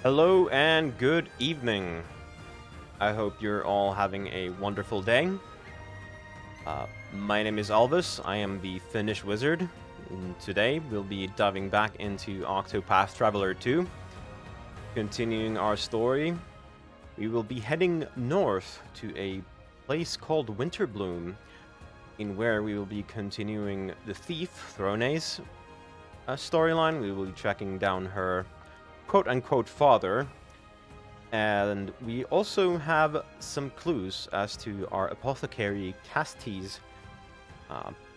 Hello and good evening. I hope you're all having a wonderful day. My name is Elvis. I am the Finnish Wizard. And today we'll be diving back into Octopath Traveler 2. Continuing our story, we will be heading north to a place called Winterbloom, in where we will be continuing the thief, Throné's storyline. We will be tracking down her quote-unquote father, and we also have some clues as to our apothecary Castti's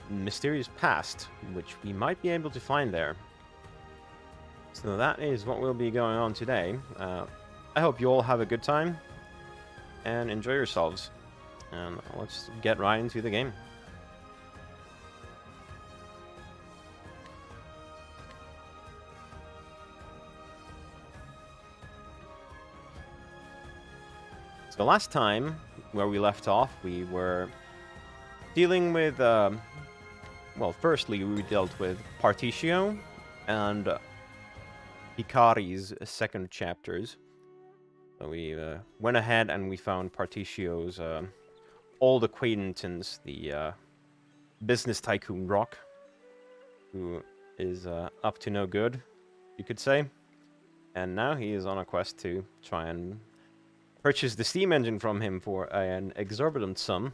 mysterious past, which we might be able to find there. So that is what will be going on today. I hope you all have a good time and enjoy yourselves. And let's get right into the game. So last time, where we left off, we were dealing with, well, firstly we dealt with Partitio and Hikari's second chapters. So we went ahead and we found Partitio's old acquaintance, the business tycoon Rock, who is up to no good, you could say. And now he is on a quest to try and purchase the steam engine from him for an exorbitant sum.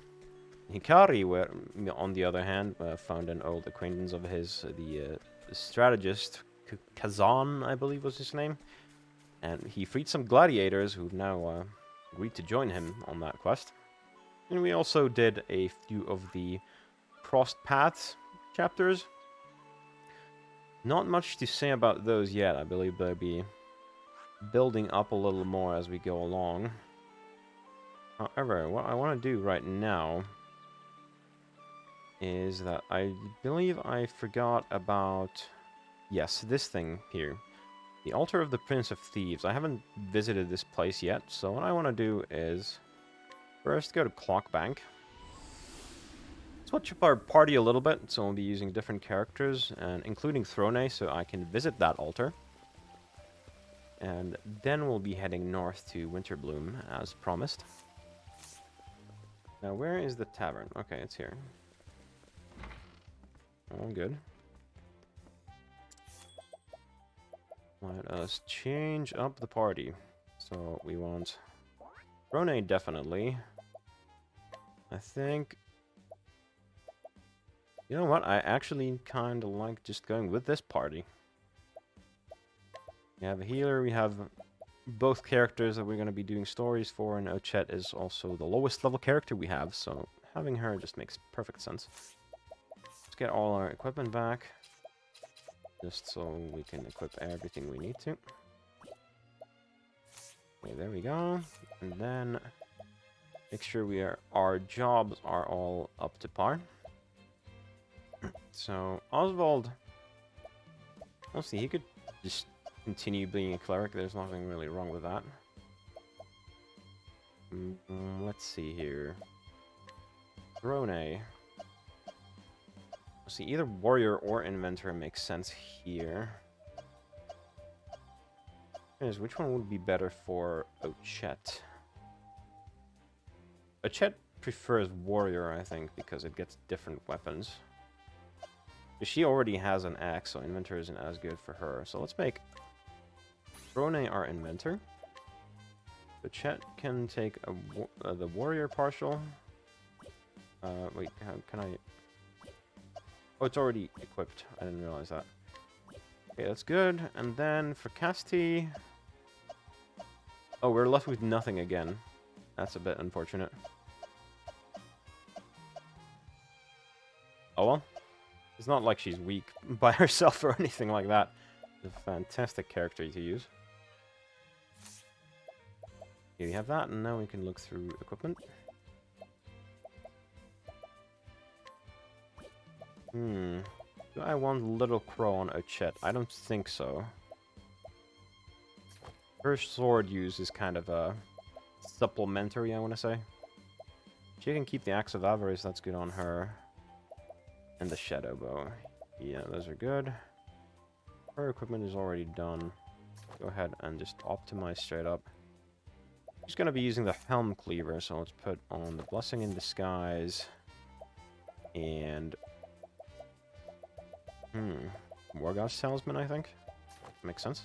Hikari, on the other hand, found an old acquaintance of his, the strategist Kazan, I believe was his name, and he freed some gladiators who've now agreed to join him on that quest. And we also did a few of the Crossed Paths chapters. Not much to say about those yet. I believe they'll be building up a little more as we go along. However, what I want to do right now is that I believe I forgot about, yes, this thing here. The Altar of the Prince of Thieves. I haven't visited this place yet, so what I want to do is first go to Clockbank. Switch up our party a little bit, so we'll be using different characters, and including Throné, so I can visit that altar. And then we'll be heading north to Winterbloom, as promised. Now, where is the tavern? Okay, it's here. All good. Let us change up the party. So, we want Throné, definitely. I think... You know what? I actually kind of like just going with this party. We have a healer, we have both characters that we're going to be doing stories for, and Ochette is also the lowest level character we have, so having her just makes perfect sense. Let's get all our equipment back, just so we can equip everything we need to. Okay, there we go. And then make sure our jobs are all up to par. So Oswald, let's see, he could just continue being a cleric. There's nothing really wrong with that. Let's see here. Throné. Let's see, either warrior or inventor makes sense here. Which one would be better for Ochette? Ochette prefers warrior, I think, because it gets different weapons. She already has an axe, so inventor isn't as good for her. So let's make Throné our inventor. Ochette can take the warrior partial. Wait, can I... Oh, it's already equipped. I didn't realize that. Okay, that's good. And then for Castti... Oh, we're left with nothing again. That's a bit unfortunate. Oh well. It's not like she's weak by herself or anything like that. It's a fantastic character to use. Here we have that, and now we can look through equipment. Do I want Little Crow on Ochette? I don't think so. Her sword use is kind of a supplementary, I want to say. She can keep the Axe of Avarice, that's good on her. And the Shadow Bow. Yeah, those are good. Her equipment is already done. Go ahead and just optimize straight up. Just gonna be using the Helm Cleaver, so let's put on the Blessing in Disguise. And... Wargosh Talisman, I think. Makes sense.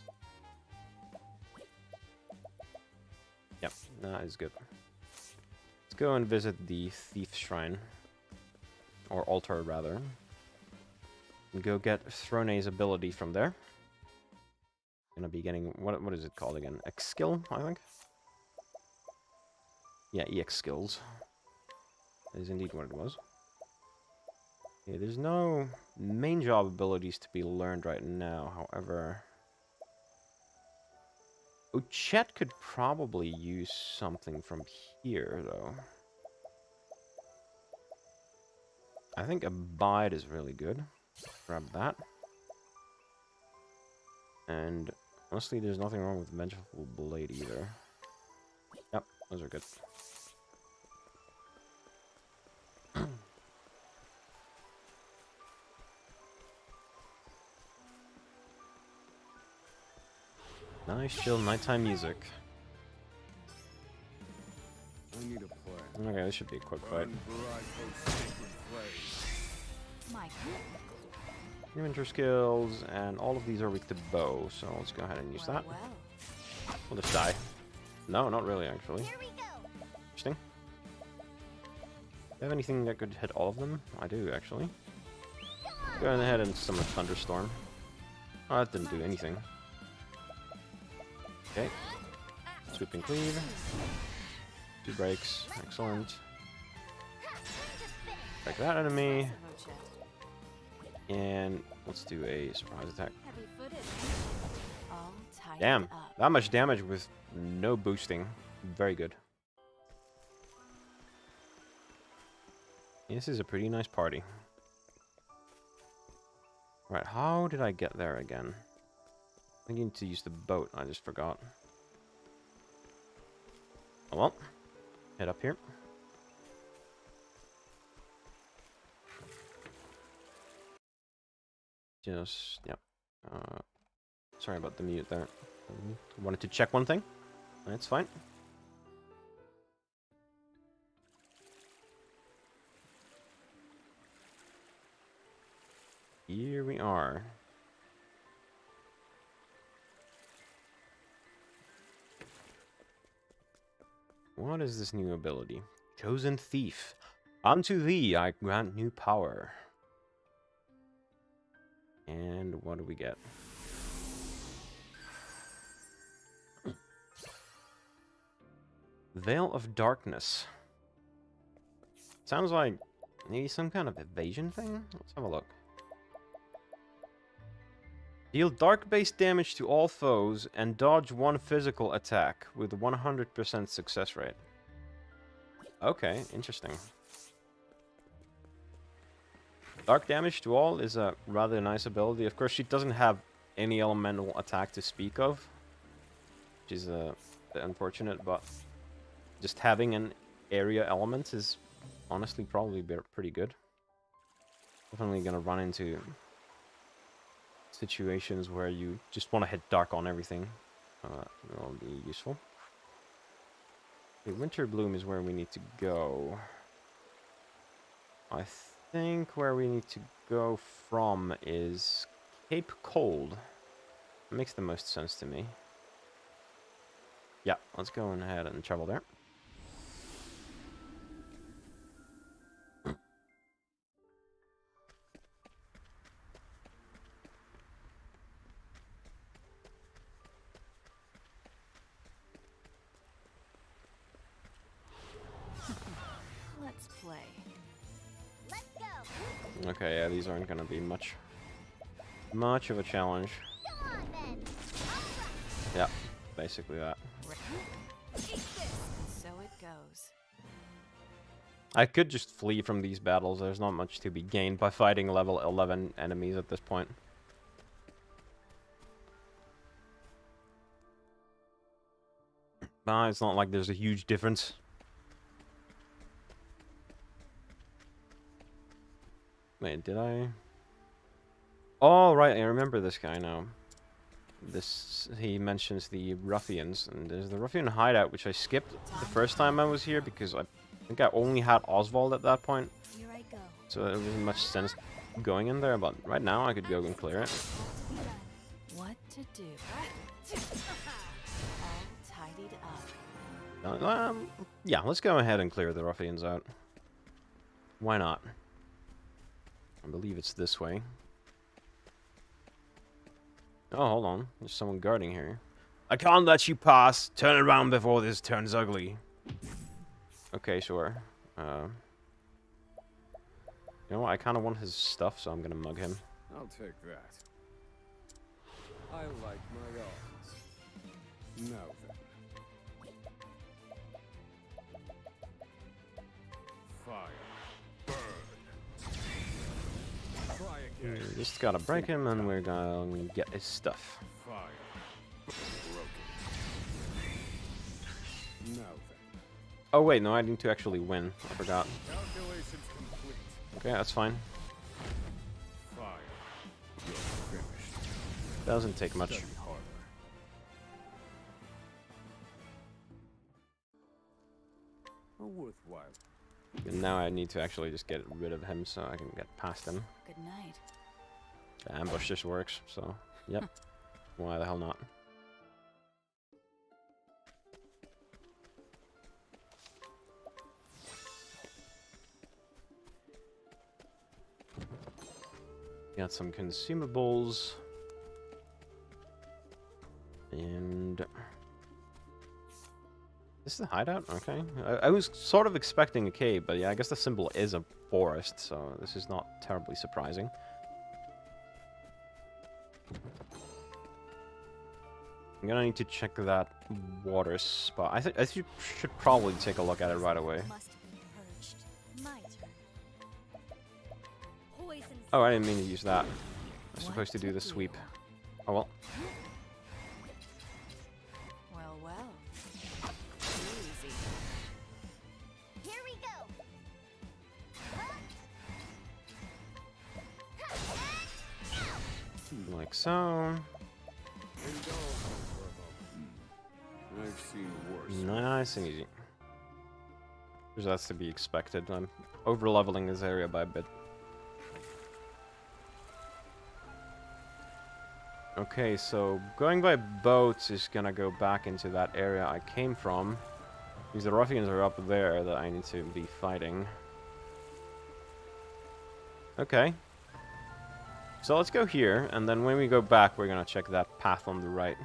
Yep, that is good. Let's go and visit the Thief Shrine. Or altar, rather. And go get Throné's ability from there. Gonna be getting... What is it called again? X skill, I think? Yeah, EX skills. That is indeed what it was. Yeah, there's no main job abilities to be learned right now, however... Oh, Chet could probably use something from here, though. I think Abide is really good. Grab that. And honestly, there's nothing wrong with Vengeful Blade either. Yep, those are good. Nice, chill, nighttime music. I need a plan. Okay, this should be a quick fight. Inventor skills, and all of these are weak to bow, so let's go ahead and use that. We'll just die. No, not really, actually. Interesting. Do you have anything that could hit all of them? I do, actually. Go ahead and summon Thunderstorm. Oh, that didn't do anything. Okay. Sweeping Cleave. 2 breaks. Excellent. Break that enemy. And let's do a surprise attack. Damn. That much damage with no boosting. Very good. This is a pretty nice party. Right, how did I get there again? I need to use the boat. I just forgot. Oh well. Head up here. Just, yep. Sorry about the mute there. Wanted to check one thing. That's fine. Here we are. What is this new ability? Chosen Thief. Unto thee I grant new power. And what do we get? Veil of Darkness. Sounds like maybe some kind of evasion thing? Let's have a look. Deal dark-based damage to all foes and dodge 1 physical attack with 100% success rate. Okay, interesting. Dark damage to all is a rather nice ability. Of course, she doesn't have any elemental attack to speak of, which is a bit unfortunate, but just having an area element is honestly probably pretty good. Definitely gonna run into situations where you just want to hit dark on everything. That'll be useful. Okay, Winterbloom is where we need to go. I think where we need to go from is Cape Cold. That makes the most sense to me. Yeah, let's go ahead and travel there. Let's play. Let's go. Okay, yeah, these aren't gonna be much of a challenge. Yeah, basically that. So it goes. I could just flee from these battles. There's not much to be gained by fighting level 11 enemies at this point. Nah, it's not like there's a huge difference. Wait, did I? Oh, right, I remember this guy now. he mentions the ruffians, and there's the ruffian hideout, which I skipped the first time I was here because I think I only had Oswald at that point. Here I go. So it wasn't much sense going in there, but right now I could go and clear it. What to do? All tidied up. Yeah, let's go ahead and clear the ruffians out. Why not? I believe it's this way. Oh, hold on. There's someone guarding here. I can't let you pass. Turn around before this turns ugly. Okay, sure. You know what? I kind of want his stuff, so I'm gonna mug him. I'll take that. I like my odds. Now then. Fire. Burn. Try again. Just gotta break him, and we're gonna get his stuff. Fire. Broken. Now then. Oh wait, no, I need to actually win. I forgot. Calculations complete. Okay, that's fine. Fire. You're finished. Doesn't take much. Study harder. A worthwhile. And now I need to actually just get rid of him so I can get past him. Good night. The ambush just works, so yep. Why the hell not? Got some consumables. And this is the hideout? Okay. I was sort of expecting a cave, but yeah, I guess the symbol is a forest, so this is not terribly surprising. I'm gonna need to check that water spot. I should probably take a look at it right away. Must be purged. My turn. Poison. Oh, I didn't mean to use that. I was supposed to do the sweep. Oh well. Well, well. Easy. Here we go. Like so. I've seen worse. Nice and easy. Because that's to be expected. I'm over-leveling this area by a bit. Okay, so going by boats is gonna go back into that area I came from. Because the ruffians are up there that I need to be fighting. Okay. So let's go here, and then when we go back, we're gonna check that path on the right.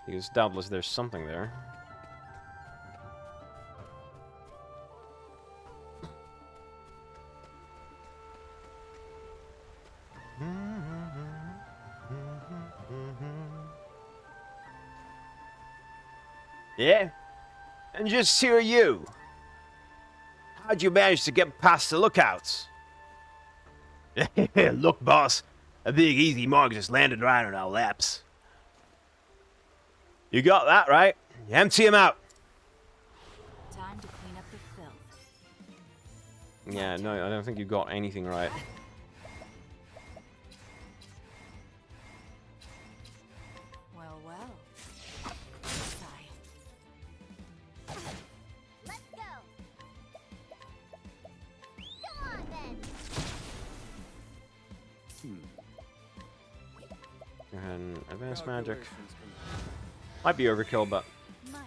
Because doubtless there's something there. Yeah? And just who are you? How'd you manage to get past the lookouts? Look, boss. A big easy mark just landed right on our laps. You got that right. Empty him out. Time to clean up the filth. Yeah, no, I don't think you got anything right. Well, well. Sigh. Let's go. Come on then. And advanced magic. Calculations complete. Might be overkill, but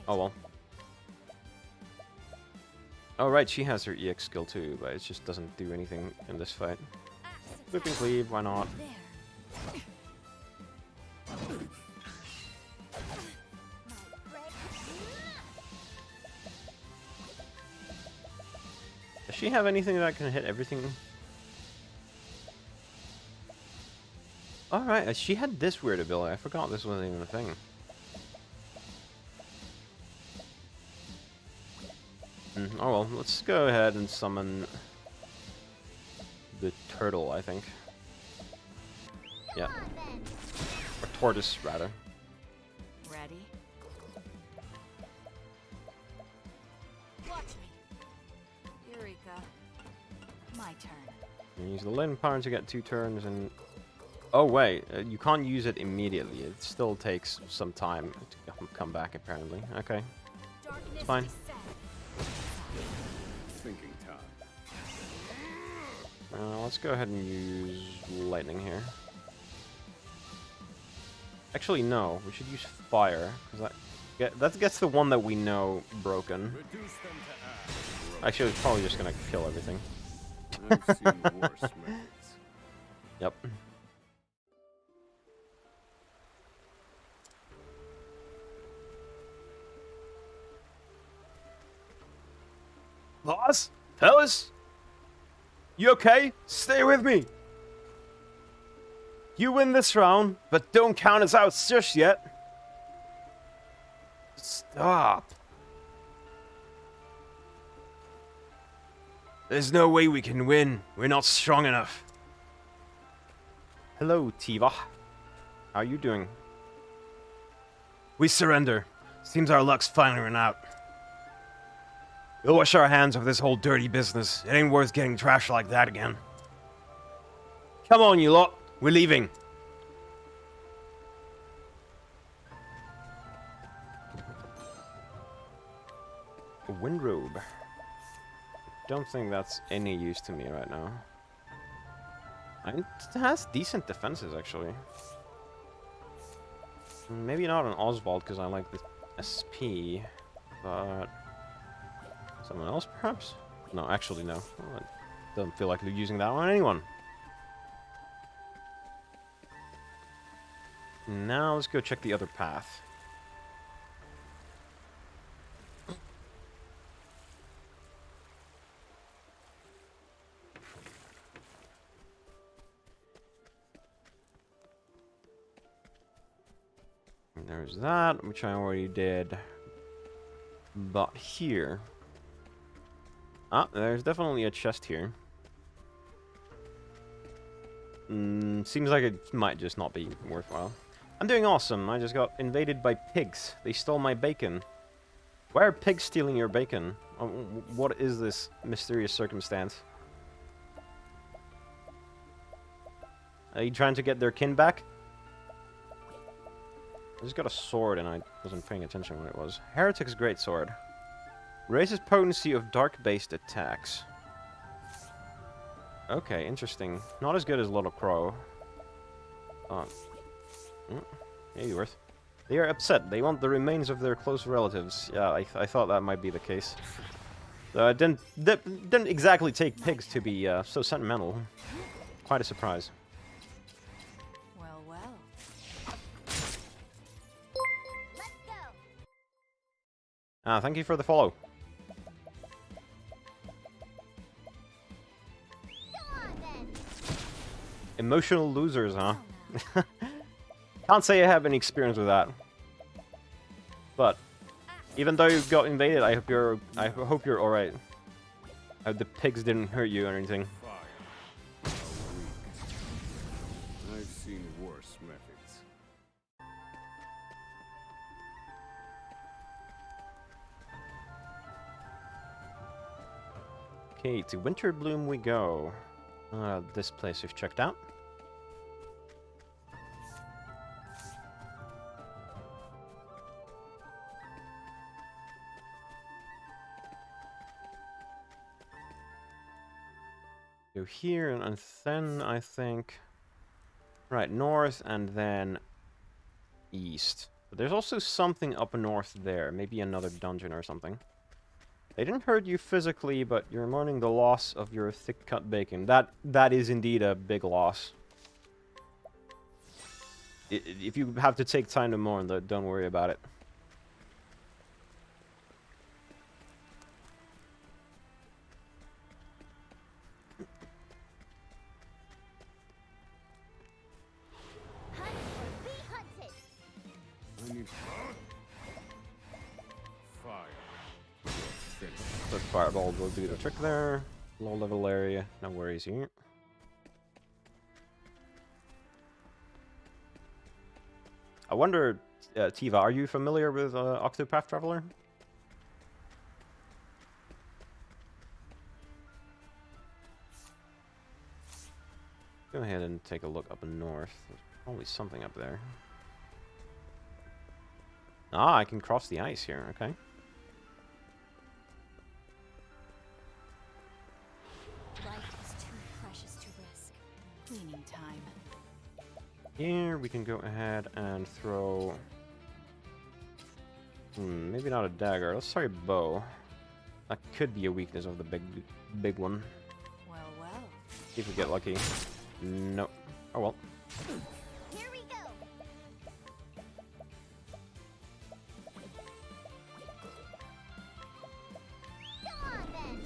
oh well. Oh right, she has her EX skill too, but it just doesn't do anything in this fight. Whip and cleave, why not? There. Does she have anything that can hit everything? Alright, she had this weird ability. I forgot this wasn't even a thing. Oh well, let's go ahead and summon the turtle, I think. Yeah. Or tortoise, rather. Ready? Watch me. Eureka. My turn. And use the Lin power to get 2 turns, and Oh wait, you can't use it immediately. It still takes some time to come back, apparently. Okay, it's fine. Thinking time. Let's go ahead and use lightning here. Actually, no. We should use fire, because that gets the one that we know broken. Reduce them to ash. Actually, it's probably just gonna kill everything. I've seen worse methods. Yep. Boss? Fellas? You okay? Stay with me! You win this round, but don't count us out just yet. Stop. There's no way we can win. We're not strong enough. Hello, Tiva. How are you doing? We surrender. Seems our luck's finally run out. We'll wash our hands of this whole dirty business. It ain't worth getting trashed like that again. Come on, you lot. We're leaving. A windrobe. Don't think that's any use to me right now. It has decent defenses, actually. Maybe not an Oswald, because I like the SP, but... someone else, perhaps? No, actually, no. Well, I don't feel like using that on anyone. Now, let's go check the other path. There's that, which I already did. But here... ah, there's definitely a chest here. Seems like it might just not be worthwhile. I'm doing awesome. I just got invaded by pigs. They stole my bacon. Why are pigs stealing your bacon? What is this mysterious circumstance? Are you trying to get their kin back? I just got a sword and I wasn't paying attention when it was. Heretic's Greatsword. Raises potency of dark-based attacks. Okay, interesting. Not as good as Little Crow. Maybe worth. They are upset. They want the remains of their close relatives. Yeah, I thought that might be the case. It didn't exactly take pigs to be so sentimental. Quite a surprise. Well, well. Let's go. Thank you for the follow. Go on then. Emotional losers, huh? Can't say I have any experience with that. But even though you got invaded, I hope you're alright. I hope the pigs didn't hurt you or anything. Fire. How weak. I've seen worse methods. Okay, to Winterbloom we go. This place we've checked out. Go here and then I think right north and then east. But there's also something up north there, maybe another dungeon or something. They didn't hurt you physically, but you're mourning the loss of your thick-cut bacon. That is indeed a big loss. If you have to take time to mourn, don't worry about it. Hunt or be hunted. I need fire. Finish. The fireball will do the trick there. Low level area, no worries here. I wonder, Tiva, are you familiar with Octopath Traveler? go ahead and take a look up north. There's probably something up there. Ah, I can cross the ice here, okay. Life is too precious to risk. Cleaning time. Here we can go ahead and throw... maybe not a dagger. Let's try a bow. That could be a weakness of the big one. Well, well. See if we get lucky. Nope. Oh well. Here we go. Go on then.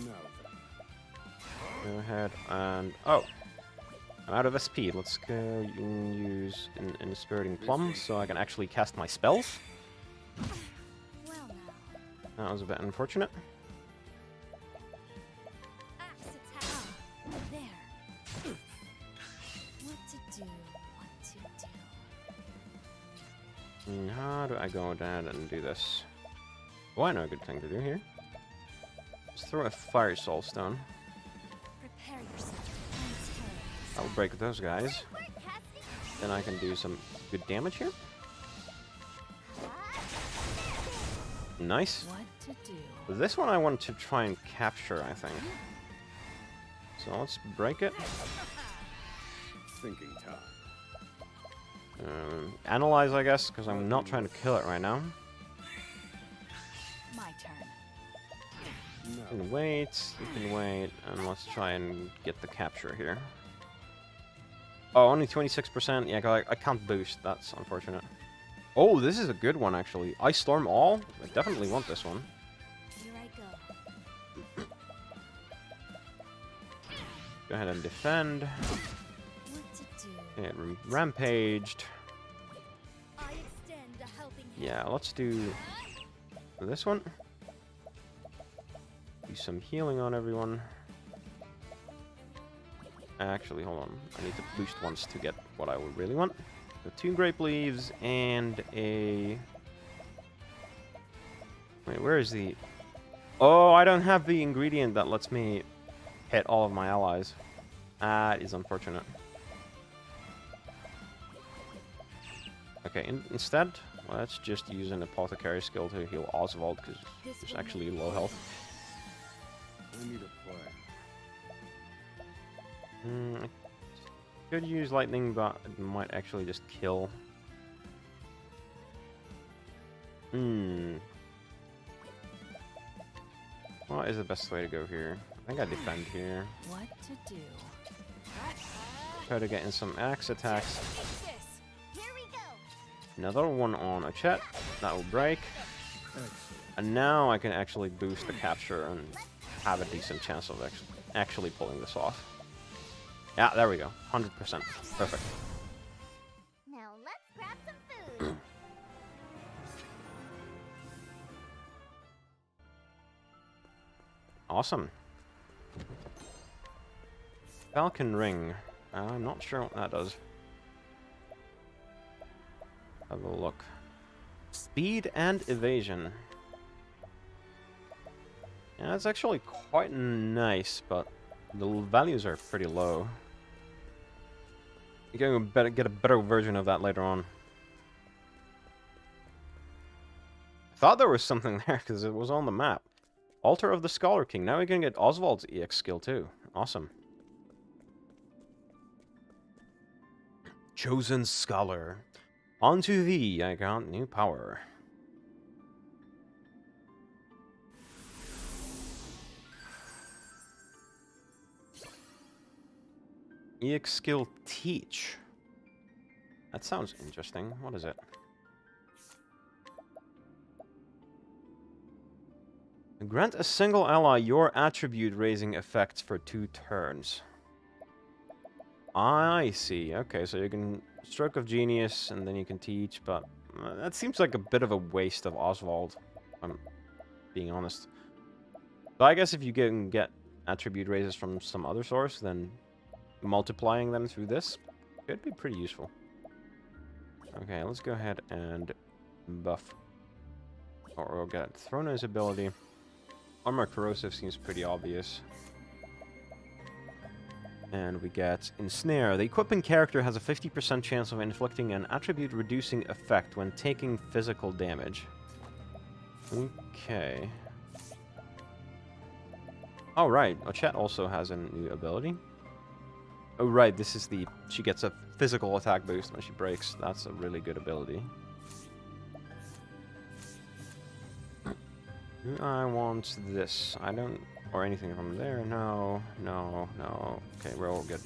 No. Go ahead and... Oh! I'm out of SP. Let's go and use an Inspiriting Plum so I can actually cast my spells. Well now. That was a bit unfortunate. Axe attack. There. What to do? What to do? How do I go down and do this? Oh, I know a good thing to do here. Let's throw a Fire Soul Stone. Prepare yourself. I'll break those guys. Work, Castti. Then I can do some good damage here. Nice. What to do? This one I want to try and capture, I think. So let's break it. Thinking time. Analyze, I guess, because I'm not trying to kill it right now. My turn. You No. can wait, and let's try and get the capture here. Oh, only 26%. Yeah, 'cause I can't boost. That's unfortunate. Oh, this is a good one, actually. Ice Storm All? I definitely want this one. Here I go. Go ahead and defend. What to do? It rampaged. I extend a helping hand. Yeah, let's do this one. Do some healing on everyone. Actually, hold on. I need to boost once to get what I would really want. So 2 grape leaves and a... Wait, where is the... Oh, I don't have the ingredient that lets me hit all of my allies. That is unfortunate. Okay, instead, let's just use an apothecary skill to heal Oswald, because he's actually low health. I need a play. I could use lightning, but it might actually just kill. What is the best way to go here? I think I defend here. What to do? Try to get in some axe attacks. Here we go. Another one on a chat. That will break. Excellent. And now I can actually boost the capture and have a decent chance of actually pulling this off. Yeah, there we go. 100%. Perfect. Now let's grab some food. Awesome. Falcon Ring. I'm not sure what that does. Have a look. Speed and evasion. Yeah, it's actually quite nice, but the values are pretty low. You're going to get a better version of that later on. I thought there was something there because it was on the map. Altar of the Scholar King. Now we can get Oswald's EX skill too. Awesome. Chosen Scholar. Unto thee I grant new power. EX skill Teach. That sounds interesting. What is it? Grant a single ally your attribute raising effects for 2 turns. I see. Okay, so you can Stroke of Genius and then you can Teach, but that seems like a bit of a waste of Oswald, if I'm being honest. But I guess if you can get attribute raises from some other source, then multiplying them through this could be pretty useful. Okay, let's go ahead and buff. Or we'll get Throné's ability. Armor Corrosive seems pretty obvious. And we get Ensnare. The equipping character has a 50% chance of inflicting an attribute-reducing effect when taking physical damage. Okay. Oh, right. Ochet also has a new ability. Oh, right. This is the... She gets a physical attack boost when she breaks. That's a really good ability. I want this. I don't... Or anything from there. No, no, no. Okay, we're all good.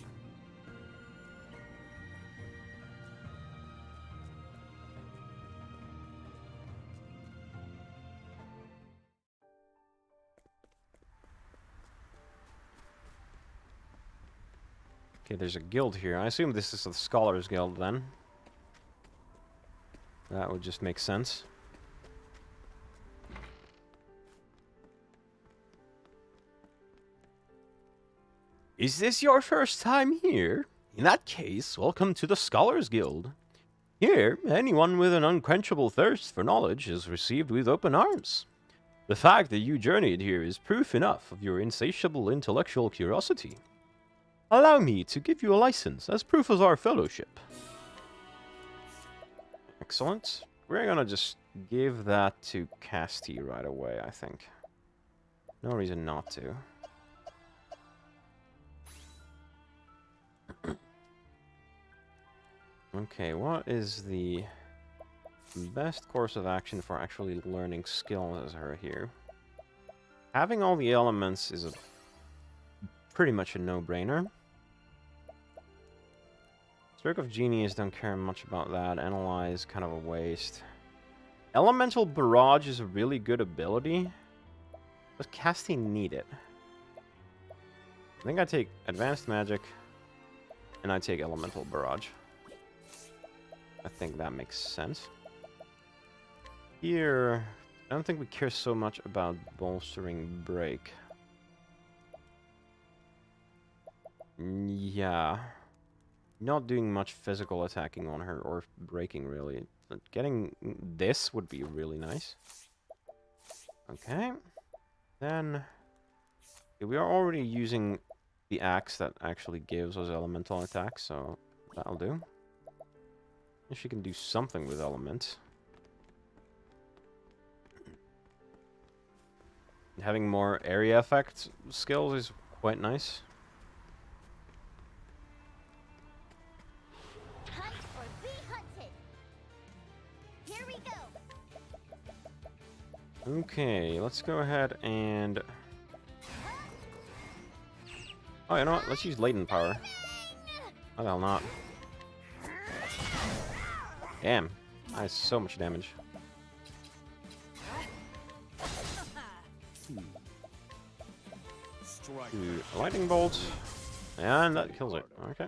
Okay, there's a guild here. I assume this is the Scholars Guild, then. That would just make sense. Is this your first time here? In that case, welcome to the Scholars Guild. Here, anyone with an unquenchable thirst for knowledge is received with open arms. The fact that you journeyed here is proof enough of your insatiable intellectual curiosity. Allow me to give you a license as proof of our fellowship. Excellent. We're gonna just give that to Castti right away, I think. No reason not to. Okay, what is the best course of action for actually learning skills here? Having all the elements is pretty much a no-brainer. Stroke of Genius, don't care much about that. Analyze, kind of a waste. Elemental Barrage is a really good ability. Does Castti need it? I think I take Advanced Magic, and I take Elemental Barrage. I think that makes sense. Here, I don't think we care so much about bolstering break. Yeah. Not doing much physical attacking on her, or breaking really. But getting this would be really nice. Okay. Then, okay, we are already using the axe that actually gives us elemental attacks, so that'll do. And she can do something with element. Having more area effect skills is quite nice. Hunt or be hunted. Here we go. Okay, let's go ahead and... Oh, you know what? Let's use latent power. Why the hell not? Damn, that is so much damage. Ooh, a lightning bolt, and that kills it. Okay.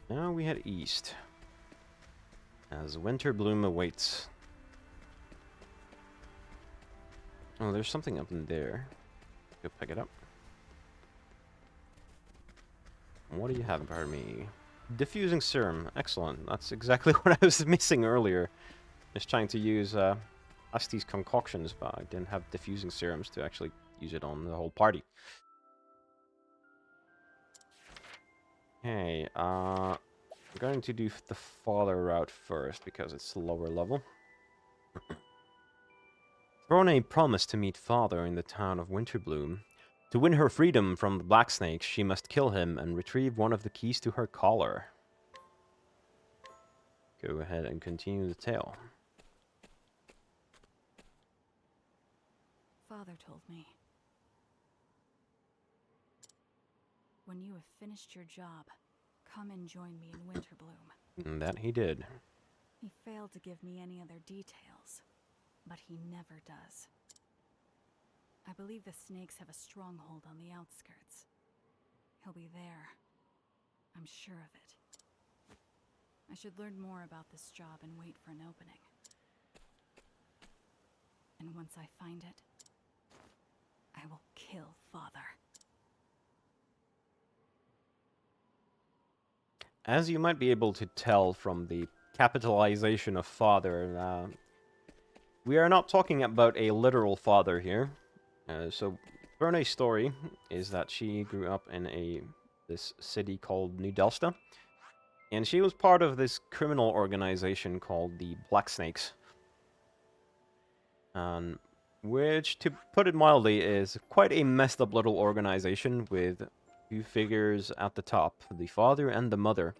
Now we head east, as Winterbloom awaits. Oh, there's something up in there. Go pick it up. What do you have for me? Diffusing serum. Excellent. That's exactly what I was missing earlier. Just trying to use Asti's concoctions, but I didn't have diffusing serums to actually use it on the whole party. Okay, I'm going to do the father route first because it's lower level. Throné promised to meet father in the town of Winterbloom. To win her freedom from the Black Snakes, she must kill him and retrieve one of the keys to her collar. Go ahead and continue the tale. Father told me. When you have finished your job, come and join me in Winterbloom. And that he did. He failed to give me any other details, but he never does. I believe the snakes have a stronghold on the outskirts. He'll be there. I'm sure of it. I should learn more about this job and wait for an opening. And once I find it, I will kill Father. As you might be able to tell from the capitalization of father, we are not talking about a literal father here. So Throné's story is that she grew up in this city called New Delsta, and she was part of this criminal organization called the Black Snakes, which, to put it mildly, is quite a messed up little organization with two figures at the top, the father and the mother.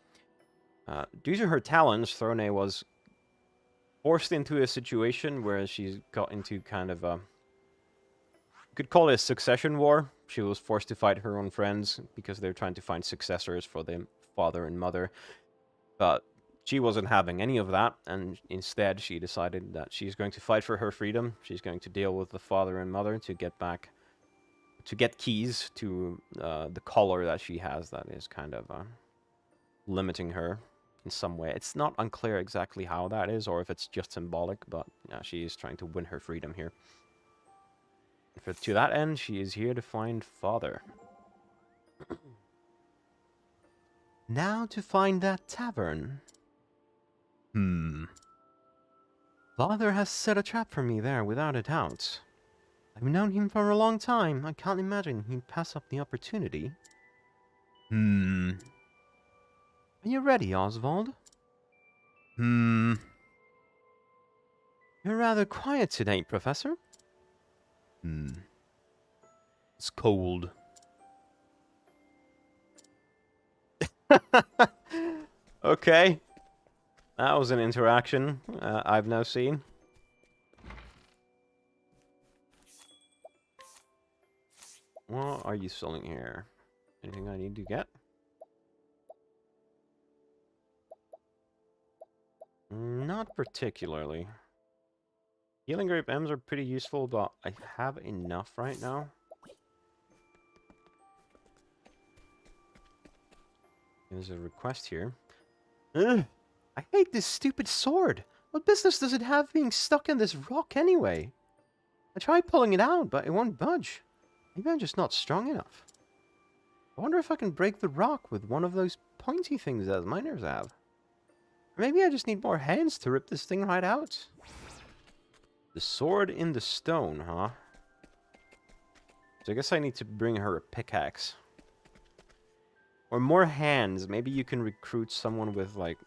Due to her talents, Throné was forced into a situation where she got into kind of a... You could call it a succession war. She was forced to fight her own friends because they're trying to find successors for the father and mother. But she wasn't having any of that, and instead she decided that she's going to fight for her freedom. She's going to deal with the father and mother to get keys to the collar that she has that is kind of limiting her in some way. It's not unclear exactly how that is, or if it's just symbolic, but yeah, she is trying to win her freedom here. To that end, she is here to find Father. Now to find that tavern. Father has set a trap for me there, without a doubt. I've known him for a long time. I can't imagine he'd pass up the opportunity. Are you ready, Oswald? You're rather quiet today, Professor. It's cold. Okay. That was an interaction I've now seen. What are you selling here? Anything I need to get? Not particularly. Healing Grape M's are pretty useful, but I have enough right now. There's a request here. Ugh, I hate this stupid sword. What business does it have being stuck in this rock anyway? I tried pulling it out, but it won't budge. Maybe I'm just not strong enough. I wonder if I can break the rock with one of those pointy things that miners have. Or maybe I just need more hands to rip this thing right out. The sword in the stone, huh? So I guess I need to bring her a pickaxe. Or more hands. Maybe you can recruit someone with, like,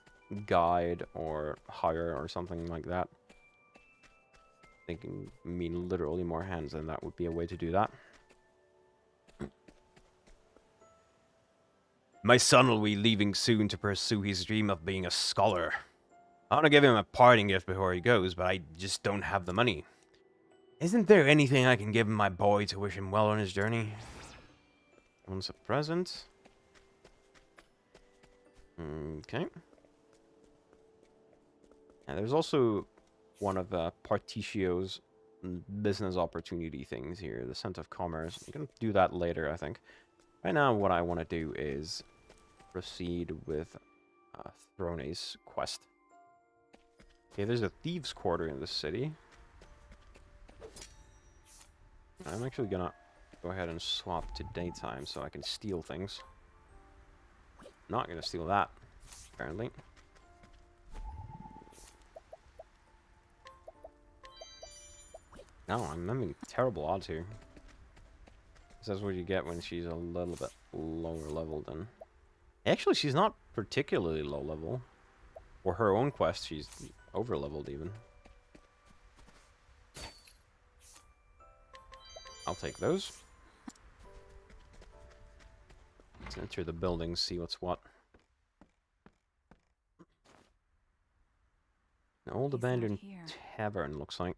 guide or hire or something like that. Thinking, I mean, literally more hands, and that would be a way to do that. My son will be leaving soon to pursue his dream of being a scholar. I want to give him a parting gift before he goes, but I just don't have the money. Isn't there anything I can give my boy to wish him well on his journey? Wants a present. Okay. And there's also one of Partitio's business opportunity things here, the Scent of Commerce. I'm going to do that later, I think. Right now, what I want to do is proceed with Throné's quest. Okay, there's a thieves' quarter in this city. I'm actually gonna go ahead and swap to daytime so I can steal things. Not gonna steal that, apparently. No, I'm having terrible odds here. This is what you get when she's a little bit lower level than... Actually, she's not particularly low level. For her own quest, she's over leveled even. I'll take those. Let's enter the building, see what's what. An old abandoned tavern, looks like.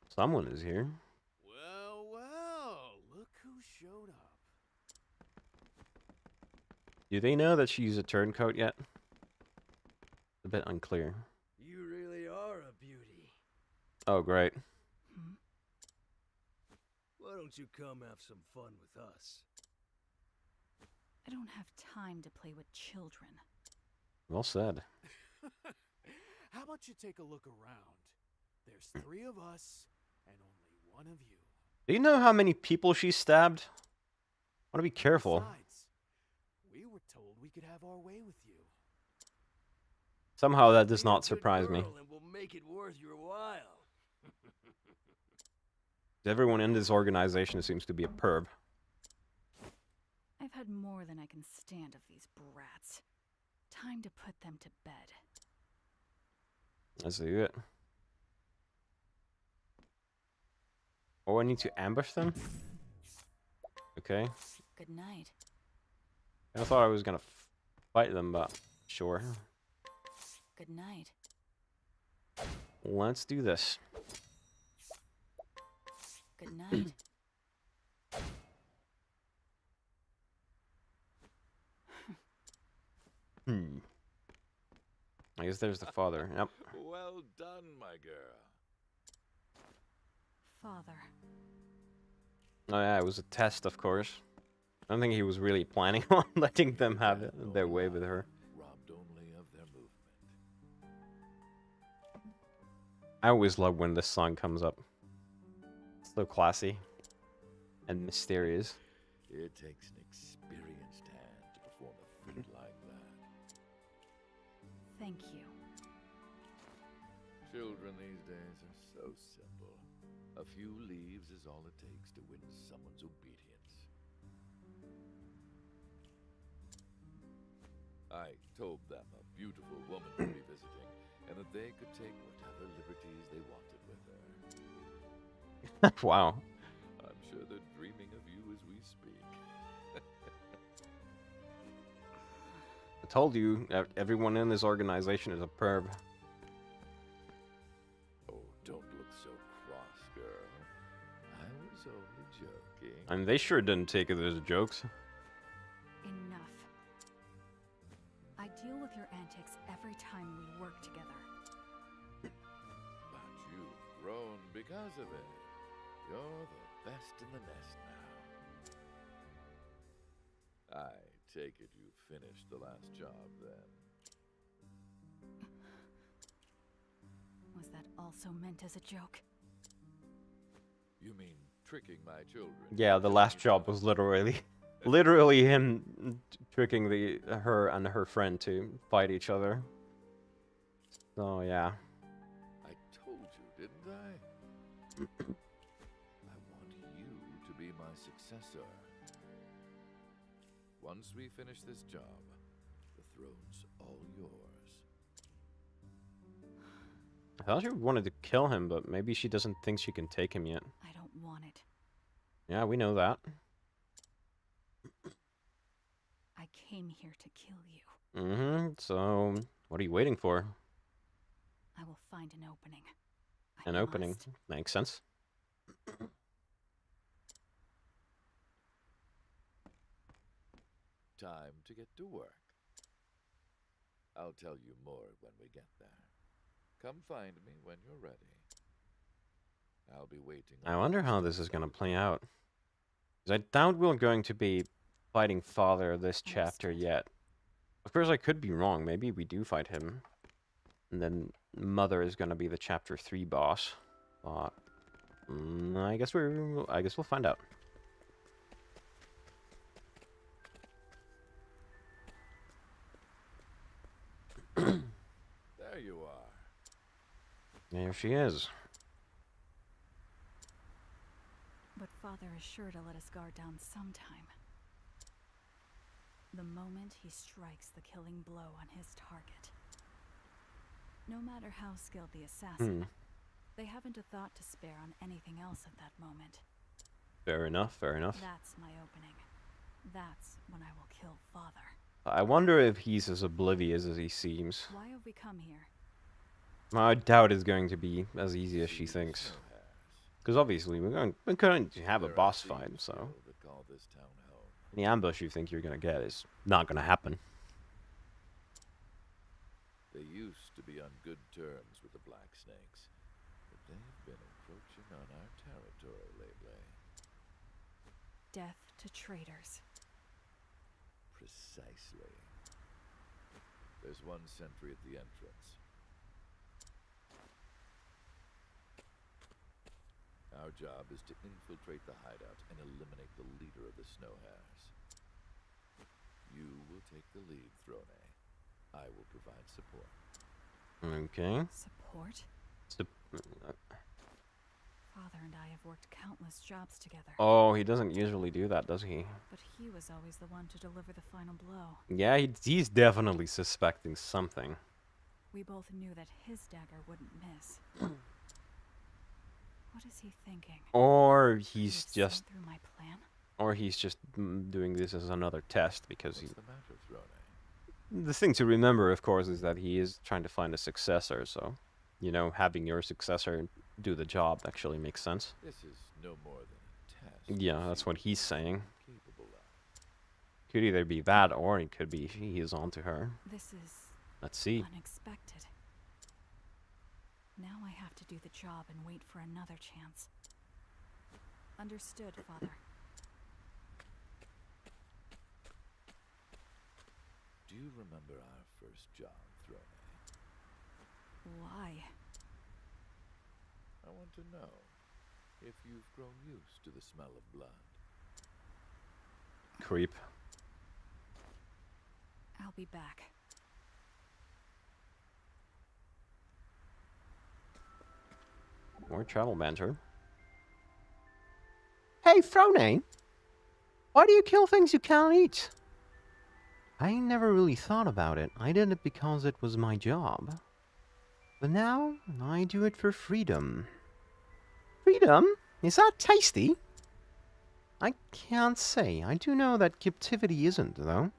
Someone is here. Well, well, look who showed up. Do they know that she's a turncoat yet? A bit unclear. You really are a beauty. Oh, great. Why don't you come have some fun with us? I don't have time to play with children. Well said. How about you take a look around? There's 3 of us and only 1 of you. Do you know how many people she stabbed? I want to be careful. Besides, we were told we could have our way with you. Somehow that does Be a not good surprise me. girl and we'll make it worth your while. Everyone in this organization seems to be a perv. I've had more than I can stand of these brats. Time to put them to bed. Let's do it. Oh, I need to ambush them? Okay. Good night. I thought I was gonna fight them, but sure. Good night. Let's do this. Good night. I guess there's the father. Yep. Well done, my girl. Father. Oh yeah, it was a test, of course. I don't think he was really planning on letting them have their way with her. Robbed only of their movement. I always love when this song comes up. It's so classy and mysterious. It takes an experienced hand to perform a feat like that. Thank you. Children these days are so simple. A few leaves is all it takes to win someone's obedience. I told them a beautiful woman would be visiting, and that they could take whatever liberties they wanted with her. Wow. I'm sure they're dreaming of you as we speak. I told you, everyone in this organization is a perv. Oh, don't look so cross, girl. I was only joking. And they sure didn't take it as jokes. Enough. I deal with your antics every time we work together. But you've grown because of it. You're the best in the nest now. I take it you finished the last job then. Was that also meant as a joke? You mean tricking my children? Yeah, the last job was literally him tricking her and her friend to fight each other. So yeah. I told you, didn't I? I want you to be my successor. Once we finish this job, the throne's all yours. I thought she wanted to kill him, but maybe she doesn't think she can take him yet. I don't want it. Yeah, we know that. I came here to kill you. So, what are you waiting for? I will find an opening. An opening. Makes sense. Time to get to work. I'll tell you more when we get there. Come find me when you're ready. I'll be waiting. I wonder how this is going to play out. 'Cause I doubt we're going to be fighting Father this chapter yet. Of course, I could be wrong. Maybe we do fight him. And then Mother is going to be the chapter 3 boss. But I guess we'll find out. There you are. There she is. But Father is sure to let us guard down sometime. The moment he strikes the killing blow on his target. No matter how skilled the assassin, they haven't a thought to spare on anything else at that moment. Fair enough, fair enough. That's my opening. That's when I will kill Father. I wonder if he's as oblivious as he seems. Why have we come here? I doubt it's going to be as easy as she thinks. Because obviously we're going to have a boss fight, so any ambush you think you're going to get is not going to happen. They used to be on good terms with the Black Snakes, but they've been encroaching on our territory lately. Death to traitors. Precisely. There's one sentry at the entrance. Our job is to infiltrate the hideout and eliminate the leader of the Snow Hares. You will take the lead, Throné. I will provide support. Okay. Support? Sup- Father and I have worked countless jobs together. Oh, he doesn't usually do that, does he? But he was always the one to deliver the final blow. Yeah, he's definitely suspecting something. We both knew that his dagger wouldn't miss. What is he thinking? Or Could he he's have seen just, through my plan? or he's just doing this as another test because he. What's the matter, Throné? The thing to remember, of course, is that he is trying to find a successor. So, you know, having your successor do the job actually makes sense. This is no more than a test. Yeah, to that's see what he's you're saying. capable of. Could either be that, or it could be he is onto her. This is Let's see. unexpected. Now I have to do the job and wait for another chance. Understood, Father. Do you remember our first job, Throné? Why? I want to know if you've grown used to the smell of blood. Creep. I'll be back. More travel banter. Hey, Throné! Why do you kill things you can't eat? I never really thought about it. I did it because it was my job. But now, I do it for freedom. Freedom? Is that tasty? I can't say. I do know that captivity isn't, though.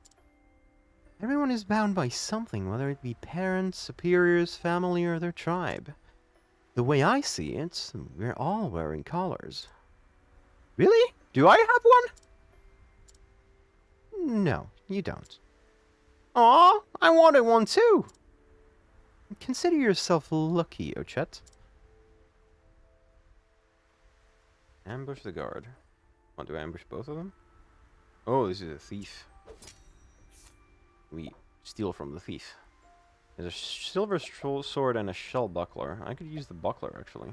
Everyone is bound by something, whether it be parents, superiors, family, or their tribe. The way I see it, we're all wearing collars. Really? Do I have one? No, you don't. Aw, I wanted one too. Consider yourself lucky, Ochet. Ambush the guard. Want to ambush both of them? Oh, this is a thief. We steal from the thief. There's a silver sword and a shell buckler. I could use the buckler, actually.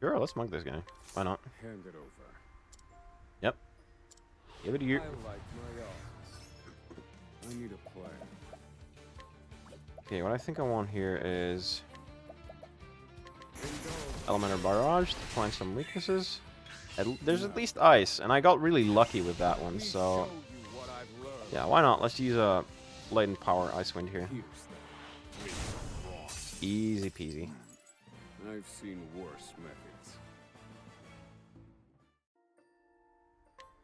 Sure, let's mug this guy. Why not? Hand it over. Yep. Give it to you. I like my odds. I need a plan. Okay, what I think I want here is Indulge. Elemental Barrage to find some weaknesses. There's at least ice, and I got really lucky with that one, Me so show you what I've learned. yeah, why not? Let's use a latent power ice wind here. Pierce them with frost. Easy peasy. I've seen worse methods.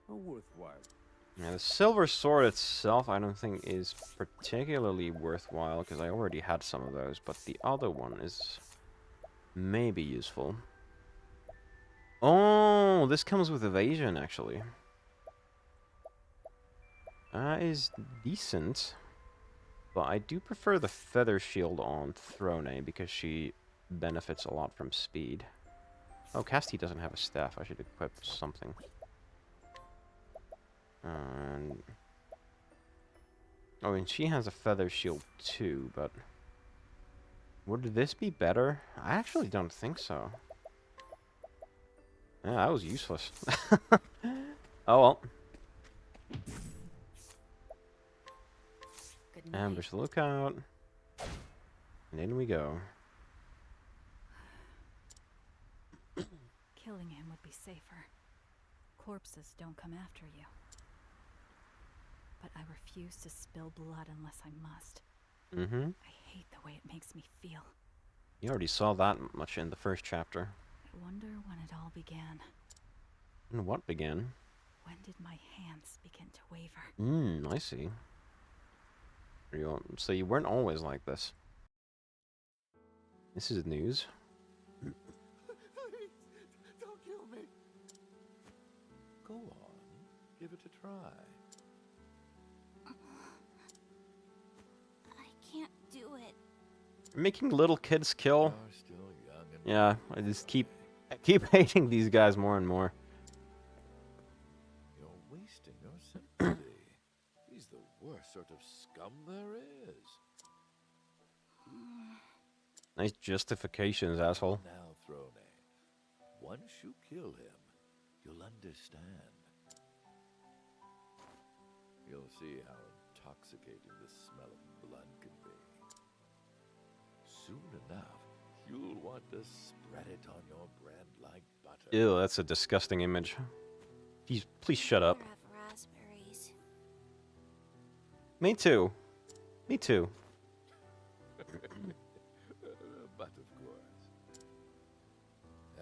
A worthwhile. Yeah, the silver sword itself I don't think is particularly worthwhile because I already had some of those, but the other one is maybe useful. Oh, this comes with evasion actually. That is decent, but I do prefer the feather shield on Throné because she benefits a lot from speed. Oh, Castti doesn't have a staff. I should equip something. And oh, and she has a feather shield too, but would this be better? I actually don't think so. Yeah, that was useless. Oh well. Good night. Ambush the lookout. And in we go. Killing him would be safer. Corpses don't come after you. But I refuse to spill blood unless I must. Mm-hmm. I hate the way it makes me feel. You already saw that much in the first chapter. I wonder when it all began. And what began? When did my hands begin to waver? I see. So you weren't always like this. This is news. Don't kill me. Go on. Give it a try. I can't do it. Making little kids kill. You're still young and Yeah, I just keep hating these guys more and more. You're wasting your sympathy. He's the worst sort of scum there is. Nice justifications, asshole. Now, Throné, once you kill him, you'll understand. You'll see how intoxicating the smell of blood can be. Soon enough, you'll want to spread it on your bread like butter. Ew, that's a disgusting image. Please shut up. Have raspberries. Me too. Me too. But of course,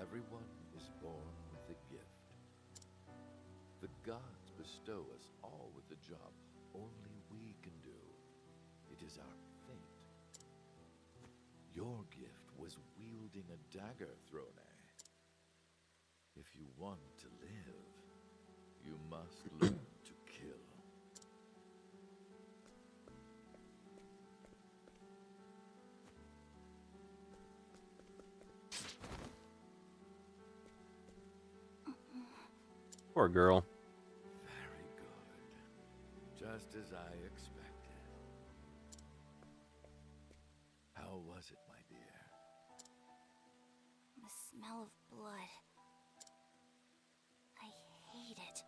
everyone is born with a gift. The gods bestow us all with a job only we can do. It is our fate. Your gift was wielding a dagger, Throné. If you want to live, you must learn to kill. Poor girl. Very good. Just as I expected. How was it, my dear? The smell of blood. I hate it.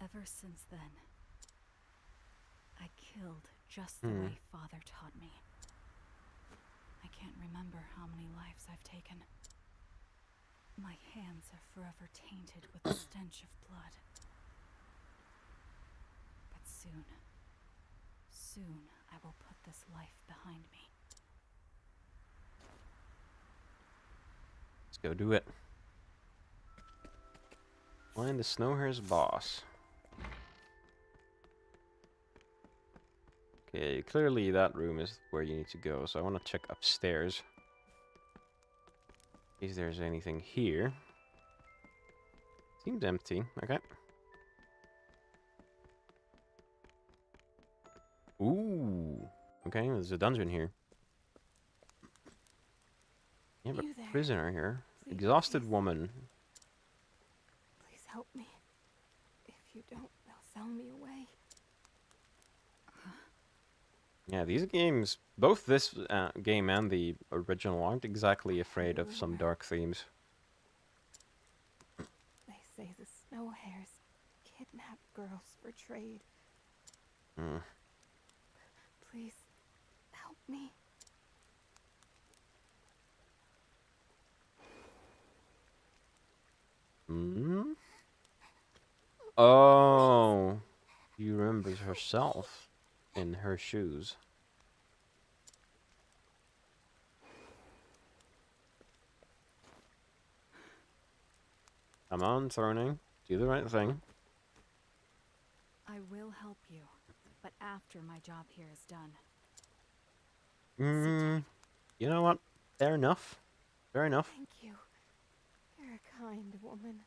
Ever since then, I killed just the way Father taught me. I can't remember how many lives I've taken. My hands are forever tainted with the stench of blood. But soon I will put this life behind me. Let's go do it. Find the Snowhare's boss. Okay, clearly that room is where you need to go, so I want to check upstairs. In case there's anything here. Seems empty. Okay. Ooh. Okay, there's a dungeon here. You have You a there. prisoner here. Please, Exhausted please. woman. Please help me. If you don't, they'll sell me away. Yeah, these games, both this game and the original, aren't exactly afraid of some dark themes. They say the snow hares kidnap girls for trade. Hmm. Please, help me. Hmm? Oh, she remembers herself in her shoes. Come on, Throné. Do the right thing. I will help you, but after my job here is done. You know what? Fair enough. Fair enough. Thank you. You're a kind woman.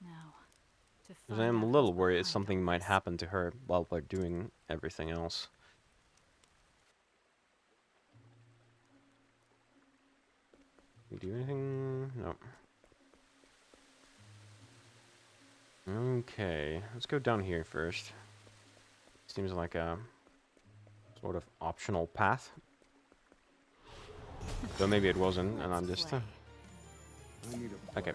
Now, to Because find I am a out little who's worried behind something all might this. happen to her while we're doing everything else. We do anything? No. Okay, let's go down here first. Seems like a sort of optional path. Though maybe it wasn't, and I'm just... play. I need a Okay.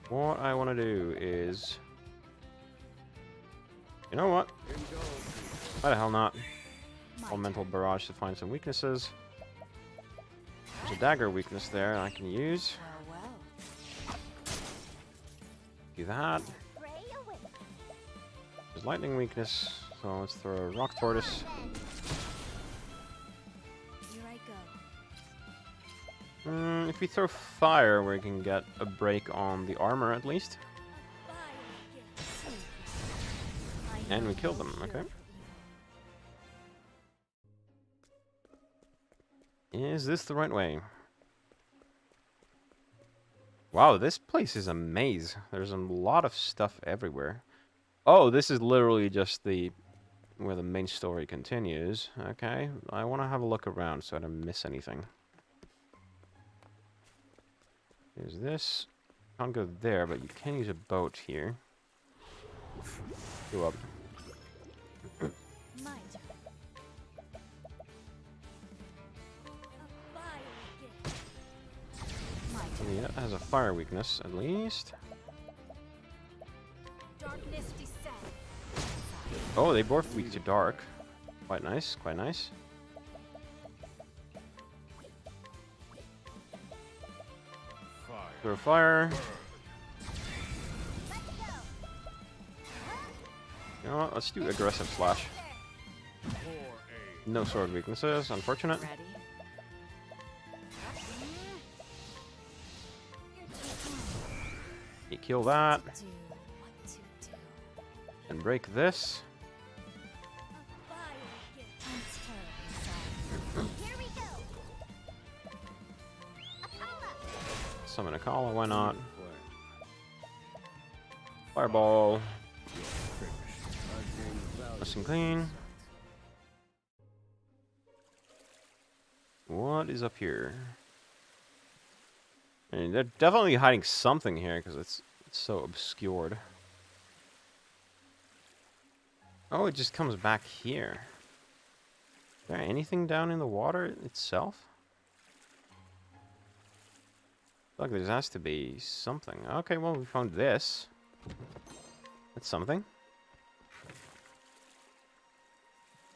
What I want to do is... You know what? Why the hell not? All mental barrage to find some weaknesses. There's a dagger weakness there I can use. Well, Do that. Pray away. There's lightning weakness, so let's throw a rock tortoise. Here I go. If we throw fire, we can get a break on the armor at least. Fire gifts. And we kill them, okay. Is this the right way? Wow, this place is a maze. There's a lot of stuff everywhere. Oh, this is literally just where the main story continues. Okay, I want to have a look around so I don't miss anything. There's this. Can't go there, but you can use a boat here. Go up. My turn. A fire gift. My turn. Yeah, it has a fire weakness, at least. Darkness descend. Oh, they both weak to dark. Quite nice, quite nice. Throw fire. Let's go. You know what? Let's do aggressive slash. No sword weaknesses, unfortunate. Ready? You kill that, Do what to do. and break this. A fire gift. I'm terribly sorry. Here we go. Akala. Summon a Kala, why not? Fireball. Nice and clean. What is up here? I mean, they're definitely hiding something here because it's so obscured. Oh, it just comes back here. Is there anything down in the water itself? I feel like there has to be something. Okay, well, we found this. That's something.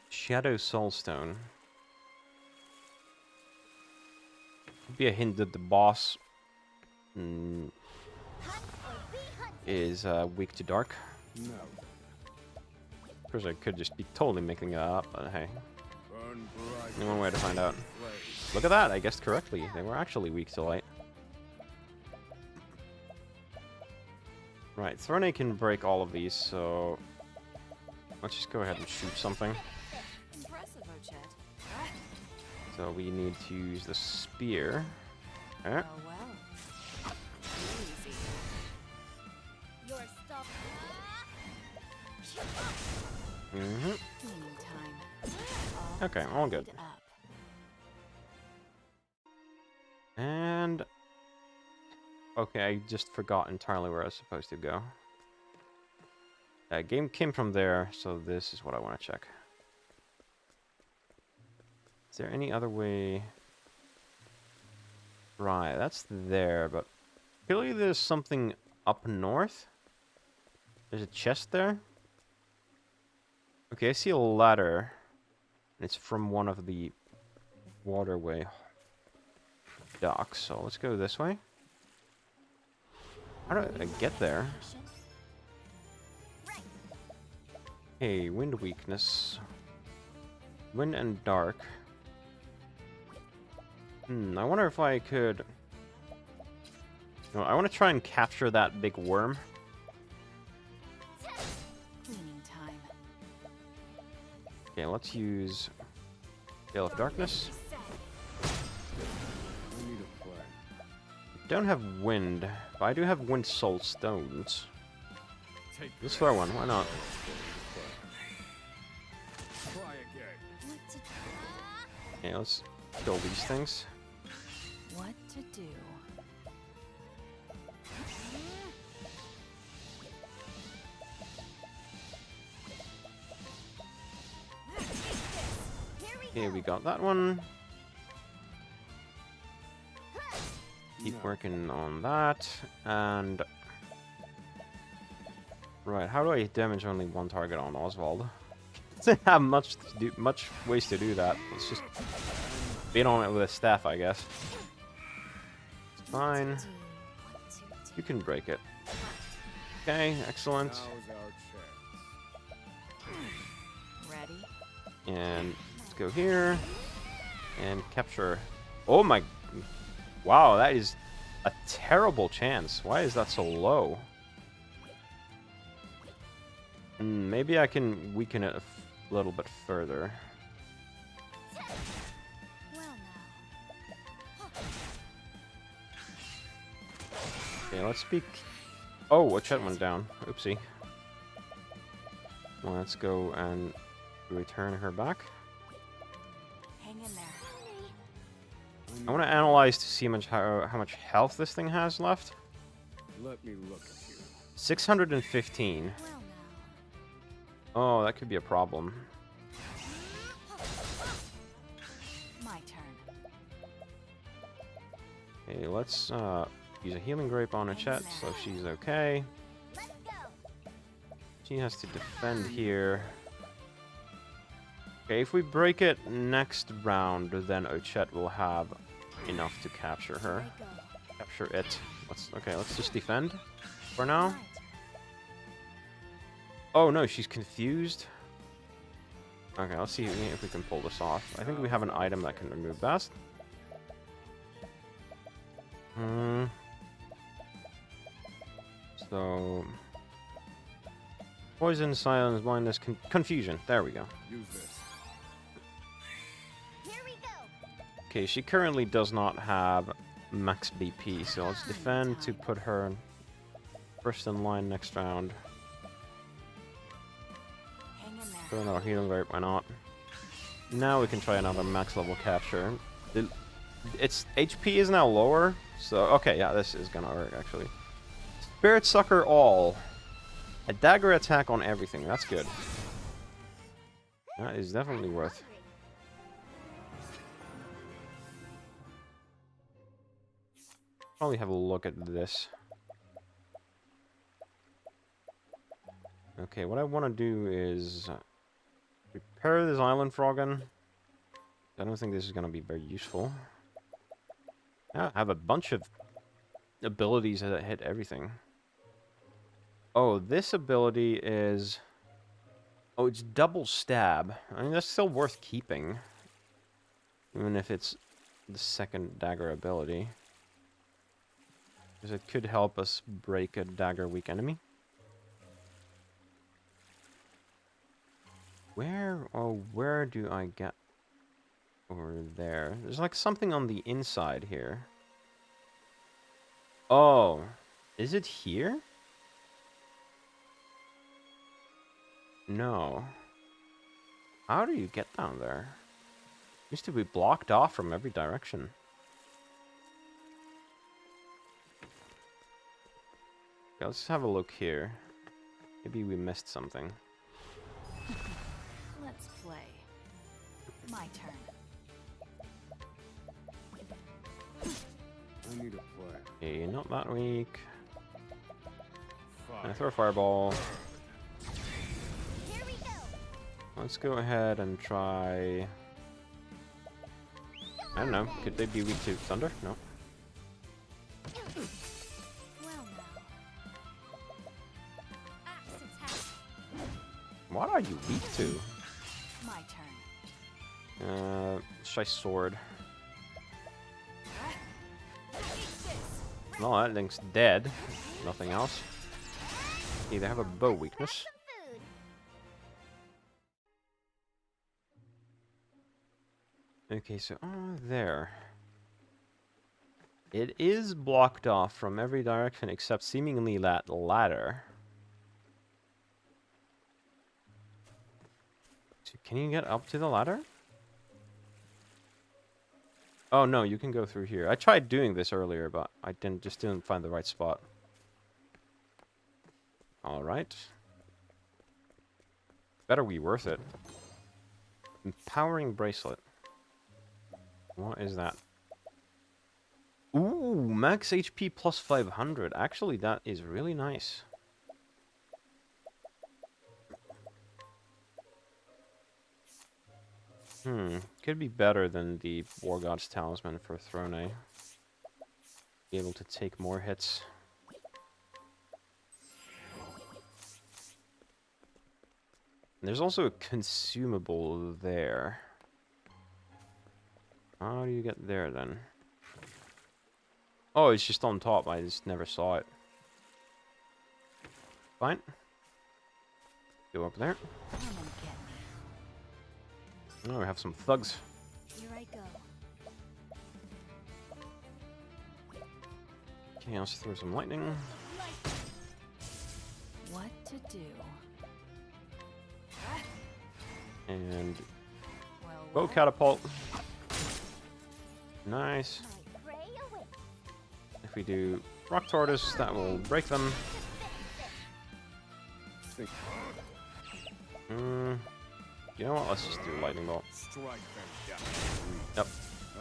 Shadow Soulstone. Could be a hint that the boss Hunt or be hunted. is weak to dark. No. Of course, I could just be totally making it up, but hey. Burn bright. Only one way to find out. Flame. Look at that, I guessed correctly. They were actually weak to light. Right, Throné can break all of these, so let's just go ahead and shoot something. Impressive, Ochet. So we need to use the spear. Eh, Oh well. Easy. Your stuff. mhm. Cleaning time. Okay, all good. tied up. And okay, I just forgot entirely where I was supposed to go. Game came from there, so this is what I want to check. Is there any other way? Right, that's there, but clearly there's something up north. There's a chest there. Okay, I see a ladder. And it's from one of the waterway docks, so let's go this way. How do I get there? Hey, wind weakness. Wind and dark. I wonder if I could... No, I want to try and capture that big worm. Cleaning time. Okay, let's use Veil of Darkness. I need a plan. Don't have wind, but I do have wind soul stones. Take Let's throw one, why not? Try again. What to do? Okay, let's kill these things. What to do? Okay, we got that one. Keep working on that, and... Right, how do I damage only one target on Oswald? Doesn't have much ways to do that. Let's just beat on it with a staff, I guess. It's fine. Do what to do. You can break it. Okay, excellent. Now's our chance. Ready? And let's go here and capture. Oh my! Wow, that is a terrible chance. Why is that so low? Maybe I can weaken it a little bit further. Well now. Okay, let's speak. Oh, a chat went down. Oopsie. Well, let's go and return her back. Hang in there. I want to analyze to see how much health this thing has left. Let me look at you. 615. Well now. Oh, that could be a problem. My turn. Okay, let's use a healing grape on her chest so she's okay. Let's go. She has to defend here. Okay, if we break it next round, then Ochette will have enough to capture her. I go. Capture it. Let's just defend for now. My turn. Oh no, she's confused. Okay, let's see if we can pull this off. I think we have an item that can remove that. So... Poison, silence, blindness, confusion. There we go. Use this. Here we go. Okay, she currently does not have max BP, so let's defend to put her first in line next round. Hang in there. Throw another healing grape, why not? Now we can try another max level capture. Its HP is now lower, so okay, yeah, this is gonna work actually. Spirit Sucker all. A dagger attack on everything, that's good. That is definitely worth. Hungry. Probably have a look at this. Okay, what I want to do is repair this island froggen. I don't think this is going to be very useful. I have a bunch of abilities that hit everything. Oh, this ability is... Oh, it's double stab. I mean, that's still worth keeping. Even if it's the second dagger ability. Because it could help us break a dagger weak enemy. Where do I get over there? There's like something on the inside here. Oh, is it here? No. How do you get down there? It used to be blocked off from every direction. Okay, let's have a look here. Maybe we missed something. Let's play. My turn. I need a play. Okay, not that weak. Fire. I throw a fireball. Here we go. Let's go ahead and try... I don't know. Could they be weak to thunder? No. Well now. Axe attack. What are you weak to? My turn. Try sword. Eat this. No, that thing's dead. Nothing else. Okay, they have a bow weakness. Some food. Okay, so there. It is blocked off from every direction except seemingly that ladder. So can you get up to the ladder? Oh no, you can go through here. I tried doing this earlier, but I just didn't find the right spot. All right. Better be worth it. Empowering bracelet. What is that? Ooh, max HP plus 500. Actually, that is really nice. Could be better than the War God's Talisman for Throné. Be able to take more hits. And there's also a consumable there. How do you get there then? Oh, it's just on top. I just never saw it. Fine. Go up there. Come and get me. Oh, we have some thugs. Here I go. Okay, let's throw some lightning. What to do? And Well, bow well, catapult. Nice. My prey awaits. If we do rock tortoise, that will break them. Think. You know what? Let's just do lightning bolt. Strike them down. Yep.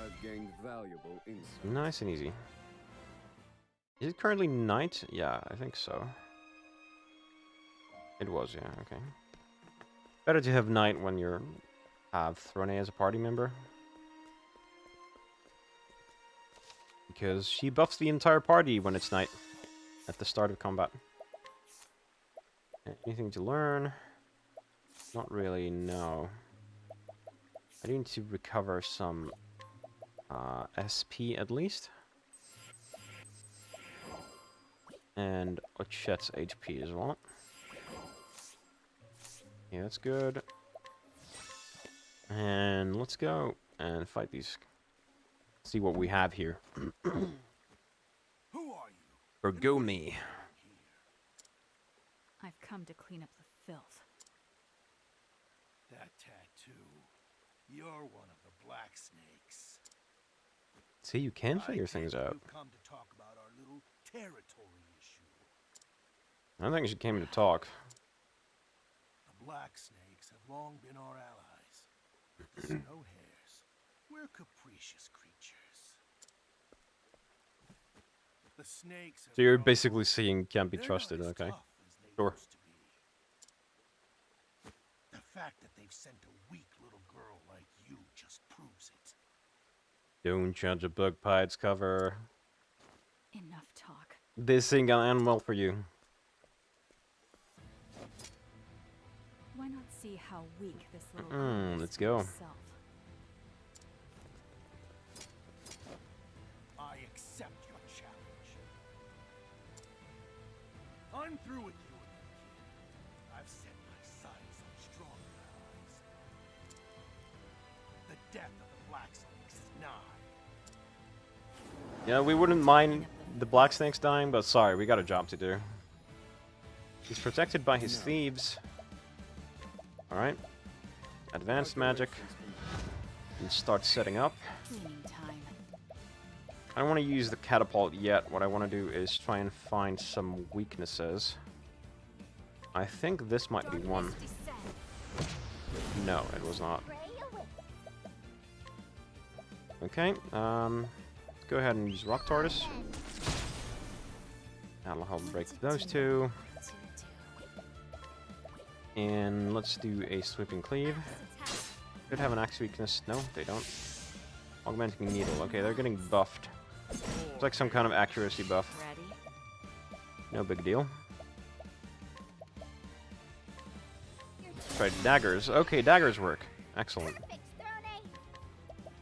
I've gained valuable insight. Nice and easy. Is it currently night? Yeah, I think so. It was, yeah, okay. Better to have night when you have Throné as a party member. Because she buffs the entire party when it's night. At the start of combat. Anything to learn? Not really, no. I need to recover some SP at least. And Ochet's HP as well. Yeah, that's good. And let's go and fight these. See what we have here. Who are you? Forgo me. I've come to clean up the filth. That tattoo. You're one of the black snakes. See, you can I figure take things it out. You've come to talk about our little territory issue. I don't think she came to talk. The black snakes have long been our allies. The snow hares. We're capricious creatures. The snakes have So you're grown basically old. saying can't be They're trusted, not as okay? tough as they Sure. used to be. The fact that they've sent a weak little girl like you just proves it. Don't judge a book by its cover. Enough talk. This ain't gonna end well for you. Why not see how weak this little girl is Let's for go. herself? I accept your challenge. I'm through with you and your kid. I've set my sights on stronger allies. The death of the Black Snakes is nigh. Yeah, we wouldn't mind the Black Snakes dying, but sorry, we got a job to do. He's protected by his thieves. Alright. Advanced magic. And start setting up. Cleaning time. I don't want to use the catapult yet. What I want to do is try and find some weaknesses. I think this might be one. No, it was not. Okay, let's go ahead and use Rock Tortoise. That'll help break those two. And let's do a Sweeping Cleave. Could have an axe weakness. No, they don't. Augmenting Needle. Okay, they're getting buffed. It's like some kind of accuracy buff. Ready? No big deal. Try daggers. Okay, daggers work. Excellent.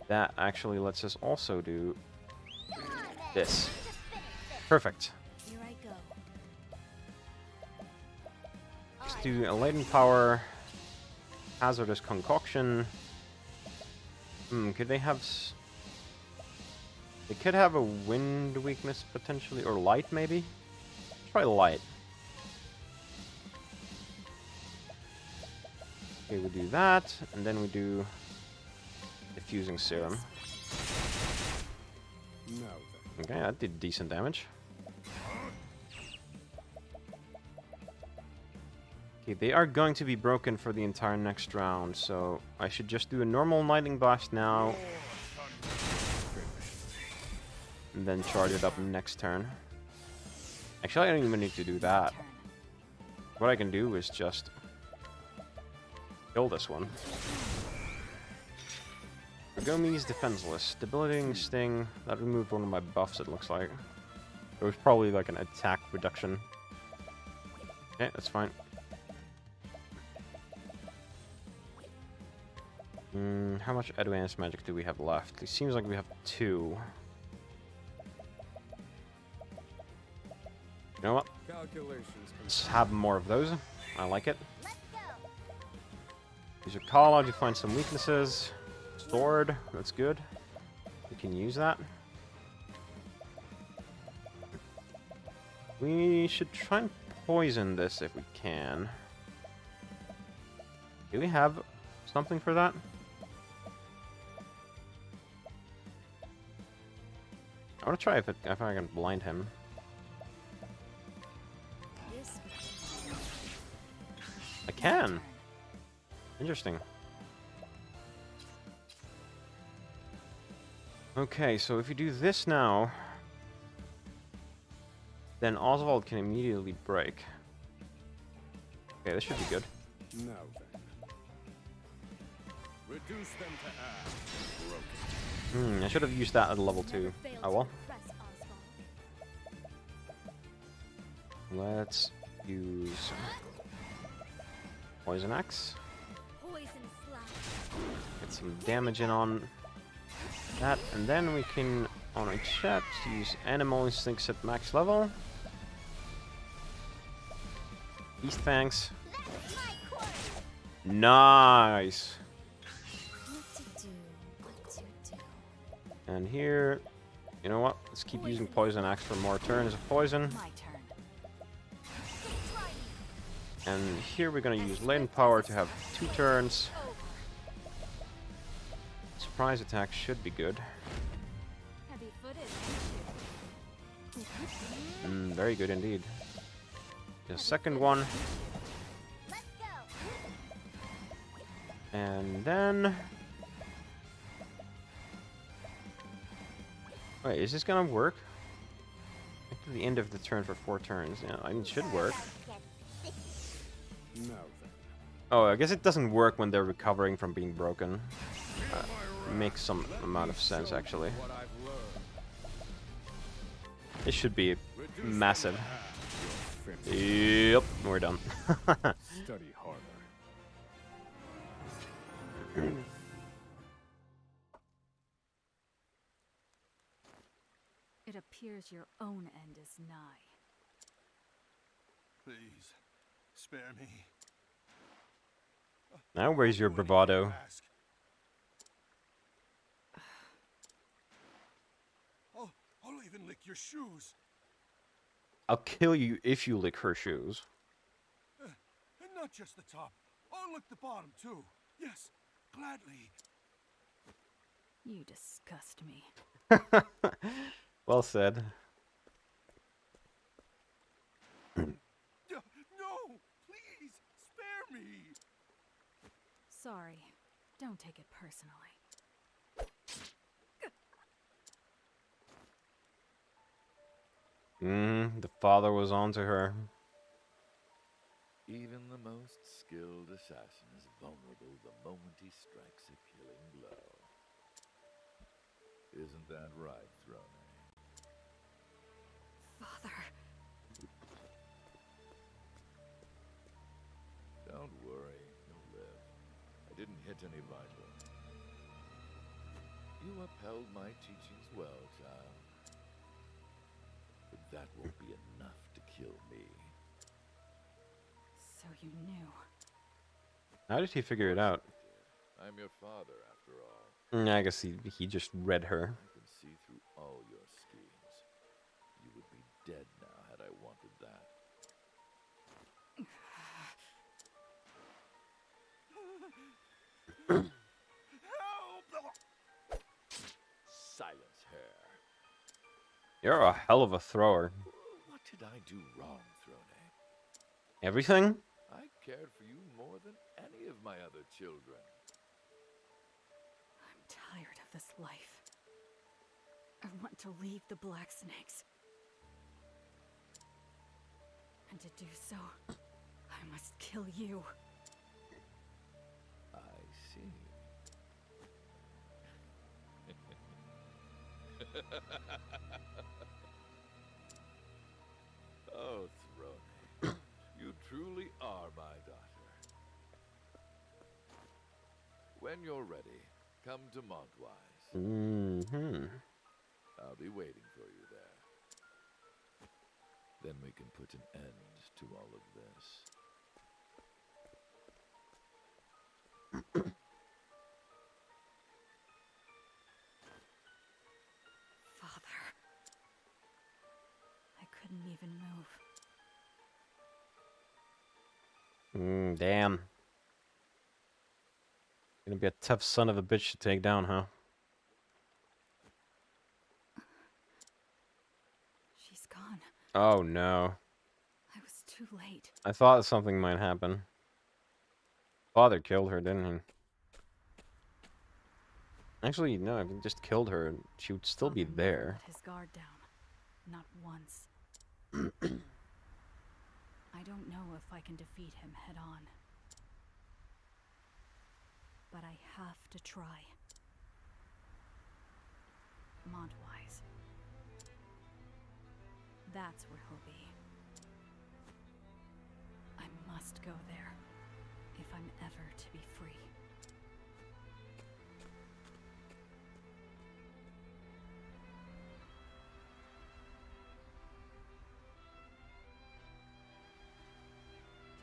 That actually lets us also do this. Perfect. Here I go. Let's do a latent power. Hazardous concoction. Could they have... They could have a wind weakness potentially, or light maybe? Let's try light. Okay, we do that, and then we do diffusing serum. Now then. Okay, that did decent damage. Okay, they are going to be broken for the entire next round, so I should just do a normal lightning blast now. And then charge it up next turn. Actually, I don't even need to do that. Turn. What I can do is just kill this one. Gomi's defenseless. Debilitating sting. That removed one of my buffs, it looks like. It was probably like an attack reduction. Okay, that's fine. How much advanced magic do we have left? It seems like we have 2. You know what? Calculations Let's have more of those. I like it. Let's go. Use your call out to find some weaknesses. Sword, that's good. We can use that. We should try and poison this if we can. Do we have something for that? I want to try if I can blind him. This I can. Interesting. Okay, so if you do this now, then Oswald can immediately break. Okay, this should be good. Now then. Reduce them to ash. Broken. I should have used that at level 2. Oh well. Let's use Poison Axe. Poison slash. Get some damage in on that, and then we can, on a chat, use Animal Instincts at max level. East Fangs. Nice! What to do, what to do. And here, you know what? Let's keep using Poison Axe for more turns of poison. My turn. And here we're gonna use Latent Power to have 2 turns. Surprise attack should be good. Heavy-footed. Very good indeed. The second one. Let's go. And then... Wait, is this gonna work? At the end of the turn for 4 turns. Yeah, I mean, it should work. Now then. Oh, I guess it doesn't work when they're recovering from being broken. Makes some amount of sense, actually. What I've learned. It should be Reduce massive. them to ash. You're finished. Yep, we're done. Study harder. It appears your own end is nigh. Please, spare me. Now where's your I'll do anything bravado? you ask. I'll even lick your shoes. I'll kill you if you lick her shoes. And not just the top. I'll lick the bottom too. Yes, gladly. You disgust me. Well said. No, please, spare me. Sorry. Don't take it personally. The father was on to her. Even the most skilled assassin is vulnerable the moment he strikes a killing blow. Isn't that right, Throné? Father. Don't worry, you'll live. I didn't hit any vitals. You upheld my teachings well, child. But that won't be enough to kill me. So you knew. How did he figure it out? I'm your father, after all. I guess he just read her. I can see through all your schemes. You would be dead now had I wanted that. Help! Silence her. You're a hell of a thrower. What did I do wrong, Throné? Everything? I cared for you more than any of my other children. I'm tired of this life. I want to leave the Black Snakes. And to do so, I must kill you. I see. Oh, Throné, you truly are my daughter. When you're ready, come to Montwise. Mm-hmm. I'll be waiting for you there. Then we can put an end to all of this. Father. I couldn't even move. Damn. Gonna be a tough son of a bitch to take down, huh? She's gone. Oh no. I was too late. I thought something might happen. Father killed her, didn't he? Actually, no, if he just killed her, she would still be Father never there. let his guard down. Not once. I don't know if I can defeat him head on. But I have to try. Montwise. That's where he'll be. I must go there, if I'm ever to be free.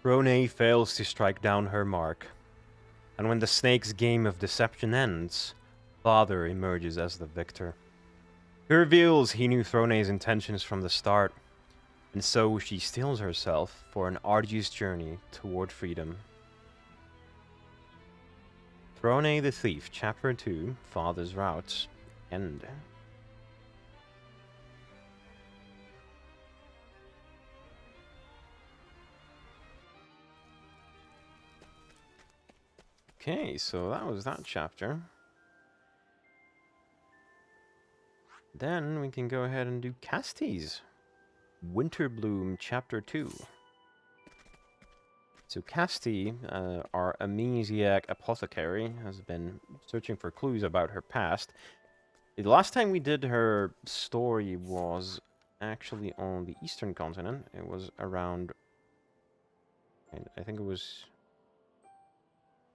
Throné fails to strike down her mark. And when the snake's game of deception ends, Father emerges as the victor. He reveals he knew Throné's intentions from the start, and so she steels herself for an arduous journey toward freedom. Throné the Thief, Chapter 2, Father's Routes, End. Okay, so that was that chapter. Then we can go ahead and do Castti's Winterbloom Chapter 2. So Castti, our amnesiac apothecary, has been searching for clues about her past. The last time we did her story was actually on the eastern continent. It was around, I think it was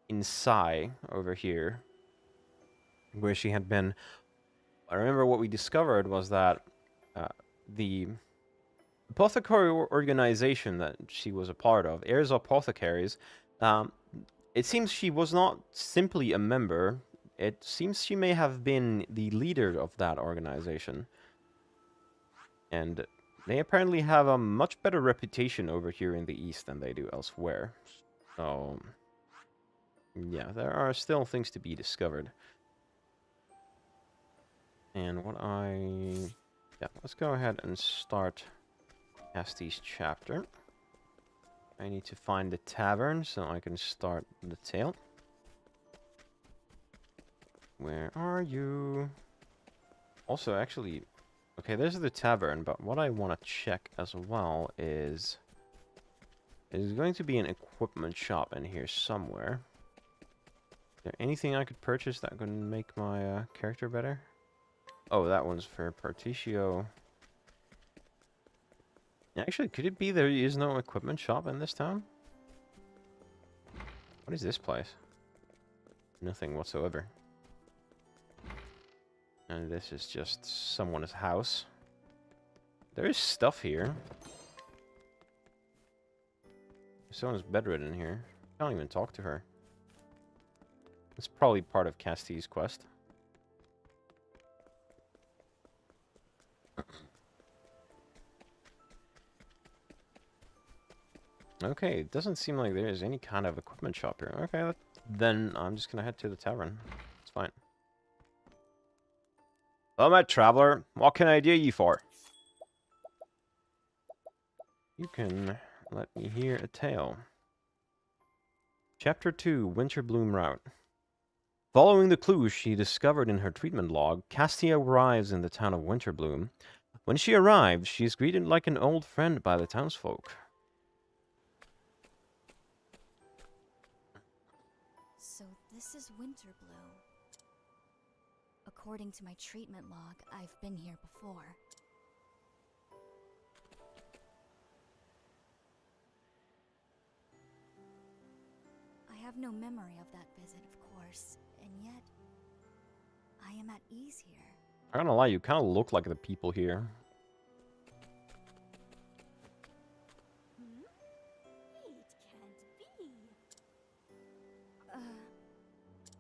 in Sai over here, where she had been. I remember what we discovered was that the apothecary organization that she was a part of, Heirs Apothecaries, it seems she was not simply a member. It seems she may have been the leader of that organization. And they apparently have a much better reputation over here in the East than they do elsewhere. So, yeah, there are still things to be discovered. And yeah, let's go ahead and start Castti's chapter. I need to find the tavern so I can start the tale. Where are you? Also, actually, okay, there's the tavern, but what I want to check as well is there's going to be an equipment shop in here somewhere. Is there anything I could purchase that could make my character better? Oh, that one's for Particio. Actually, could it be there is no equipment shop in this town? What is this place? Nothing whatsoever. And this is just someone's house. There is stuff here. Someone's bedridden here. I can't even talk to her. It's probably part of Castti's quest. Okay, it doesn't seem like there is any kind of equipment shop here. Okay, then I'm just gonna head to the tavern. It's fine. Hello, my traveler. What can I do you for? You can let me hear a tale. Chapter 2, Winterbloom Route. Following the clues she discovered in her treatment log, Castti arrives in the town of Winterbloom. When she arrives, she is greeted like an old friend by the townsfolk. So this is Winterbloom. According to my treatment log, I've been here before. I have no memory of that visit, of course, and yet I am at ease here. I'm not gonna lie, you kind of look like the people here. It can't be.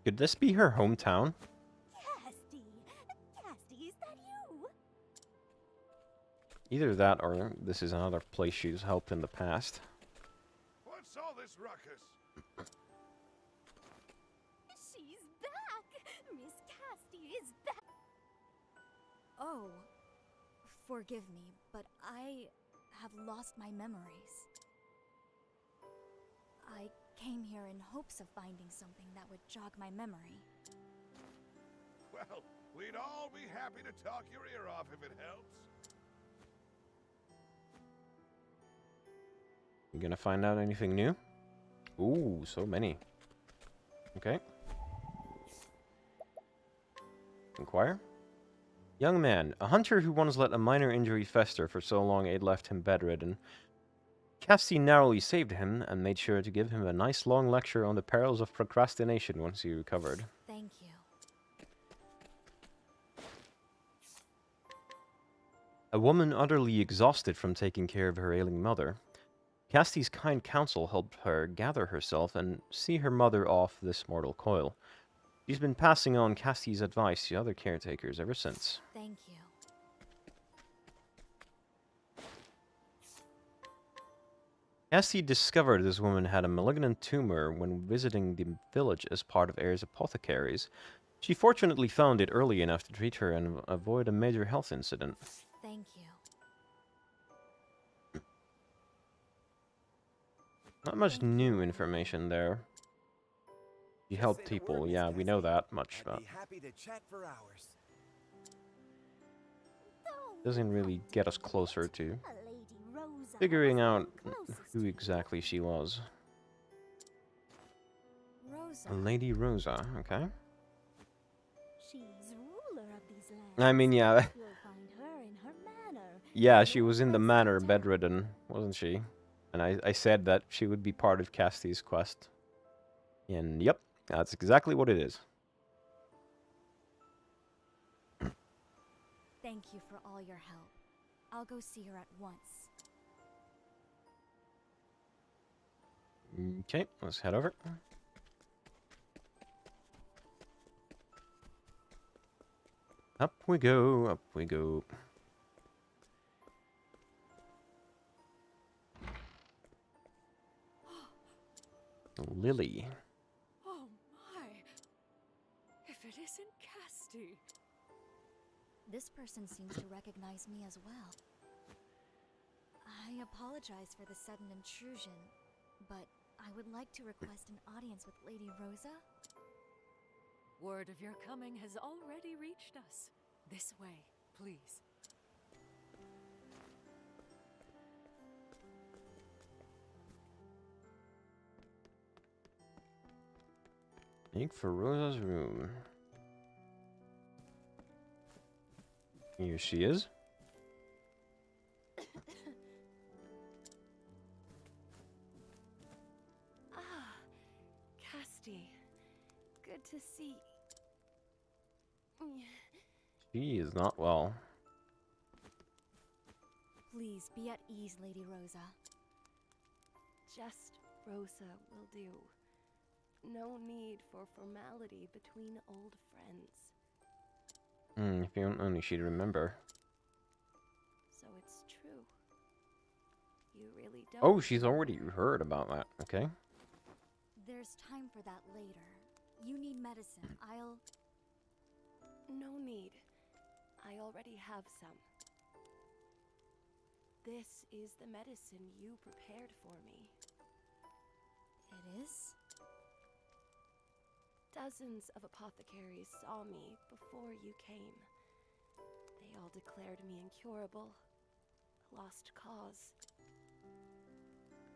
Could this be her hometown? Castti! Castti, is that you? Either that or this is another place she's helped in the past. What's all this ruckus? She's back! Miss Castti is back! Oh, forgive me, but I have lost my memories. I came here in hopes of finding something that would jog my memory. Well, we'd all be happy to talk your ear off if it helps. You gonna find out anything new? Ooh, so many. Okay. Inquire. Young man, a hunter who once let a minor injury fester for so long it left him bedridden. Castti narrowly saved him and made sure to give him a nice long lecture on the perils of procrastination once he recovered. Thank you. A woman utterly exhausted from taking care of her ailing mother. Castti's kind counsel helped her gather herself and see her mother off this mortal coil. She's been passing on Castti's advice to other caretakers ever since. Thank you. Castti discovered this woman had a malignant tumor when visiting the village as part of Ayre's apothecaries. She fortunately found it early enough to treat her and avoid a major health incident. Thank you. Not much new information there. She helped people, yeah, we know that much, but I'd be happy to chat for hours. doesn't really get us closer to A Lady Rosa figuring was out closest who to exactly she was. Rosa. Lady Rosa, okay. She's ruler of these lands. I mean, yeah, You'll find her in her manor. yeah, she was in the manor bedridden, wasn't she? And I said that she would be part of Castti's quest. And yep, that's exactly what it is. Thank you for all your help. I'll go see her at once. Okay, let's head over. Up we go, up we go. Lily. Oh my! If it isn't Castti! This person seems to recognize me as well. I apologize for the sudden intrusion, but I would like to request an audience with Lady Rosa. Word of your coming has already reached us. This way, please. Make for Rosa's room. Here she is. Ah, Castti. Good to see. She is not well. Please be at ease, Lady Rosa. Just Rosa will do. No need for formality between old friends. If only she'd remember. So it's true. You really don't. Oh, she's already heard about that. Okay. There's time for that later. You need medicine. I'll... No need. I already have some. This is the medicine you prepared for me. It is? Dozens of apothecaries saw me before you came. They all declared me incurable, a lost cause.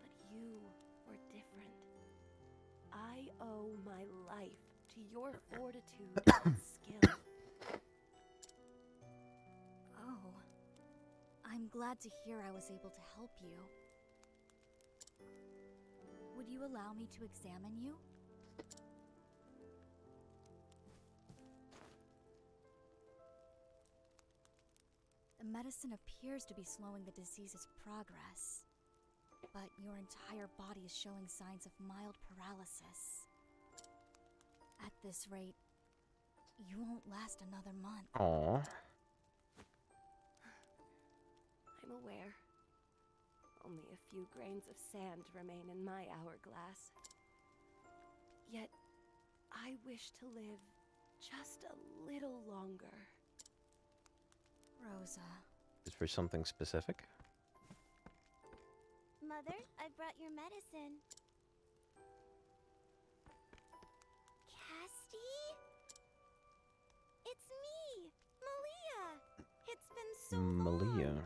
But you were different. I owe my life to your fortitude and skill. Oh. I'm glad to hear I was able to help you. Would you allow me to examine you? The medicine appears to be slowing the disease's progress, but your entire body is showing signs of mild paralysis. At this rate, you won't last another month. Aww. I'm aware. Only a few grains of sand remain in my hourglass. Yet, I wish to live just a little longer. Rosa. Is for something specific? Mother, I brought your medicine. so Malia. long.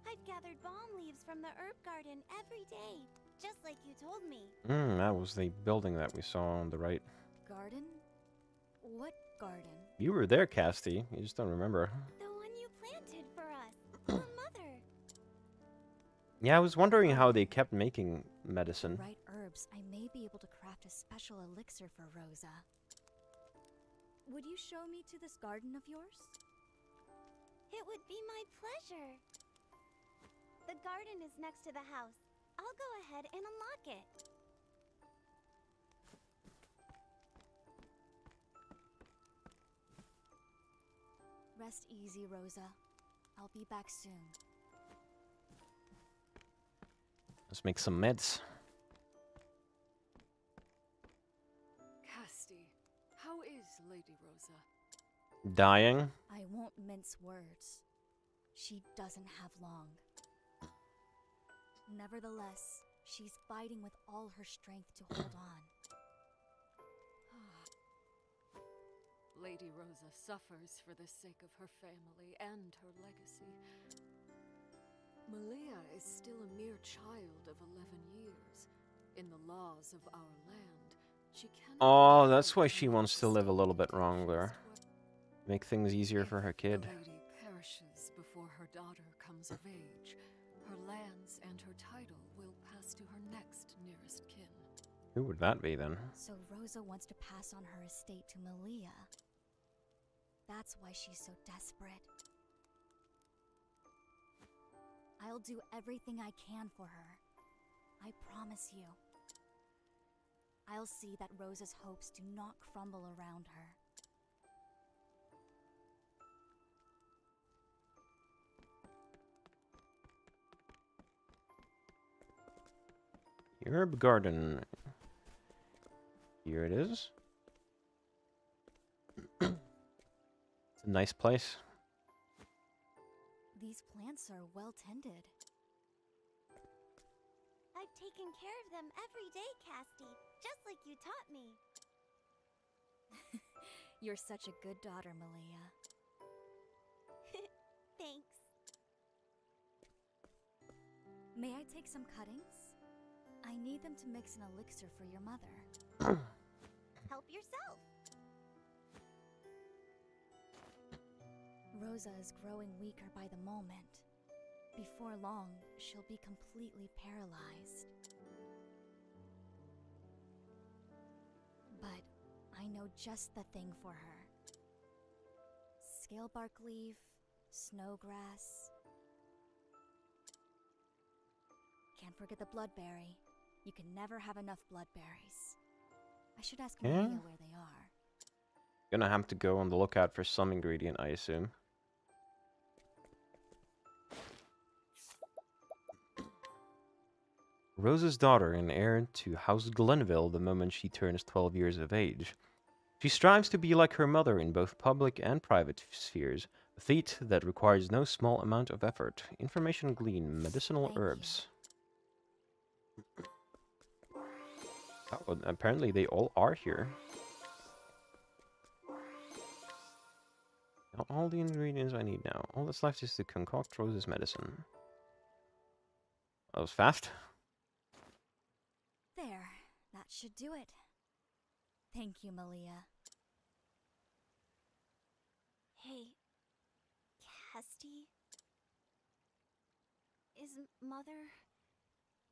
I've gathered balm leaves from the herb garden every day, just like you told me. That was the building that we saw on the right. Garden? What garden? You were there, Castti. You just don't remember. The one you planted for us, for Mother. Yeah, I was wondering how they kept making medicine. Right herbs, I may be able to craft a special elixir for Rosa. Would you show me to this garden of yours? It would be my pleasure. The garden is next to the house. I'll go ahead and unlock it. Rest easy, Rosa. I'll be back soon. Let's make some meds. Castti, how is Lady Rosa? Dying. I won't mince words. She doesn't have long. Nevertheless, she's fighting with all her strength to hold on. Lady Rosa suffers for the sake of her family and her legacy. Malia is still a mere child of 11 years. In the laws of our land, she cannot... Oh, that's why she wants to live a little bit longer. Make things easier for her kid. The lady perishes before her daughter comes of age. Her lands and her title will pass to her next nearest kin. Who would that be then? So Rosa wants to pass on her estate to Malia. That's why she's so desperate. I'll do everything I can for her. I promise you. I'll see that Rosa's hopes do not crumble around her. Herb garden. Here it is. It's a nice place. These plants are well tended. I've taken care of them every day, Castti, just like you taught me. You're such a good daughter, Malia. Thanks. May I take some cuttings? I need them to mix an elixir for your mother. Help yourself. Rosa is growing weaker by the moment. Before long, she'll be completely paralyzed. But I know just the thing for her. Scalebark leaf, snowgrass. Can't forget the bloodberry. You can never have enough bloodberries. I should ask Malia where they are. Gonna have to go on the lookout for some ingredient, I assume. Rosa's daughter and heir to House Glenville the moment she turns 12 years of age. She strives to be like her mother in both public and private spheres, a feat that requires no small amount of effort. Information gleaned, medicinal Thank herbs. Oh, apparently they all are here. Got all the ingredients I need now. All that's left is to concoct Rosa's medicine. That was fast. There, that should do it. Thank you, Malia. Hey, Castti? Is Mother...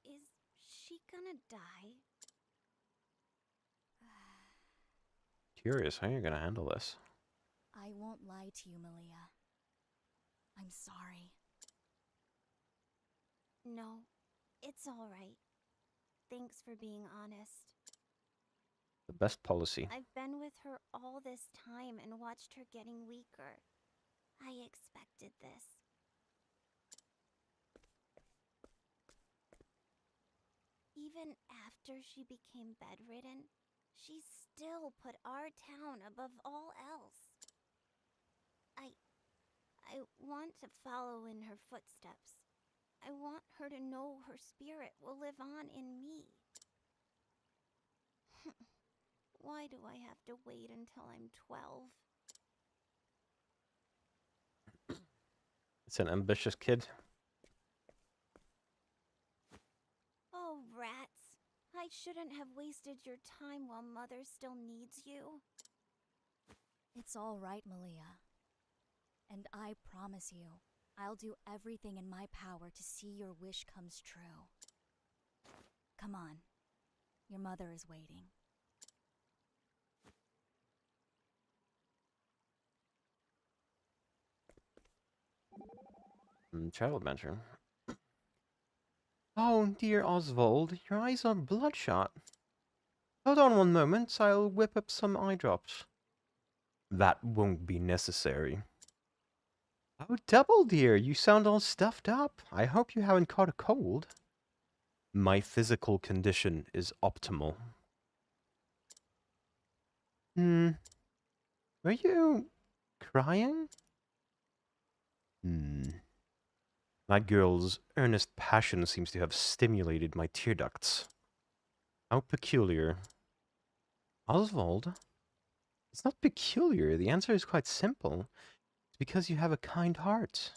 is she gonna die? Curious how you're gonna handle this. I won't lie to you, Malia. I'm sorry. No, it's all right. Thanks for being honest. The best policy. I've been with her all this time and watched her getting weaker. I expected this. Even after she became bedridden, she still put our town above all else. I want to follow in her footsteps. I want her to know her spirit will live on in me. Why do I have to wait until I'm 12? It's an ambitious kid. Oh, rats. I shouldn't have wasted your time while Mother still needs you. It's all right, Malia. And I promise you, I'll do everything in my power to see your wish comes true. Come on. Your mother is waiting. Travel adventure. Oh, dear Oswald, your eyes are bloodshot. Hold on one moment, I'll whip up some eye drops. That won't be necessary. Oh, Double dear, you sound all stuffed up. I hope you haven't caught a cold. My physical condition is optimal. Were you crying? That girl's earnest passion seems to have stimulated my tear ducts. How peculiar. Oswald? It's not peculiar. The answer is quite simple. It's because you have a kind heart.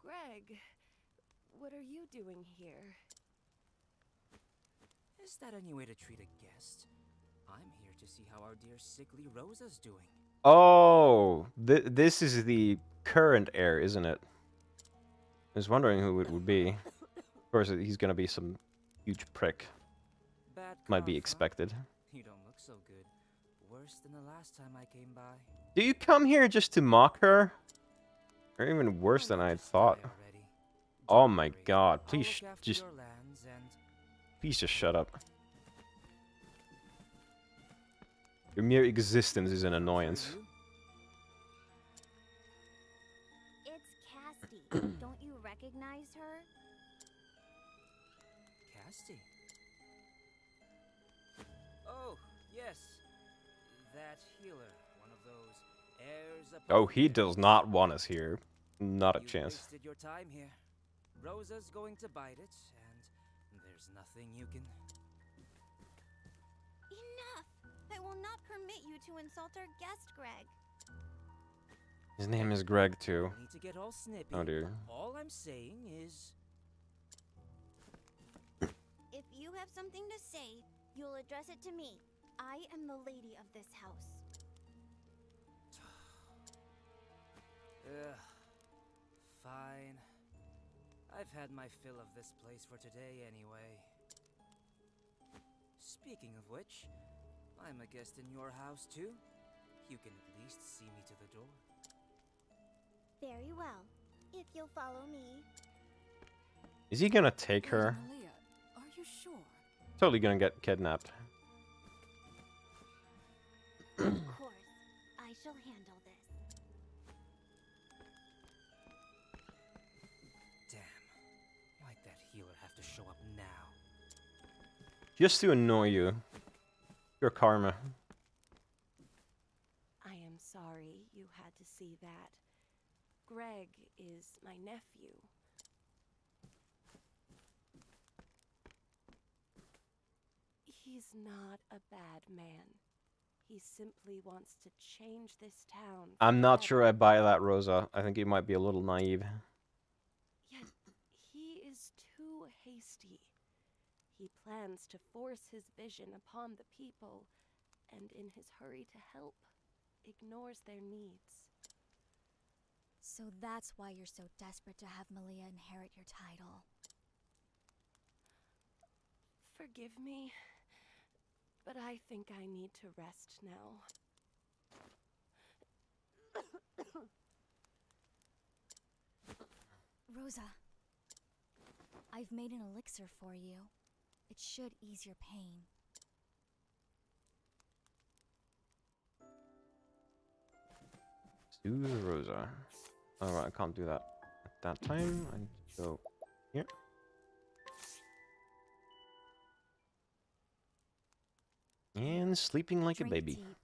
Greg, what are you doing here? Is that any way to treat a guest? I'm here to see how our dear sickly Rosa's doing. Oh, this is the current heir, isn't it? I was wondering who it would be. Of course, he's gonna be some huge prick. Bad Might be cough, huh? expected. You don't look so good. Worse than the last time I came by. Do you come here just to mock her? Or even worse than I had thought. Oh my god, please just shut up. Your mere existence is an annoyance. It's Castti. Don't you recognize her? Castti? Oh, yes. That healer. One of those heirs. Oh, he does not want us here. Not a You chance. wasted your time here. Rosa's going to bite it, and there's nothing you can... Enough! I will not permit you to insult our guest, Greg. His name is Greg too. No need to get all snippy. Oh dear. All I'm saying is... If you have something to say, you'll address it to me. I am the lady of this house. Ugh. Fine. I've had my fill of this place for today anyway. Speaking of which, I'm a guest in your house too. You can at least see me to the door. Very well. If you'll follow me. Is he gonna take her? Malia, are you sure? Totally gonna get kidnapped. Of course. I shall handle this. Damn. Why'd that healer have to show up now? Just to annoy you. Your karma. I am sorry you had to see that. Greg is my nephew. He's not a bad man. He simply wants to change this town. I'm not sure I forever. buy that, Rosa. I think he might be a little naive. Yet he is too hasty. He plans to force his vision upon the people, and in his hurry to help, ignores their needs. So that's why you're so desperate to have Malia inherit your title. Forgive me, but I think I need to rest now. Rosa, I've made an elixir for you. It should ease your pain. Soothe Rosa. Alright, I can't do that at that time. I need to go here. And sleeping like a Drink baby. deep.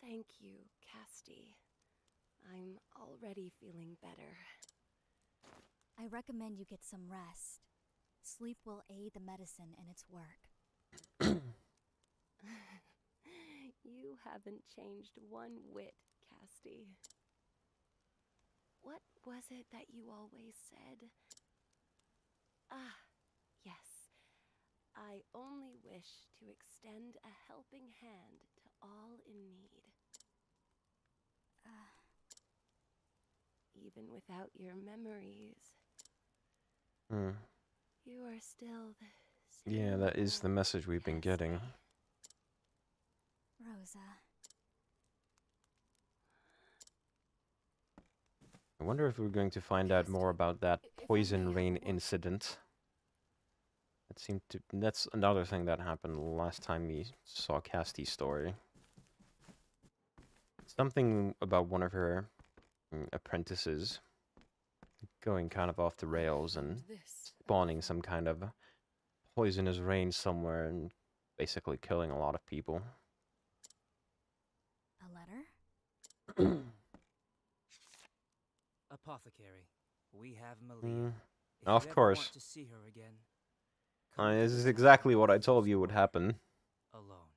Thank you, Castti. I'm already feeling better. I recommend you get some rest. Sleep will aid the medicine in its work. You haven't changed one whit, Castti. What was it that you always said? Ah, yes. I only wish to extend a helping hand to all in need. Even without your memories, you are still the same. Yeah, that is the message we've been getting. Rosa. I wonder if we're going to find out more about that poison rain incident. That seemed to. That's another thing that happened last time we saw Cassti's story. Something about one of her apprentices going kind of off the rails and spawning some kind of poisonous rain somewhere and basically killing a lot of people. A letter? Apothecary, we have Malia. If Of you ever course. want to see her again, come This to is the exactly town what I told you would happen. alone.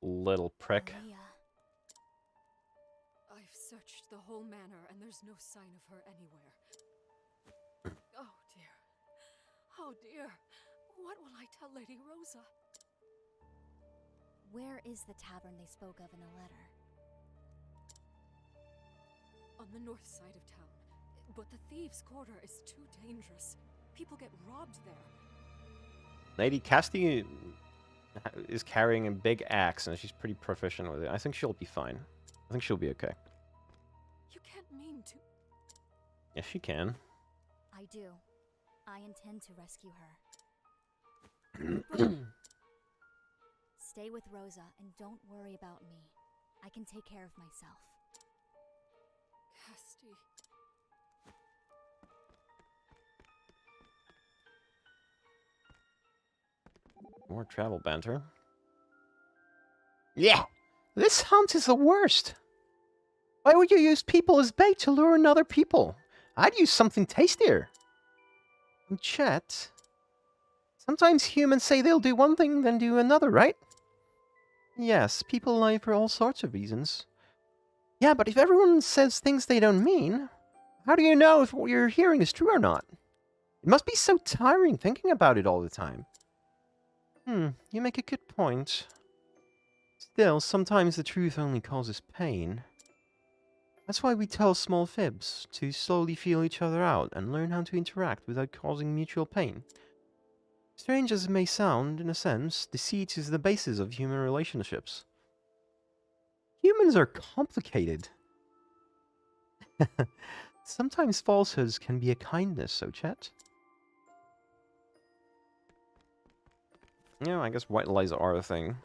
Little prick. Malia. I've searched the whole manor and there's no sign of her anywhere. Oh dear. Oh dear. What will I tell Lady Rosa? Where is the tavern they spoke of in the letter? On the north side of town. But the thieves' quarter is too dangerous. People get robbed there. Lady Castti is carrying a big axe and she's pretty proficient with it. I think she'll be fine. I think she'll be okay. You can't mean to. Yes, she can. I do. I intend to rescue her. Stay with Rosa and don't worry about me. I can take care of myself. Castti. More travel banter. Yeah! This hunt is the worst! Why would you use people as bait to lure in other people? I'd use something tastier. Chet. Sometimes humans say they'll do one thing, then do another, right? Yes, people lie for all sorts of reasons. Yeah, but if everyone says things they don't mean, how do you know if what you're hearing is true or not? It must be so tiring thinking about it all the time. You make a good point. Still, sometimes the truth only causes pain. That's why we tell small fibs, to slowly feel each other out and learn how to interact without causing mutual pain. Strange as it may sound, in a sense, deceit is the basis of human relationships. Humans are complicated. Sometimes falsehoods can be a kindness, so Chet. Yeah, I guess white lies are a thing.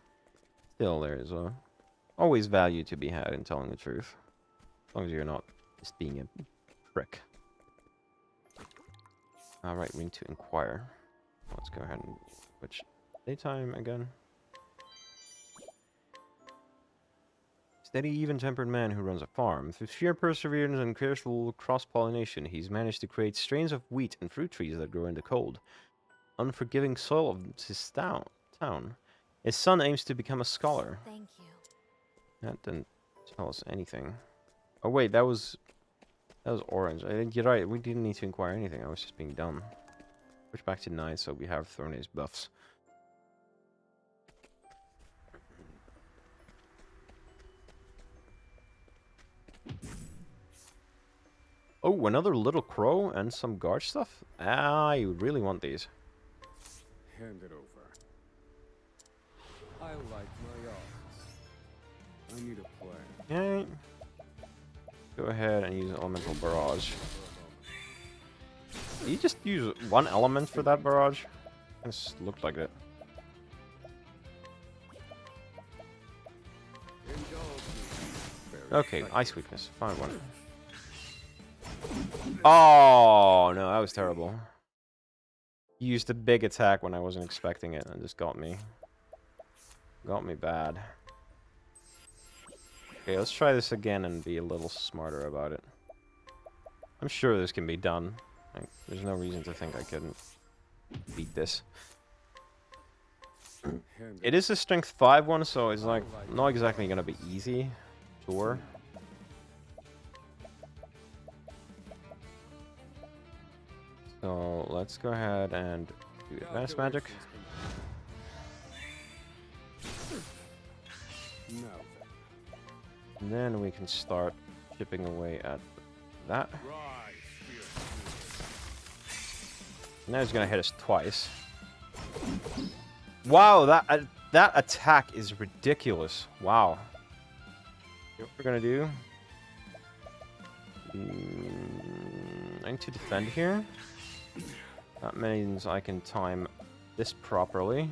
Still, there's always value to be had in telling the truth. As long as you're not just being a prick. Alright, we need to inquire. Let's go ahead and switch daytime again. Steady, even-tempered man who runs a farm. Through sheer perseverance and careful cross-pollination, he's managed to create strains of wheat and fruit trees that grow in the cold, unforgiving soil of his town. His son aims to become a scholar. Thank you. That didn't tell us anything. Oh wait, that was orange. You're right, we didn't need to inquire anything. I was just being dumb. Switch back to night so we have Throné's buffs. Oh, another little crow and some guard stuff? I really want these. Hand it over. I like my odds. I need a plan. Alright. Go ahead and use elemental barrage. Did you just use one element for that barrage? This looked like it. Okay, ice weakness. Fine one. Oh no, that was terrible. Used a big attack when I wasn't expecting it and just got me. got me bad. Okay, let's try this again and be a little smarter about it. I'm sure this can be done. Like, there's no reason to think I couldn't beat this. It is a strength 5 one, so it's like not exactly gonna be easy. Sure. So let's go ahead and do advanced magic. No. And then we can start chipping away at that. Now he's gonna hit us twice. Wow, that attack is ridiculous. Wow. What we're gonna do? I need to defend here. That means I can time this properly.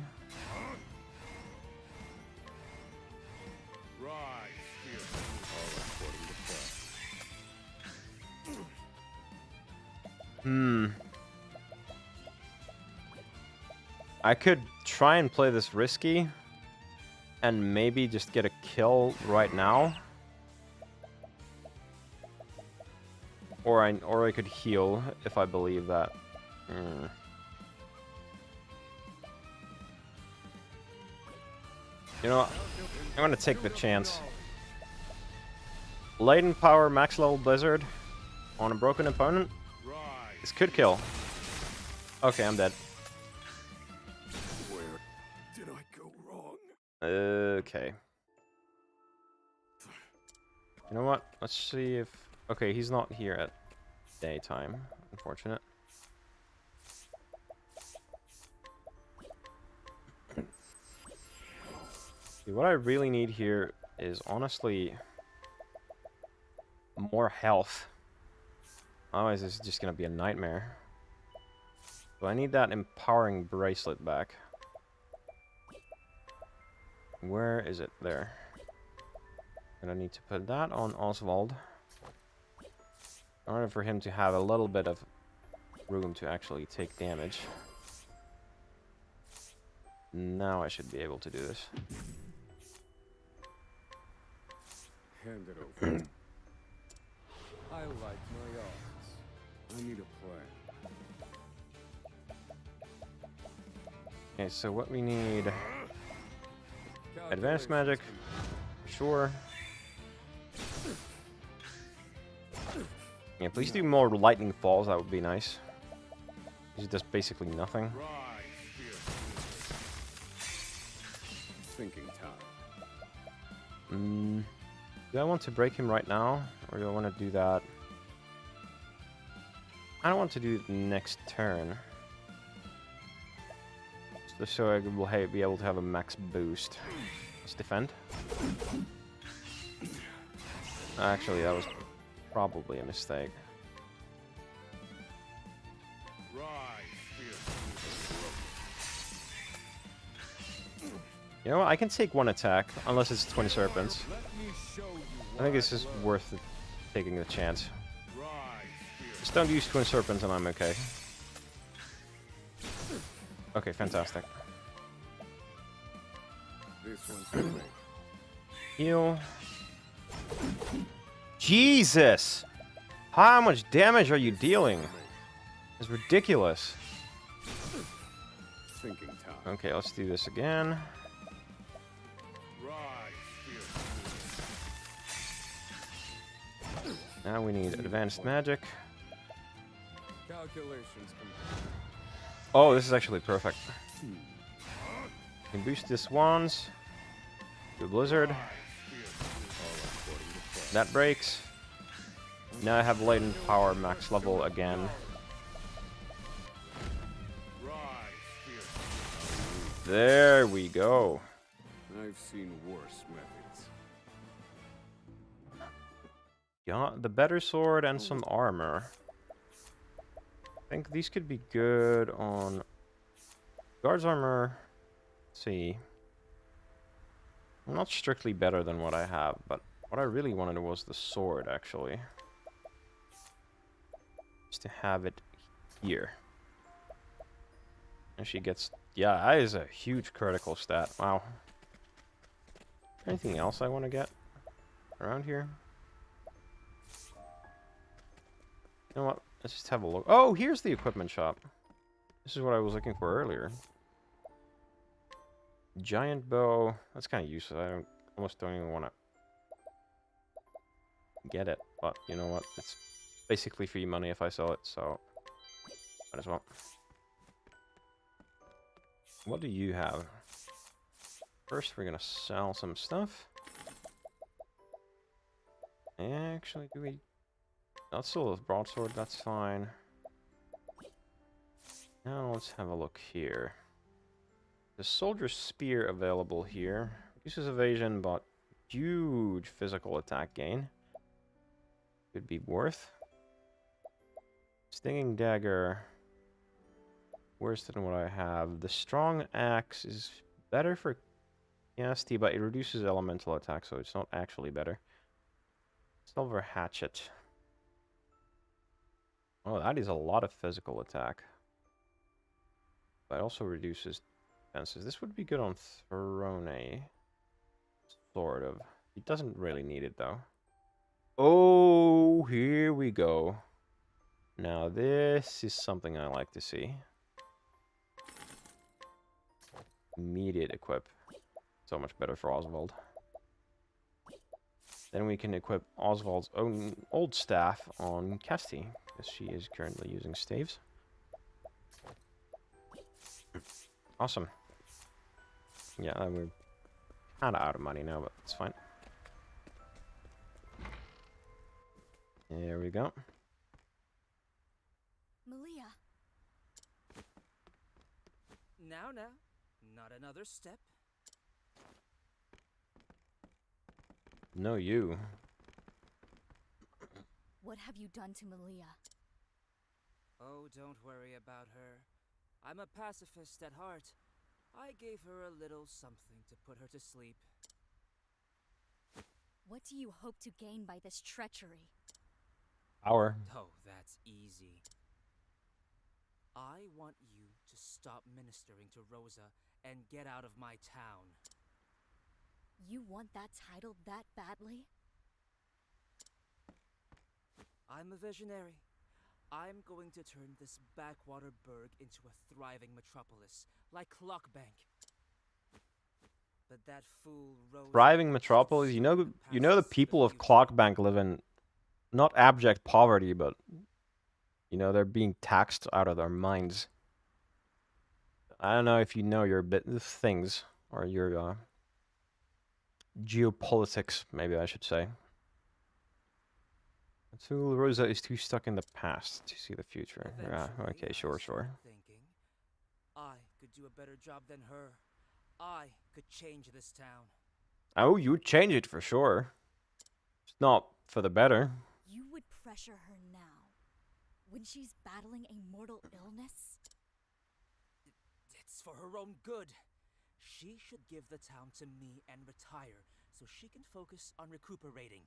I could try and play this risky and maybe just get a kill right now. Or I could heal if I believe that. You know, I'm gonna take the chance. Latent power max level blizzard on a broken opponent. This could kill. Okay, I'm dead. Where did I go wrong? Okay. You know what? Let's see if... Okay, he's not here at daytime. Unfortunate. See, what I really need here is honestly more health. Otherwise, this is just gonna be a nightmare. So I need that empowering bracelet back. Where is it? There. Gonna need to put that on Oswald in order for him to have a little bit of room to actually take damage. Now I should be able to do this. Hand it over. I like my odds. I need a plan. Okay, so what we need... Advanced magic. Sure. Yeah, please do more lightning falls, that would be nice. It does basically nothing. Thinking time. Do I want to break him right now? Or do I want to do that? I don't want to do it next turn. Just so I will be able to have a max boost. Let's defend. Actually, that was probably a mistake. You know what? I can take one attack, unless it's Twin Serpents. I think this is worth taking the chance. Just don't use Twin Serpents and I'm okay. Okay, fantastic. This one's for me. Heal. Jesus! How much damage are you dealing? It's ridiculous. Thinking time. Okay, let's do this again. Now we need advanced magic. Calculations complete. Oh, this is actually perfect. You can boost this once. Do a blizzard. That breaks. Now I have latent power max level again. There we go. I've seen worse methods. Yeah, the better sword and some armor. I think these could be good on guard's armor. Let's see. Not strictly better than what I have, but what I really wanted was the sword, actually. Just to have it here. And she gets... Yeah, that is a huge critical stat. Wow. Anything else I want to get around here? You know what? Let's just have a look. Oh, here's the equipment shop. This is what I was looking for earlier. Giant bow. That's kind of useless. I almost don't even want to get it. But you know what? It's basically free money if I sell it, so might as well. What do you have? First, we're gonna sell some stuff. Actually, do we... Not sell a broadsword, that's fine. Now let's have a look here. The soldier's spear available here. Reduces evasion, but huge physical attack gain. Could be worth. Stinging dagger. Worse than what I have. The strong axe is better for Castti, but it reduces elemental attack, so it's not actually better. Silver hatchet. Oh, that is a lot of physical attack. But it also reduces defenses. This would be good on Throné. Sort of. He doesn't really need it, though. Oh, here we go. Now, this is something I like to see. Immediate equip. So much better for Oswald. Then we can equip Oswald's own old staff on Castti, because she is currently using staves. Awesome. Yeah, we're kind of out of money now, but it's fine. There we go. Malia. Now, not another step. No, you. What have you done to Malia? Oh, don't worry about her. I'm a pacifist at heart. I gave her a little something to put her to sleep. What do you hope to gain by this treachery? Power. Oh, that's easy. I want you to stop ministering to Rosa and get out of my town. You want that title that badly? I'm a visionary. I'm going to turn this backwater burg into a thriving metropolis, like Clockbank. But that fool Rosa... Thriving metropolis? You know the people of Clockbank live in not abject poverty, but you know, they're being taxed out of their minds. I don't know if you know your things or your geopolitics, maybe I should say. So Rosa is too stuck in the past to see the future. Yeah, okay, sure. Thinking, I could do a better job than her. I could change this town. Oh, you'd change it for sure. It's not for the better. You would pressure her now, when she's battling a mortal illness? It's for her own good. She should give the town to me and retire, so she can focus on recuperating.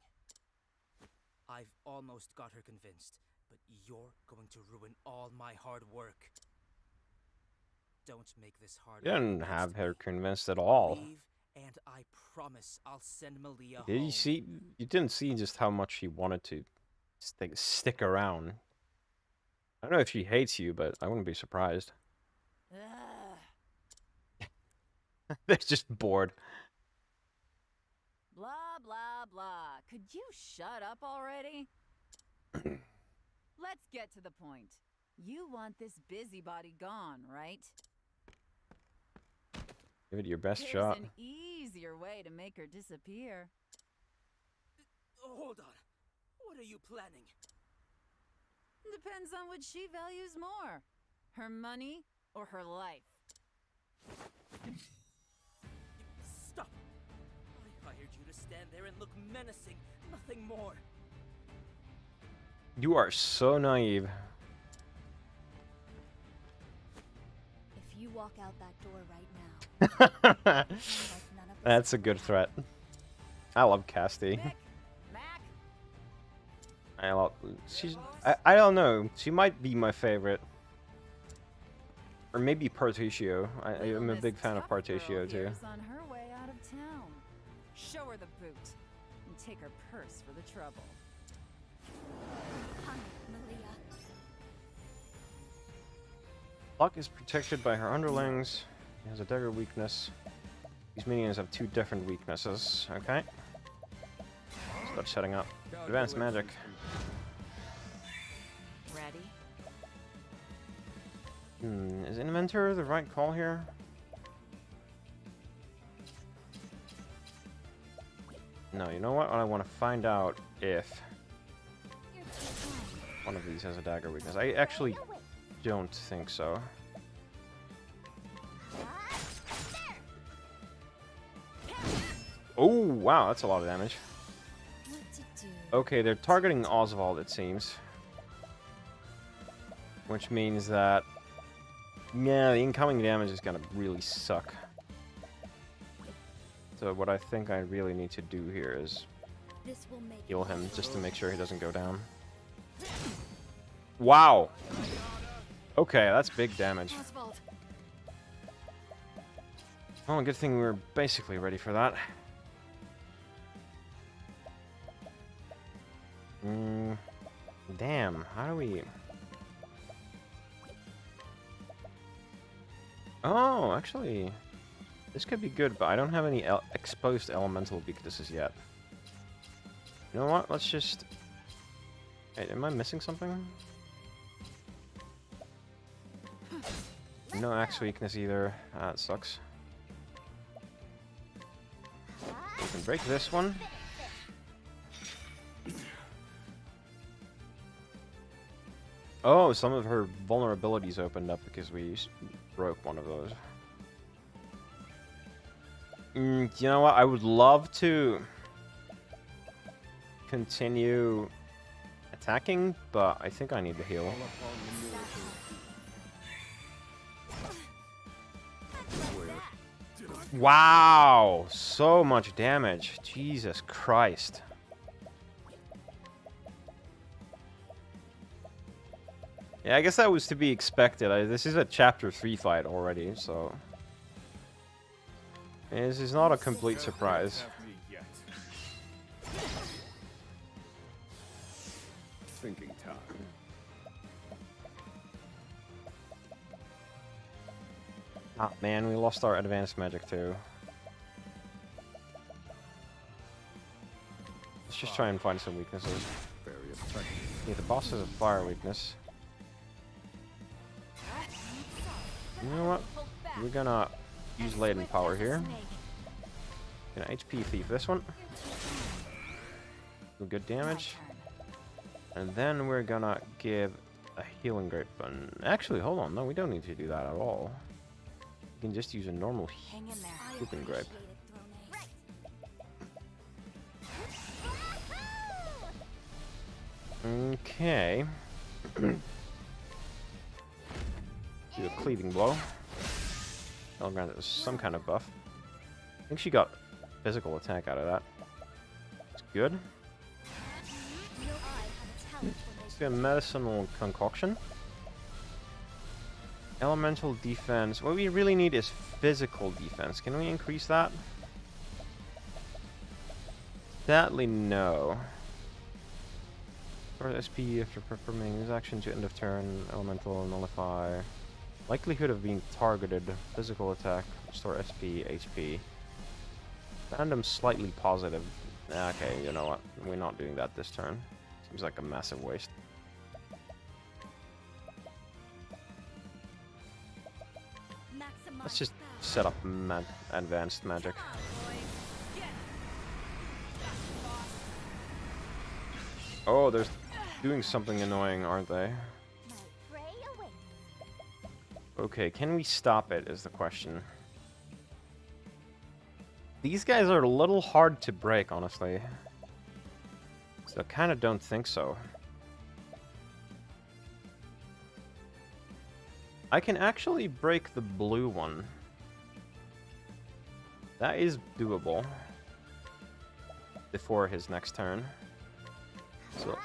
I've almost got her convinced, but you're going to ruin all my hard work. Don't make this hard. You didn't have her convinced at all. Leave, and I promise I'll send Malia Did you home. see? You didn't see just how much she wanted to stick around. I don't know if she hates you, but I wouldn't be surprised. They're just bored. Blah, blah, blah. Could you shut up already? Let's get to the point. You want this busybody gone, right? Give it your best There's shot. an easier way to make her disappear. Hold on. What are you planning? Depends on what she values more. Her money or her life. Stop! I hired you to stand there and look menacing, nothing more. You are so naive. If you walk out that door right now... That's a good threat. I love Castti. I don't know. She might be my favorite. Or maybe Partitio. I'm a big fan of Partitio too. On her way out of town. Show her the boot. And take her purse for the trouble. Come, Malia. Luck is protected by her underlings. She has a dagger weakness. These minions have 2 different weaknesses. Okay. Start setting up. Advanced magic. Ready? Is Inventor the right call here? No, you know what? I want to find out if one of these has a dagger weakness. I actually don't think so. Oh, wow, that's a lot of damage. What to do? Okay, they're targeting Oswald, it seems. Which means that... yeah, the incoming damage is gonna really suck. So what I think I really need to do here is This will make heal him, just to make sure he doesn't go down. Wow! Okay, that's big damage. Oswald. Well, good thing we were basically ready for that. Damn, how do we... oh, actually... this could be good, but I don't have any exposed elemental weaknesses yet. You know what? Let's just... wait, am I missing something? No axe weakness either. That sucks. We can break this one. Oh, some of her vulnerabilities opened up because we broke one of those. You know what? I would love to continue attacking, but I think I need to heal. Wow! So much damage. Jesus Christ. Yeah, I guess that was to be expected. This is a chapter 3 fight already, so... this is not a complete surprise. Thinking time. Ah, man, we lost our advanced magic too. Let's just try and find some weaknesses. Very effective. Yeah, the boss has a fire weakness. You know what? We're gonna use laden power here. Gonna HP thief this one. Do good damage. And then we're gonna give a healing grape button. Actually, hold on. No, we don't need to do that at all. We can just use a normal healing grape. Okay. Do a cleaving blow. I'll grant it some kind of buff. I think she got physical attack out of that. It's good. Let's get a medicinal concoction. Elemental defense. What we really need is physical defense. Can we increase that? Sadly, no. Or SP after performing this action to end of turn. Elemental nullify. Likelihood of being targeted. Physical attack. Restore SP, HP. Random slightly positive. Okay, you know what? We're not doing that this turn. Seems like a massive waste. Let's just set up advanced magic. Oh, they're doing something annoying, aren't they? Okay, can we stop it is the question. These guys are a little hard to break, honestly. So I kind of don't think so. I can actually break the blue one. That is doable. Before his next turn. So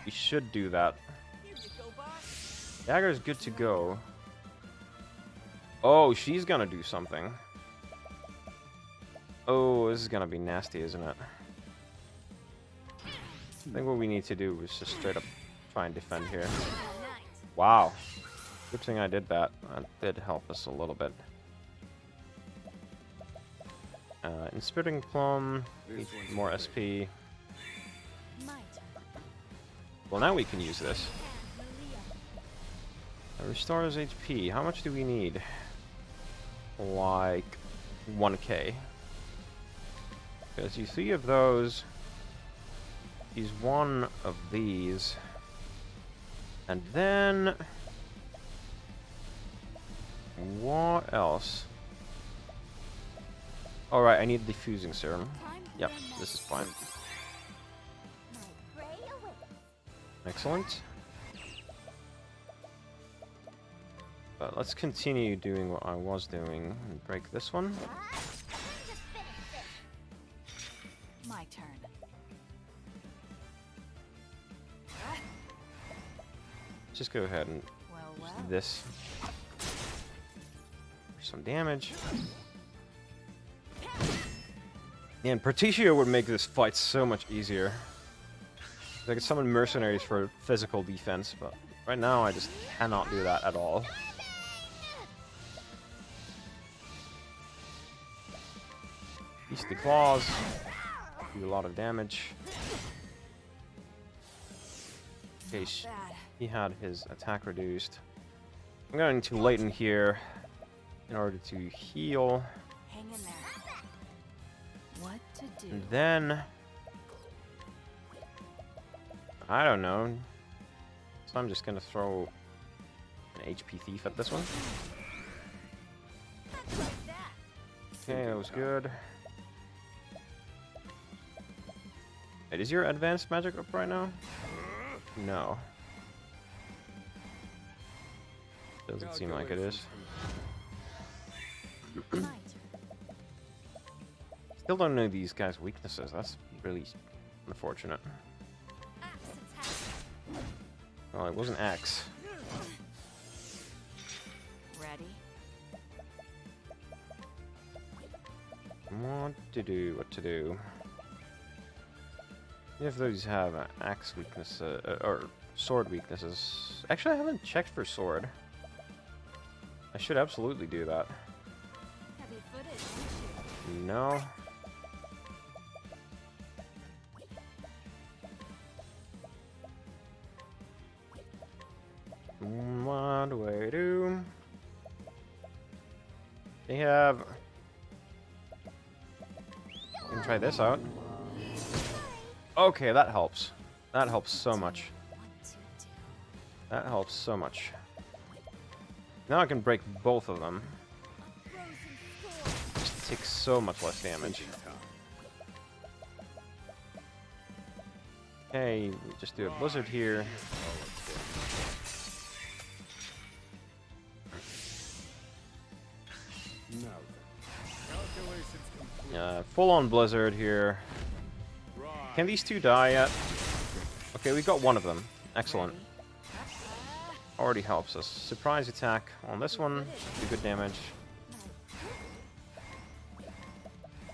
we should do that. Dagger's good to go. Oh, she's gonna do something. Oh, this is gonna be nasty, isn't it? I think what we need to do is just straight up try and defend here. Wow. Good thing I did that. That did help us a little bit. Inspiriting Plum, need more SP. Well, now we can use this. It restores HP. How much do we need? Like 1k. Because you see of those, he's one of these. And then what else? Alright, I need diffusing serum. Yep, this is fine. Excellent. But let's continue doing what I was doing and break this one. My turn. Just go ahead and use this for some damage. Yeah, and Partitio would make this fight so much easier. I could summon mercenaries for physical defense, but right now I just cannot do that at all. Beastly Claws do a lot of damage. Okay, he had his attack reduced. I'm going to late in here in order to heal. Hang in there. What to do? And then I don't know. So I'm just gonna throw an HP thief at this one. Okay, that was good. Wait, is your advanced magic up right now? No. Doesn't seem like it is. Still don't know these guys' weaknesses. That's really unfortunate. Oh, it wasn't X. Ready? What to do? What to do? If those have axe weakness or sword weaknesses. Actually, I haven't checked for sword. I should absolutely do that. No. What do I do? They have. I can try this out. Okay, that helps. That helps so much. That helps so much. Now I can break both of them. Just take so much less damage. Okay, we just do a blizzard here. Full-on blizzard here. Can these two die yet? Okay, we got one of them. Excellent. Already helps us. Surprise attack on this one. Do good damage.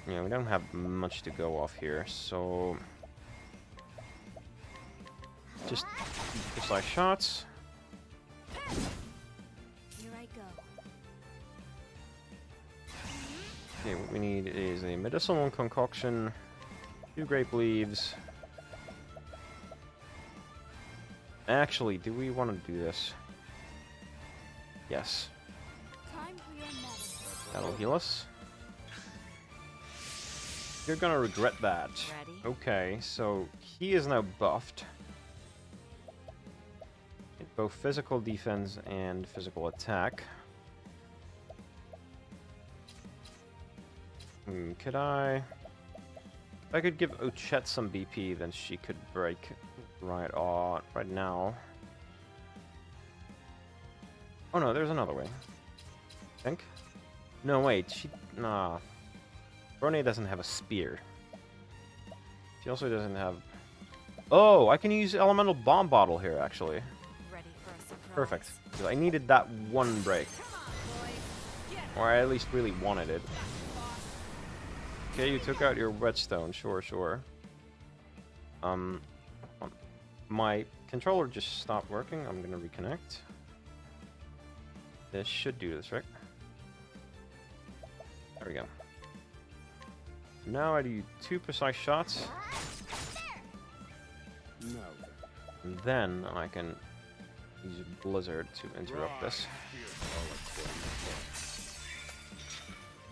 Yeah, we don't have much to go off here, so just precise shots. Here I go. Okay, what we need is a medicinal concoction, 2 grape leaves. Actually, do we want to do this? Yes. That'll heal us. You're gonna regret that. Ready? Okay, so he is now buffed. Both physical defense and physical attack. Could I? If I could give Ochette some BP, then she could break right now. Oh no, there's another way. I think. No, wait, nah. Throné doesn't have a spear. She also doesn't have. Oh, I can use Elemental Bomb Bottle here, actually. Ready for a surprise. Perfect. Because I needed that one break. Or I at least really wanted it. Okay, you took out your whetstone. Sure, sure. My controller just stopped working. I'm gonna reconnect. This should do this, right? There we go. Now I do 2 precise shots. Now And then I can use Blizzard to interrupt this.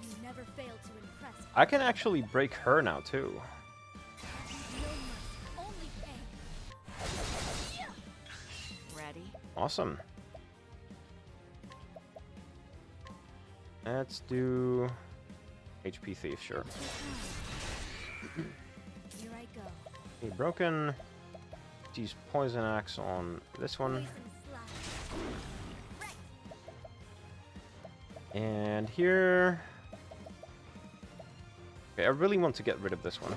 You never fail to impress. I can actually break her now too. No mercy, only pain. Ready? Awesome. Let's do HP Thief, sure. Here I go. Okay, broken. Let's use Poison Axe on this one. Poison slash. And here... Okay, I really want to get rid of this one.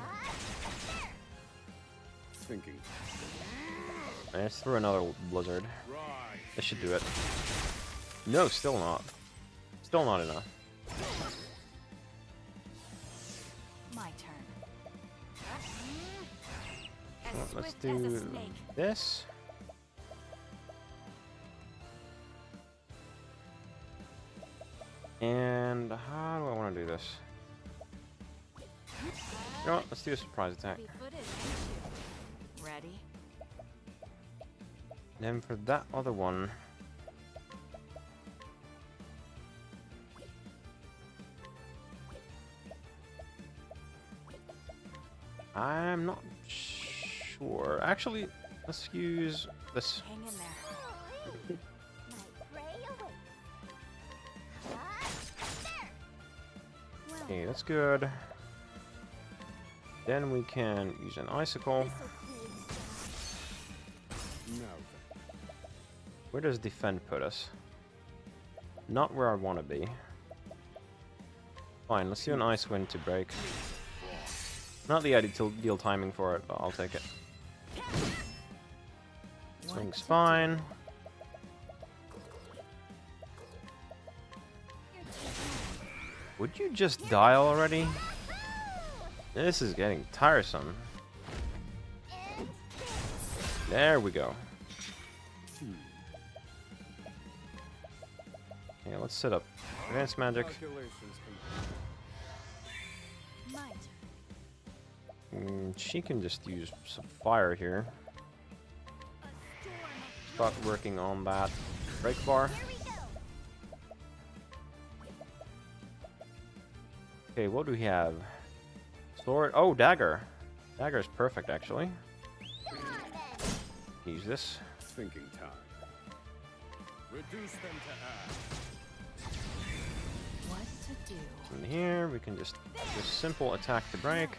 thinking. And let's throw another Blizzard. Right. This should do it. No, still not. Still not enough. My turn. Well, As let's swift as a do snake. this. And how do I want to do this? You know what? Let's do a surprise attack. Footed. Ready? Then for that other one, I'm not sure. Actually, let's use this. Hang in there. Okay, that's good. Then we can use an icicle. Now then. Where does defend put us? Not where I want to be. Fine, let's do an ice wind to break. Not the ideal timing for it, but I'll take it. Swing's fine. Would you just die already? This is getting tiresome. There we go. Okay, let's set up advanced magic. Calculations complete. My turn. She can just use some fire here. Start working on that break bar. Here we go. Okay, what do we have? Sword. Oh, dagger. Dagger is perfect, actually. Use this. Thinking time. Reduce them to ash. What to do? And here we can just simple attack to break.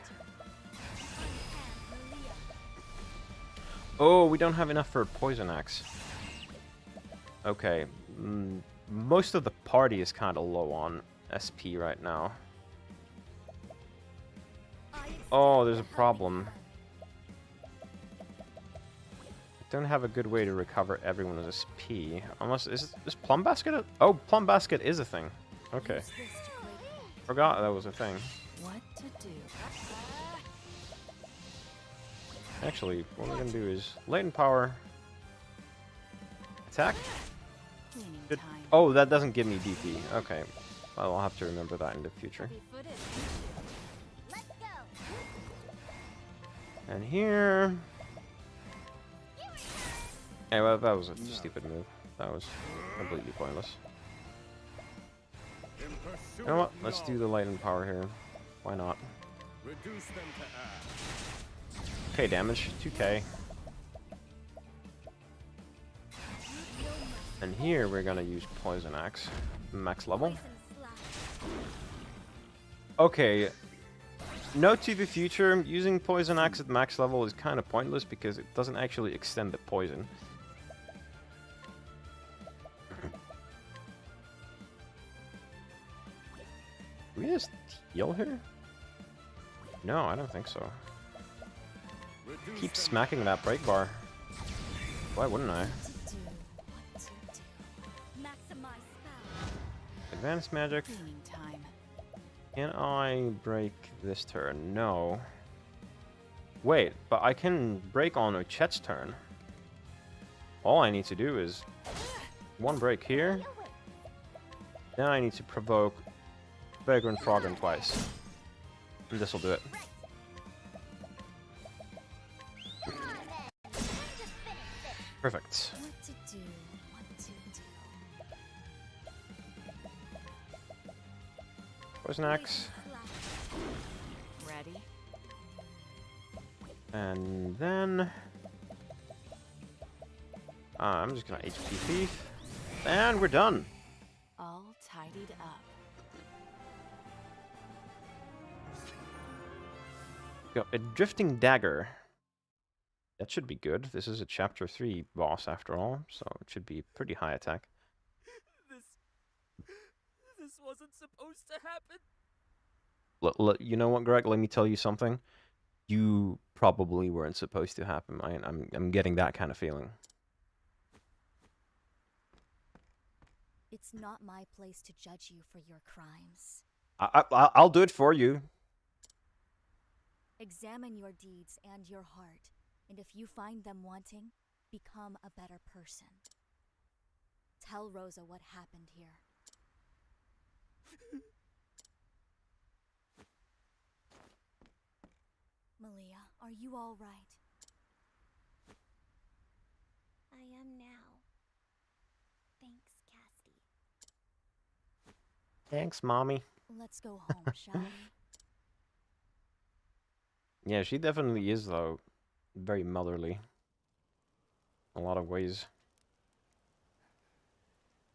Oh, we don't have enough for a poison axe. Okay, most of the party is kind of low on SP right now. Oh, there's a problem. I don't have a good way to recover everyone's SP. Unless, is Plum Basket a... Oh, Plum Basket is a thing. Okay. Forgot that was a thing. What to do? Actually, what we're gonna do is latent power. Attack. Cleaning Good. time. Oh, that doesn't give me DP. Okay. Well, I'll have to remember that in the future. Footed. Let's go. And here... Hey, well, that was a stupid move. That was completely pointless. In pursuit You know what? of Let's do the lightning power here. Why not? Reduce them to ash. Okay, damage. 2k. And here we're gonna use Poison Axe. Max level. Poison slash. Okay. Note to the future, using Poison Axe at max level is kind of pointless because it doesn't actually extend the poison. Do we just heal here? No, I don't think so. Reduce Keep them smacking that break bar. Why wouldn't I? What to do? Maximize spell. Advanced magic. Cleaning time. Can I break this turn? No. Wait, but I can break on Ochet's turn. All I need to do is one break here. Then I need to provoke Vagrant Froggen twice. And this will do it. Perfect. What to do, what to do. Poison Axe. Ready? And then... I'm just gonna HP Thief. And we're done. All tidied up. Got a Drifting Dagger. That should be good. This is a Chapter 3 boss after all, so it should be pretty high attack. This wasn't supposed to happen. You know what, Greg? Let me tell you something. You probably weren't supposed to happen. I'm getting that kind of feeling. It's not my place to judge you for your crimes. I'll do it for you. Examine your deeds and your heart, and if you find them wanting, become a better person. Tell Rosa what happened here. Malia, are you all right? I am now. Thanks, Castti. Thanks, Mommy. Let's go home, shall we? Yeah, she definitely is, though, very motherly. In a lot of ways.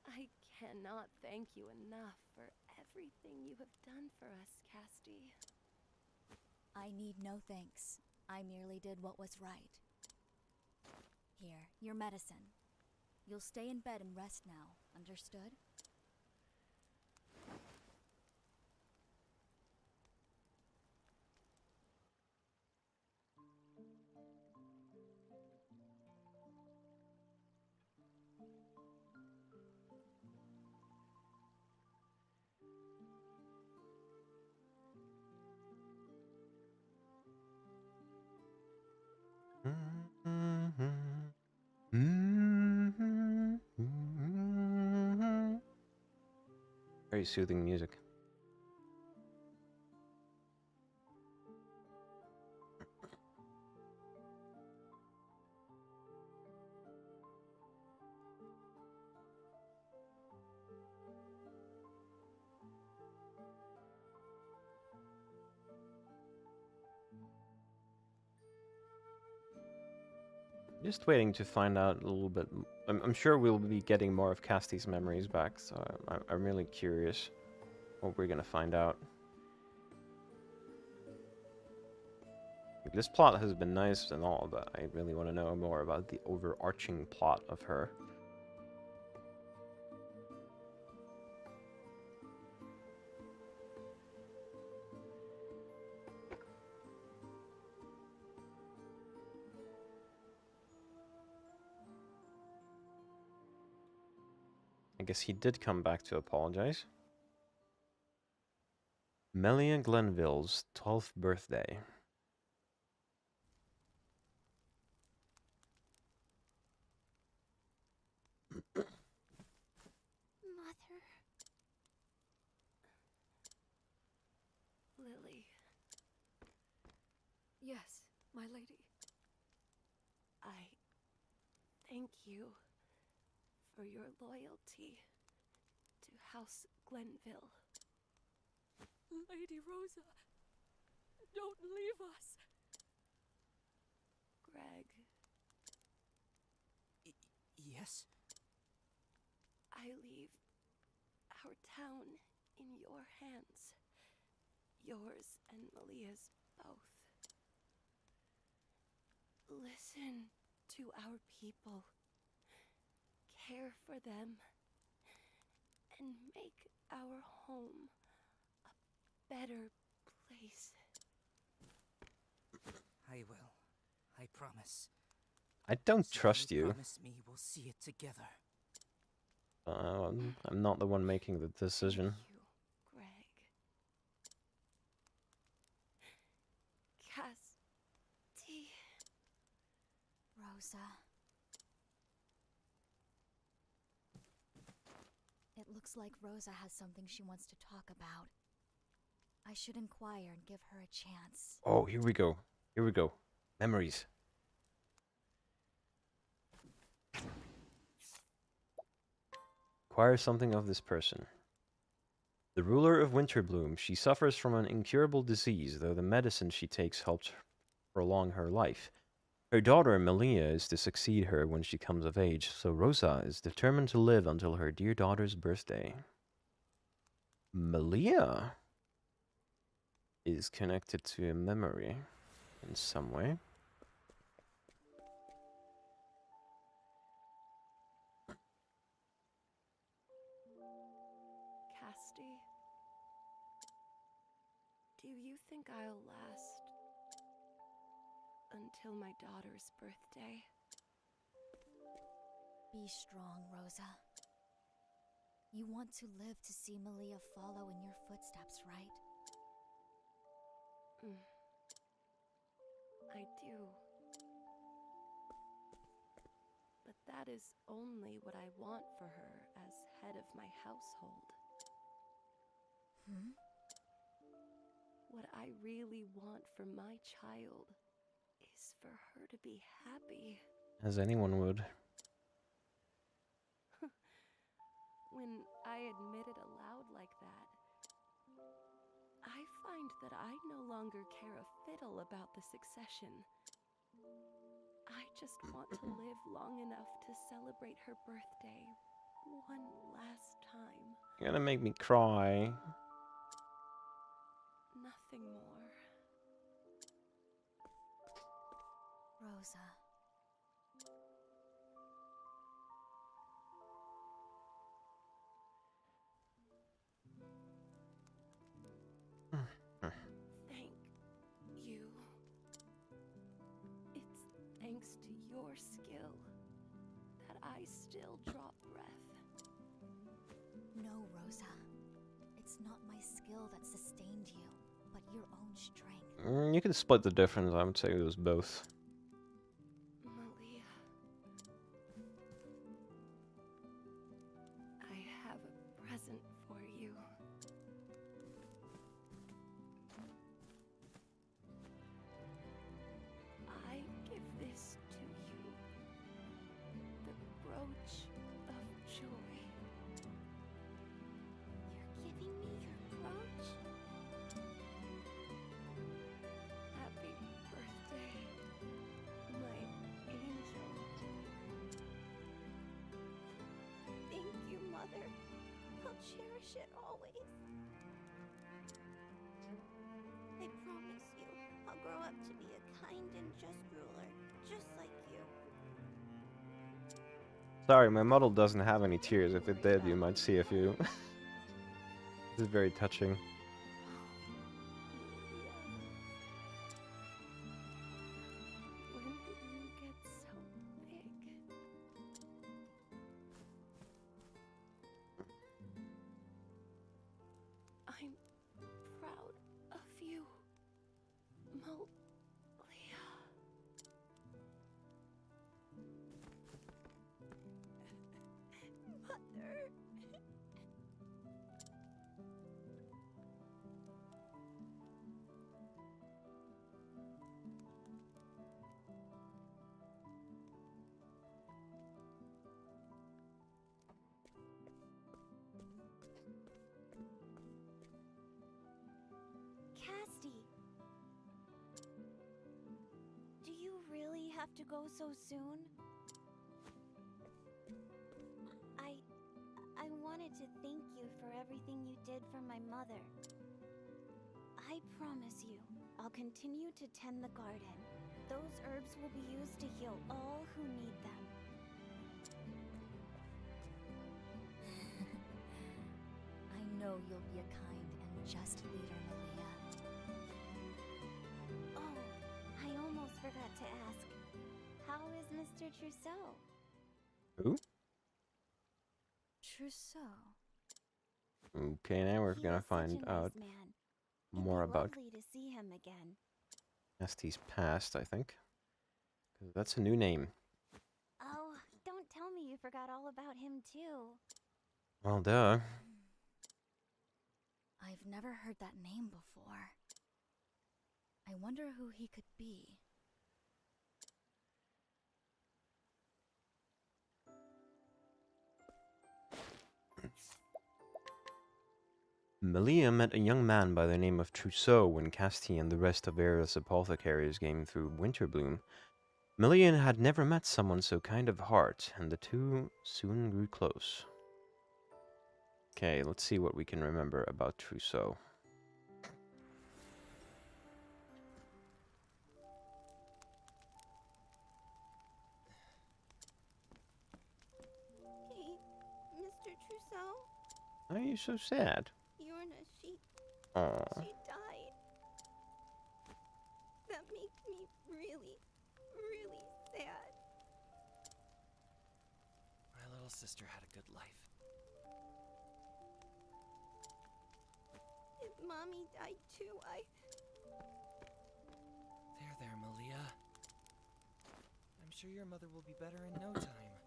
I cannot thank you enough for everything you have done for us, Castti. I need no thanks. I merely did what was right. Here, your medicine. You'll stay in bed and rest now, understood? Very soothing music. Just waiting to find out a little bit. I'm sure we'll be getting more of Castti's memories back, so I'm really curious what we're gonna find out. This plot has been nice and all, but I really want to know more about the overarching plot of her. I guess he did come back to apologize. Melia Glenville's 12th birthday. Mother. Lily, Yes, my lady. I thank you for your loyalty to House Glenville. Lady Rosa, don't leave us. Greg, Yes? I leave our town in your hands. Yours and Malia's both. Listen to our people. Care for them. And make our home a better place. I will. I promise. I don't So trust you. Promise me we'll see it together. I'm not the one making the decision. Thank you, Greg. Rosa. It looks like Rosa has something she wants to talk about. I should inquire and give her a chance. Oh, here we go. Here we go. Memories. Acquire something of this person. The ruler of Winterbloom. She suffers from an incurable disease, though the medicine she takes helps prolong her life. Her daughter, Melia, is to succeed her when she comes of age, so Rosa is determined to live until her dear daughter's birthday. Melia is connected to a memory in some way. Castti, do you think I'll last until my daughter's birthday? Be strong, Rosa. You want to live to see Melia follow in your footsteps, right? I do. But that is only what I want for her as head of my household. What I really want for my child is for her to be happy. As anyone would. When I admit it aloud like that, I find that I no longer care a fiddle about the succession. I just want to live long enough to celebrate her birthday one last time. You're gonna make me cry. Nothing more. Rosa. Thank you. It's thanks to your skill that I still draw breath. No, Rosa. It's not my skill that sustained you, but your own strength. You can split the difference. I would say it was both. Melia, I have a present for you. I give this to you, the brooch of joy. You're giving me your brooch? Happy birthday, my angel. Thank you, Mother. I'll cherish it always. I promise you, I'll grow up to be a kind and just ruler, just like you. Sorry, my model doesn't have any tears. If it did, you might see a few. This is very touching. When did you get so big? I'm proud of you, Melia. Mother. Castti. Do you really have to go so soon? I wanted to thank you for everything you did for my mother. I promise you, I'll continue to tend the garden. Those herbs will be used to heal all who need them. I know you'll be a kind and just leader, Melia. Oh, I almost forgot to ask. How is Mr. Trousseau? Who? Trousseau. Okay, now we're He gonna was such find a nice out man. It'd more be about lovely to see him again. Casti's past, I think. 'Cause that's a new name. forgot all about him too. Well, duh. I've never heard that name before. I wonder who he could be. Melia met a young man by the name of Trousseau when Castti and the rest of Era's apothecaries came through Winterbloom. Melia had never met someone so kind of heart, and the two soon grew close. Okay, let's see what we can remember about Trousseau. Hey, Mr. Trousseau? Why are you so sad? Yorna, she Aww. died. That makes me really, really sad. My little sister had a good life. If Mommy died too, There, Malia. I'm sure your mother will be better in no time.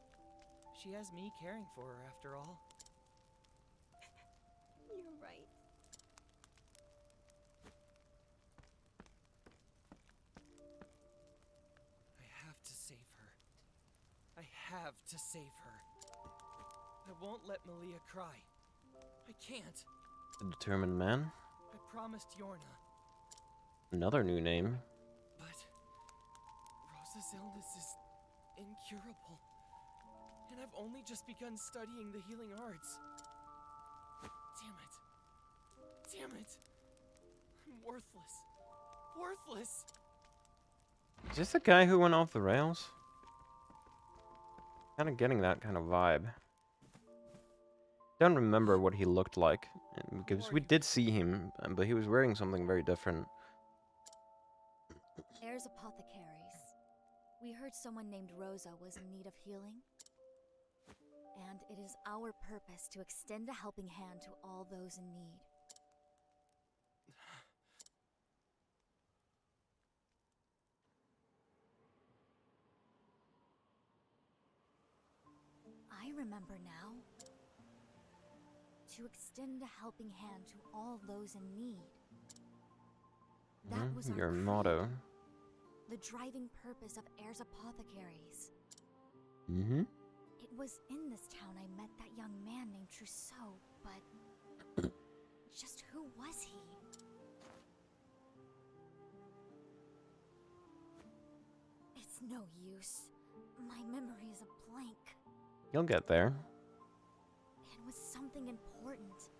She has me caring for her after all. You're right. I have to save her. I have to save her. I won't let Malia cry. I can't. A determined man. I promised Yorna. Another new name. But Rosa's illness is incurable. And I've only just begun studying the healing arts. Damn it. I'm worthless. Worthless. Is this the guy who went off the rails? Kind of getting that kind of vibe. Don't remember what he looked like, because we did see him, but he was wearing something very different. Heirs apothecaries. We heard someone named Rosa was in need of healing. And it is our purpose to extend a helping hand to all those in need. I remember now. To extend a helping hand to all those in need. That was your our motto. creed, the driving purpose of Heirs Apothecaries. Mm-hmm. It was in this town I met that young man named Trousseau, but just who was he? It's no use. My memory is a blank. You'll get there. It was something important.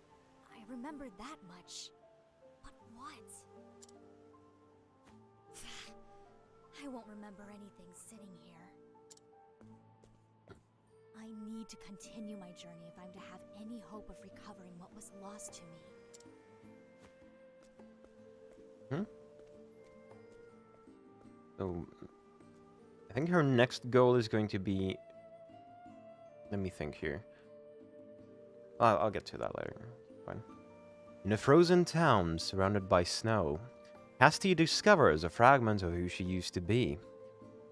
I remember that much. But what? I won't remember anything sitting here. I need to continue my journey if I'm to have any hope of recovering what was lost to me. So, I think her next goal is going to be... Let me think here. I'll get to that later. Fine. In a frozen town surrounded by snow, Castti discovers a fragment of who she used to be.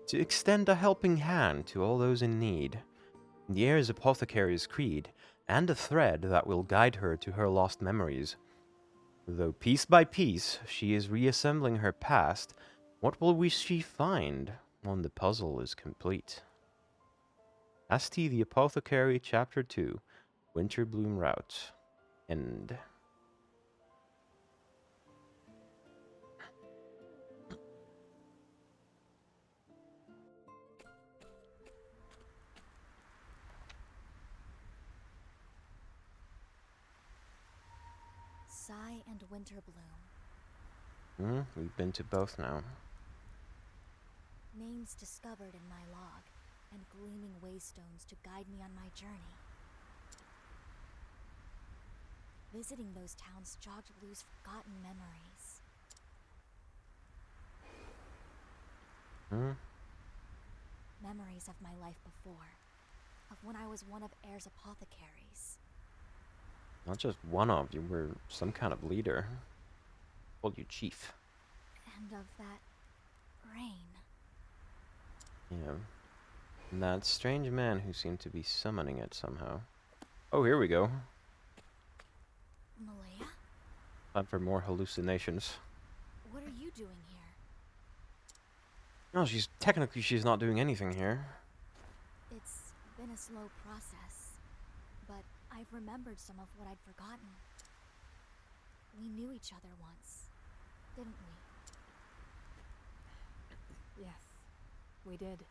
To extend a helping hand to all those in need. The Heirs Apothecary's creed, and a thread that will guide her to her lost memories. Though piece by piece she is reassembling her past, what will she find when the puzzle is complete? Castti the Apothecary, Chapter 2, Winterbloom Route. End. Sai and Winterbloom. We've been to both now. Names discovered in my log, and gleaming waystones to guide me on my journey. Visiting those towns jogged loose forgotten memories. Memories of my life before, of when I was one of Heirs Apothecaries. Not just one of, you were some kind of leader. Called you chief. And of that rain. Yeah. And that strange man who seemed to be summoning it somehow. Oh, here we go. Malaya? Time for more hallucinations. What are you doing here? No, technically she's not doing anything here. It's been a slow process, but I've remembered some of what I'd forgotten. We knew each other once, didn't we? Yes, we did.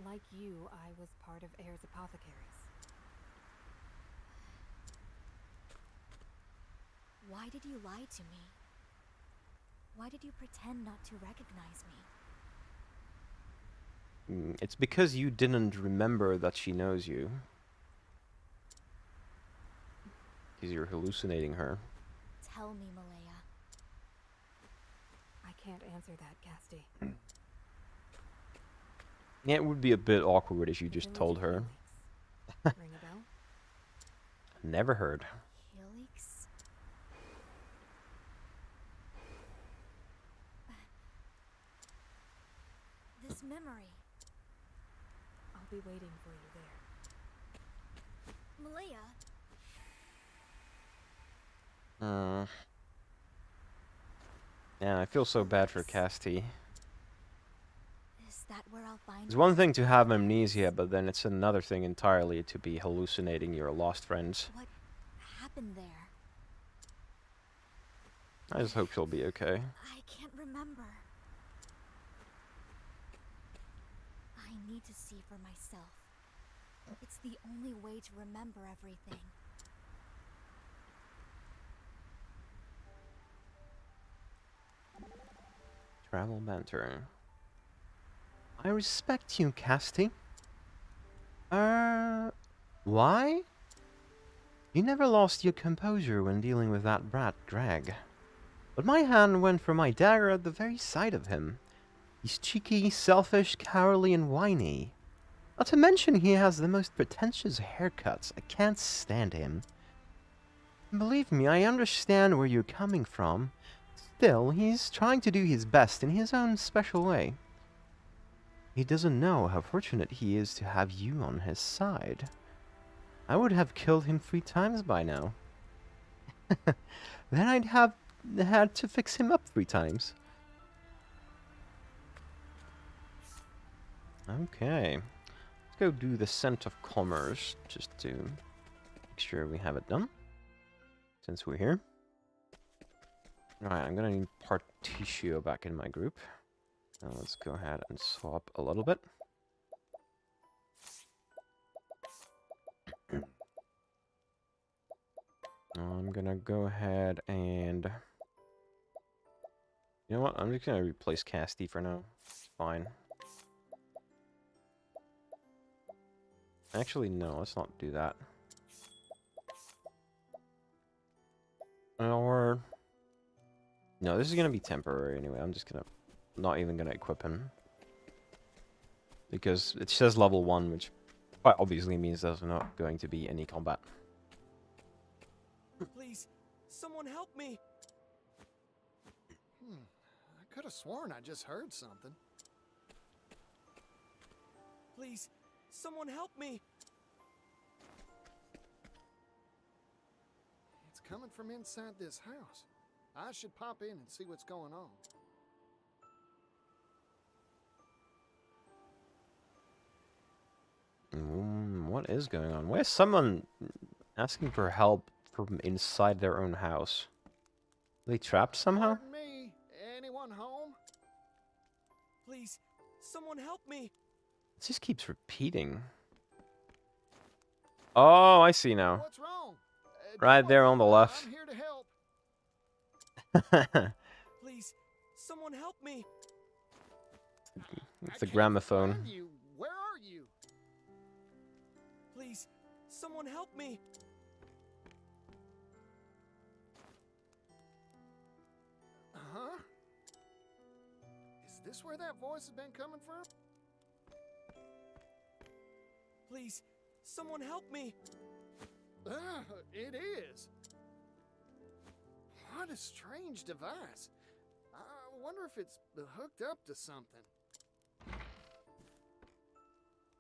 Like you, I was part of Ayre's apothecaries. Why did you lie to me? Why did you pretend not to recognize me? It's because you didn't remember that she knows you. Because you're hallucinating her. Tell me, Malaya. I can't answer that, Castti. Yeah, it would be a bit awkward if you just told her. Ring a bell? Never heard. Helix? This memory. I'll be waiting for you there. Malaya? Yeah, I feel so bad for Castti. Is that where I'll find It's one thing to have amnesia, but then it's another thing entirely to be hallucinating your lost friends. What happened there? I just hope she'll be okay. I can't remember. I need to see for myself. It's the only way to remember everything. Travel banter. I respect you, Castti. Why? You never lost your composure when dealing with that brat, Greg. But my hand went for my dagger at the very sight of him. He's cheeky, selfish, cowardly, and whiny. Not to mention he has the most pretentious haircuts. I can't stand him. Believe me, I understand where you're coming from. Still, he's trying to do his best in his own special way. He doesn't know how fortunate he is to have you on his side. I would have killed him 3 times by now. Then I'd have had to fix him up 3 times. Okay. Let's go do the Scent of Commerce, just to make sure we have it done. Since we're here. Alright, I'm gonna need Partitio back in my group. Now let's go ahead and swap a little bit. I'm gonna go ahead and... You know what? I'm just gonna replace Castti for now. It's fine. Actually, no, let's not do that. Or... No, this is gonna be temporary anyway. I'm just gonna... Not even gonna equip him. Because it says level 1, which quite obviously means there's not going to be any combat. Please, someone help me! I could have sworn I just heard something. Please, someone help me! It's coming from inside this house. I should pop in and see what's going on. What is going on? Where's someone asking for help from inside their own house? Are they trapped somehow? Pardon me? Anyone home? Please, someone help me! It just keeps repeating. Oh, I see now. What's wrong? Right there on the left. I'm here to help. Please, someone help me! It's the gramophone. Find you. Where are you? Please, someone help me! Huh? Is this where that voice has been coming from? Please, someone help me! It is. What a strange device. I wonder if it's hooked up to something.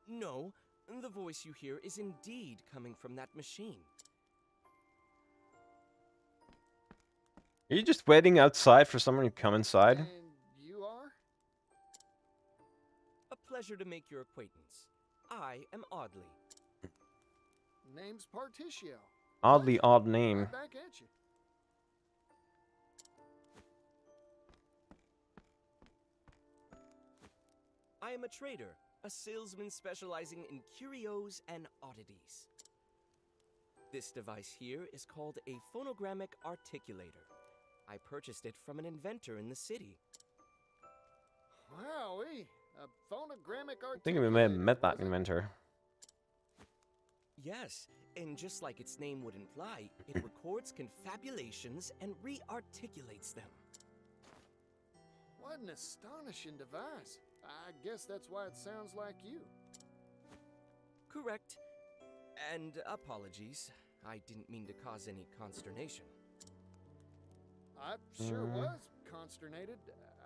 No, the voice you hear is indeed coming from that machine. Are you just waiting outside for someone to come inside? And you are? A pleasure to make your acquaintance. I am Audley. Name's Particio. Oddly odd name. Right back at you. I am a trader, a salesman specializing in curios and oddities. This device here is called a phonogrammic articulator. I purchased it from an inventor in the city. Wowee, a phonogrammic articulator. I think we may have met that inventor. Yes, and just like its name would imply, it records confabulations and re-articulates them. What an astonishing device. I guess that's why it sounds like you. Correct. And apologies. I didn't mean to cause any consternation. I sure was consternated.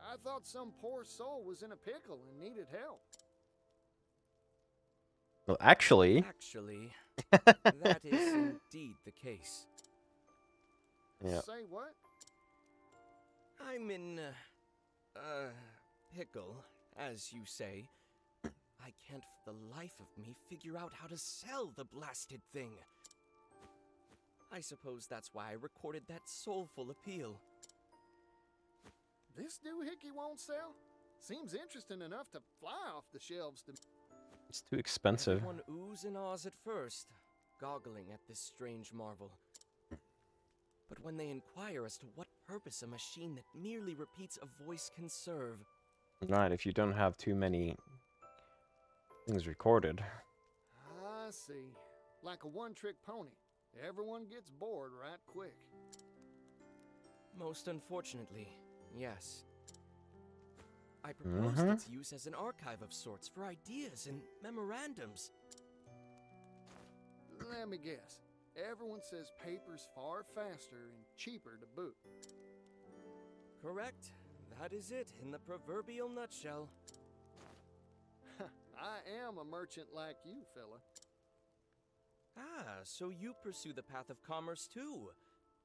I thought some poor soul was in a pickle and needed help. Well, actually... Actually, that is indeed the case. Yeah. Say what? I'm in, pickle, as you say. I can't for the life of me figure out how to sell the blasted thing. I suppose that's why I recorded that soulful appeal. This doohickey won't sell? Seems interesting enough to fly off the shelves to... It's too expensive. Everyone oohs and ahs at first, goggling at this strange marvel. But when they inquire as to what purpose a machine that merely repeats a voice can serve... Right, if you don't have too many things recorded. I see. Like a one-trick pony. Everyone gets bored right quick. Most unfortunately, yes. I proposed its use as an archive of sorts for ideas and memorandums. Let me guess. Everyone says paper's far faster and cheaper to boot. Correct. That is it in the proverbial nutshell. I am a merchant like you, fella. Ah, so you pursue the path of commerce too.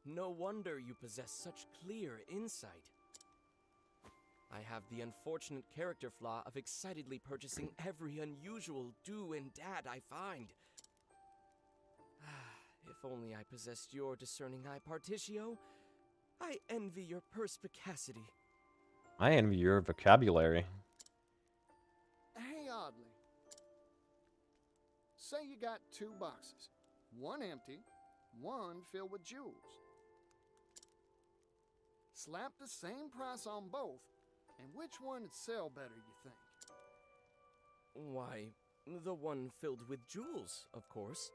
No wonder you possess such clear insight. I have the unfortunate character flaw of excitedly purchasing every unusual do and dad I find. If only I possessed your discerning eye, Particio. I envy your perspicacity. I envy your vocabulary. Hey, Audley. Say you got 2 boxes. One empty, one filled with jewels. Slap the same price on both, and which one would sell better, you think? Why, the one filled with jewels, of course.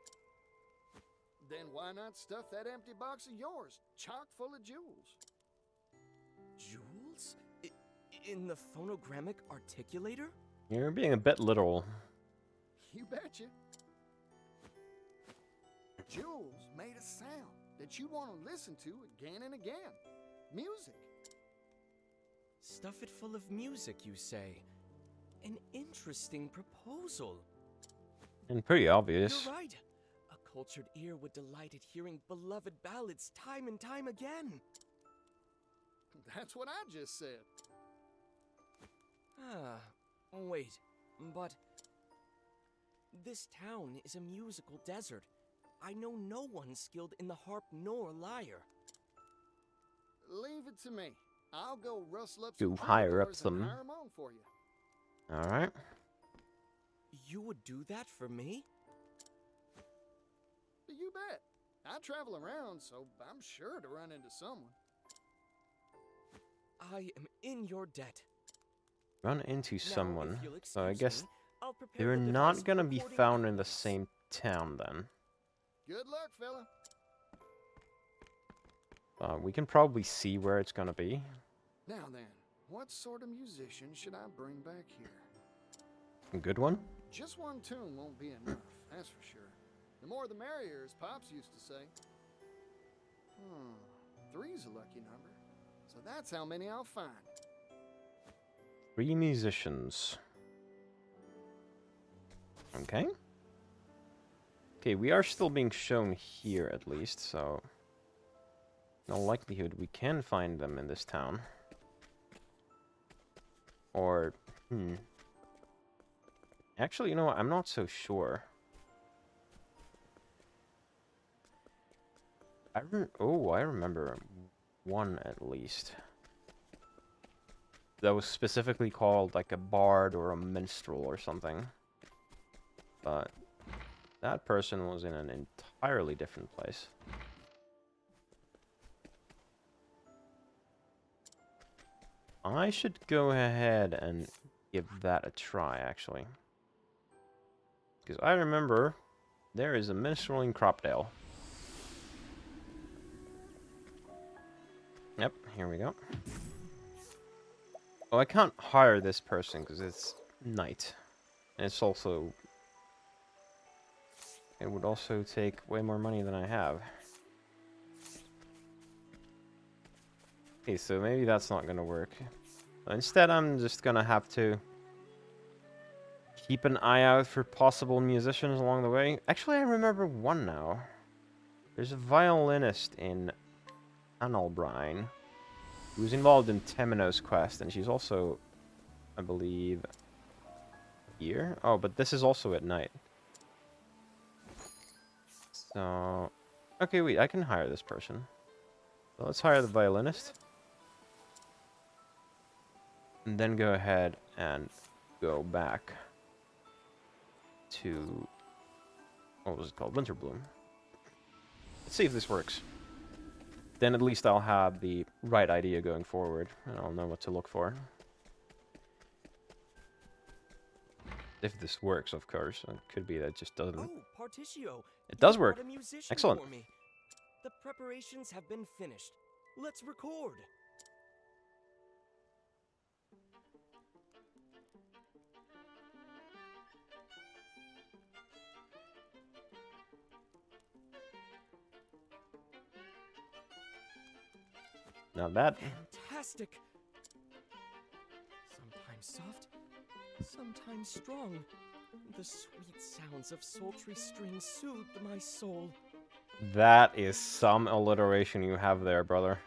Then why not stuff that empty box of yours, chock full of jewels? Jewels? In the phonogrammic articulator? You're being a bit literal. You betcha. Jewels made a sound that you want to listen to again and again. Music. Stuff it full of music, you say? An interesting proposal. And pretty obvious. You're right. A cultured ear would delight at hearing beloved ballads time and time again. That's what I just said. Ah, wait, but... This town is a musical desert. I know no one skilled in the harp nor lyre. Leave it to me. I'll go rustle up Go some hire up troubadours some. and hire 'em on for you. Alright. You would do that for me? You bet. I travel around, so I'm sure to run into someone. I am in your debt. Run into Now, someone. if you'll So I excuse guess me, I'll prepare they're the not device gonna for be recording found in the echoes. same town then. Good luck, fella. We can probably see where it's gonna be. Now then, what sort of musician should I bring back here? A good one? Just one tune won't be enough, that's for sure. The more the merrier, as Pops used to say. 3's a lucky number. So that's how many I'll find. 3 musicians. Okay. Okay, we are still being shown here at least, so in all likelihood we can find them in this town. Or, actually, you know what? I'm not so sure. I remember one at least. That was specifically called like a bard or a minstrel or something. But that person was in an entirely different place. I should go ahead and give that a try, actually. Because I remember there is a minstrel in Cropdale. Yep, here we go. Oh, I can't hire this person because it's night. And it's also... It would also take way more money than I have. Okay, so maybe that's not gonna work. Instead, I'm just gonna have to keep an eye out for possible musicians along the way. Actually, I remember one now. There's a violinist in Annalbrine who's involved in Temenos' quest, and she's also, I believe, here. Oh, but this is also at night. So, okay, wait, I can hire this person. So let's hire the violinist. And then go ahead and go back to, what was it called? Winterbloom. Let's see if this works. Then at least I'll have the right idea going forward, and I'll know what to look for. If this works, of course. It could be that it just doesn't. Oh, Particio. It does You work. brought a musician Excellent. for me. The preparations have been finished. Let's record. Not bad. Fantastic. Sometimes soft, sometimes strong. The sweet sounds of sultry strings soothed my soul. That is some alliteration you have there, brother.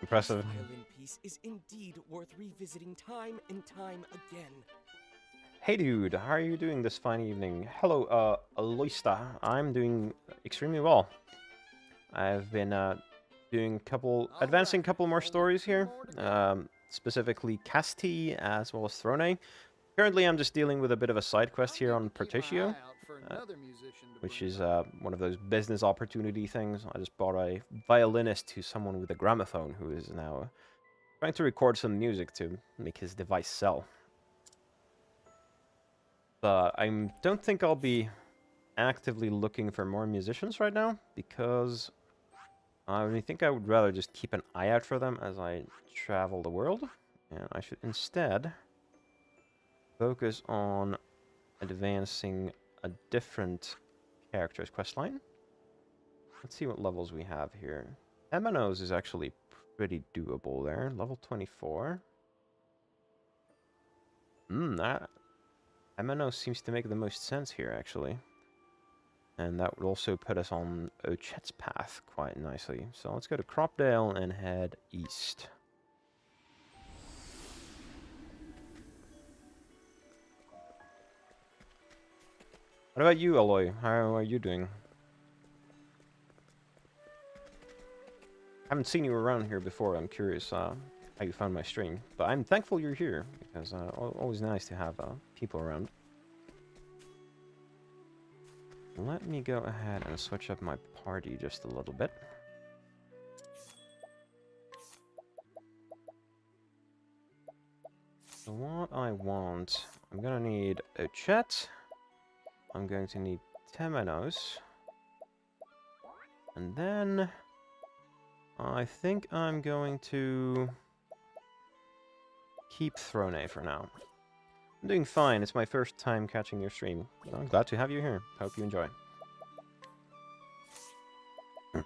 Impressive. This violin piece is indeed worth revisiting time and time again. Hey dude, how are you doing this fine evening? Hello, Aloista. I'm doing extremely well. I've been doing advancing a couple more stories here. Specifically Castti as well as Throné. Currently I'm just dealing with a bit of a side quest here on Particio, which is one of those business opportunity things. I just bought a violinist to someone with a gramophone who is now trying to record some music to make his device sell. But I don't think I'll be actively looking for more musicians right now, because I think I would rather just keep an eye out for them as I travel the world. And I should instead focus on advancing a different character's questline. Let's see what levels we have here. Temenos is actually pretty doable there. Level 24. That Temenos seems to make the most sense here, actually. And that would also put us on Ochet's path quite nicely. So let's go to Cropdale and head east. What about you, Aloy? How are you doing? Haven't seen you around here before. I'm curious how you found my stream. But I'm thankful you're here, because always nice to have people around. Let me go ahead and switch up my party just a little bit. So what I want, I'm gonna need Ochet. I'm going to need Temenos. And then I think I'm going to keep Throné for now. I'm doing fine. It's my first time catching your stream. I'm glad to have you here. Hope you enjoy. Okay,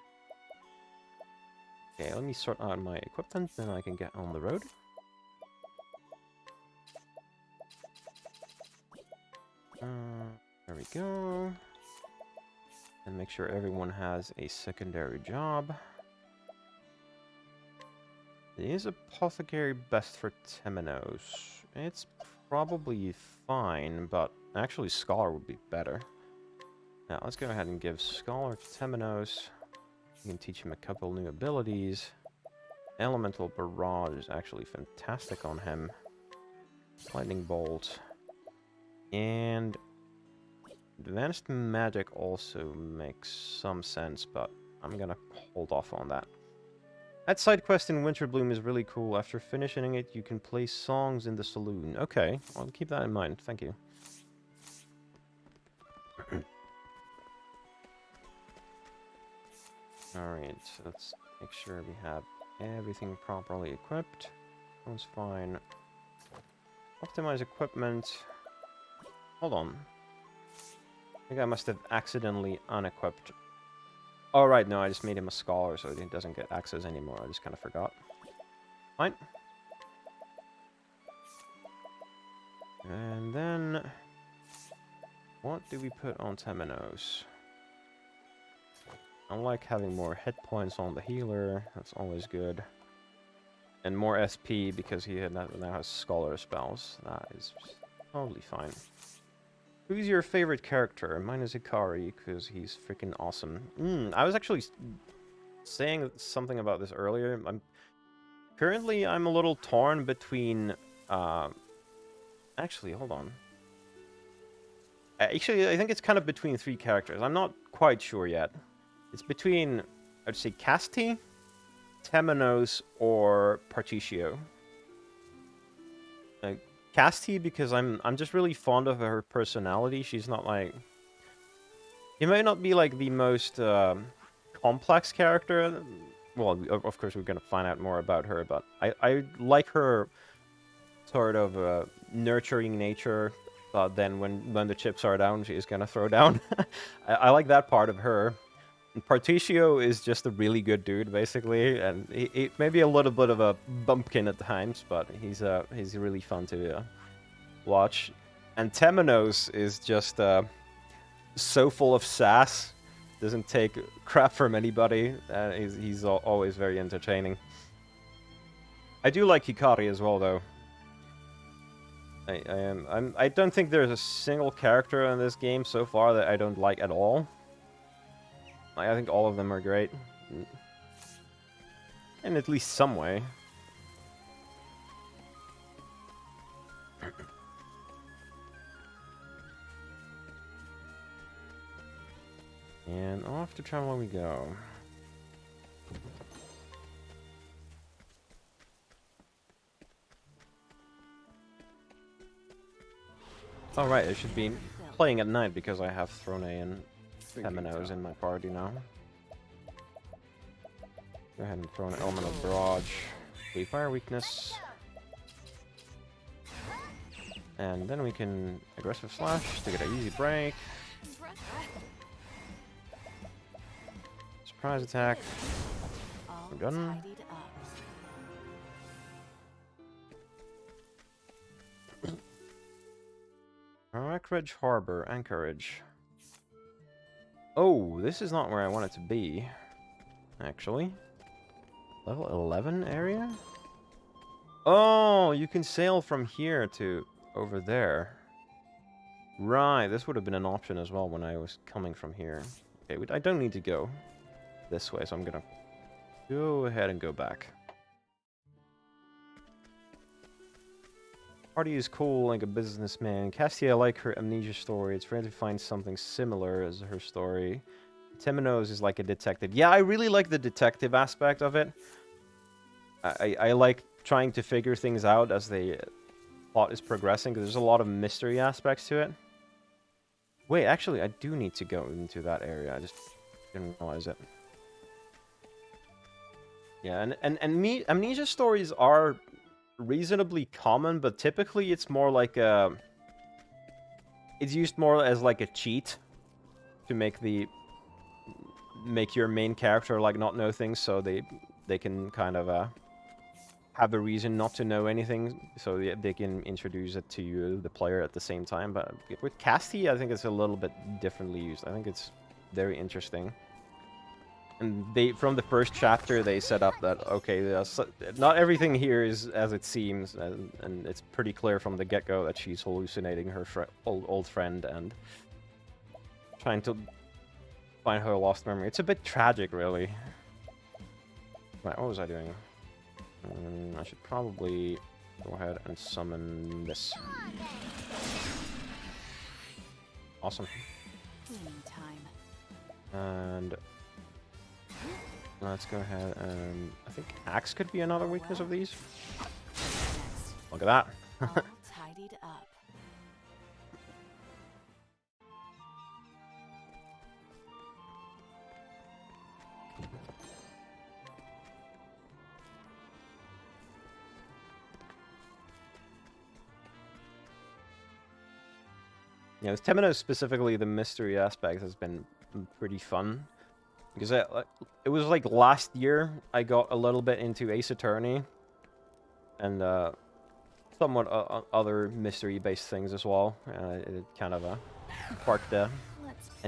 let me sort out my equipment, then I can get on the road. we go. And make sure everyone has a secondary job. Is Apothecary best for Temenos? It's probably fine, but actually Scholar would be better. Now let's go ahead and give Scholar to Temenos. We can teach him a couple new abilities. Elemental Barrage is actually fantastic on him. Lightning Bolt. And Advanced Magic also makes some sense, but I'm gonna hold off on that. That side quest in Winterbloom is really cool. After finishing it, you can play songs in the saloon. Okay, I'll keep that in mind. Thank you. Alright, so let's make sure we have everything properly equipped. That was fine. Optimize equipment. Hold on. I think I must have accidentally unequipped. Oh, right, no, I just made him a Scholar, so he doesn't get access anymore. I just kind of forgot. Fine. And then... what do we put on Temenos? I like having more hit points on the healer. That's always good. And more SP because he now has Scholar spells. That is totally fine. Who's your favorite character? Mine is Ikari, because he's freaking awesome. I was actually saying something about this earlier. Currently, I'm a little torn between... actually, hold on. Actually, I think it's kind of between three characters. I'm not quite sure yet. It's between, I'd say, Castti, Temenos, or Particio. Castti, because I'm just really fond of her personality. She's not like... She might not be like the most complex character. Well, of course we're gonna find out more about her, but I like her sort of nurturing nature. But then when the chips are down, she's gonna throw down. I like that part of her. And Particio is just a really good dude, basically, and he may be a little bit of a bumpkin at times, but he's really fun to watch. And Temenos is just so full of sass, doesn't take crap from anybody, and he's always very entertaining. I do like Hikari as well, though. I don't think there's a single character in this game so far that I don't like at all. I think all of them are great. In at least some way. And off to Traveler we go. Alright, I should be playing at night because I have Throné and Temenos in my party now. Go ahead and throw an Elemental Barrage. Free Fire Weakness. And then we can Aggressive Slash to get an easy break. Surprise attack. We're done. Anchorage Harbor, Anchorage. Oh, this is not where I want it to be, actually. Level 11 area? Oh, you can sail from here to over there. Right, this would have been an option as well when I was coming from here. Okay, I don't need to go this way, so I'm gonna go ahead and go back. Party is cool, like a businessman. Castti, I like her amnesia story. It's rare to find something similar as her story. Temenos is like a detective. Yeah, I really like the detective aspect of it. I like trying to figure things out as the plot is progressing, because there's a lot of mystery aspects to it. Wait, actually, I do need to go into that area. I just didn't realize it. Yeah, and amnesia stories are reasonably common, but typically it's more like a... It's used more as like a cheat to make your main character like not know things, so they can kind of have a reason not to know anything, so they can introduce it to you, the player, at the same time. But with Castti, I think it's a little bit differently used. I think it's very interesting. And they, from the first chapter, they set up that, okay, not everything here is as it seems, and it's pretty clear from the get-go that she's hallucinating her old friend and trying to find her lost memory. It's a bit tragic, really. Right, what was I doing? I should probably go ahead and summon this. Awesome. Cleaning time. And let's go ahead and I think axe could be another weakness of these. Look at that. All tidied up. Yeah, with Temenos specifically, the mystery aspect has been pretty fun. Because it was like last year, I got a little bit into Ace Attorney. And somewhat other mystery-based things as well. It kind of sparked an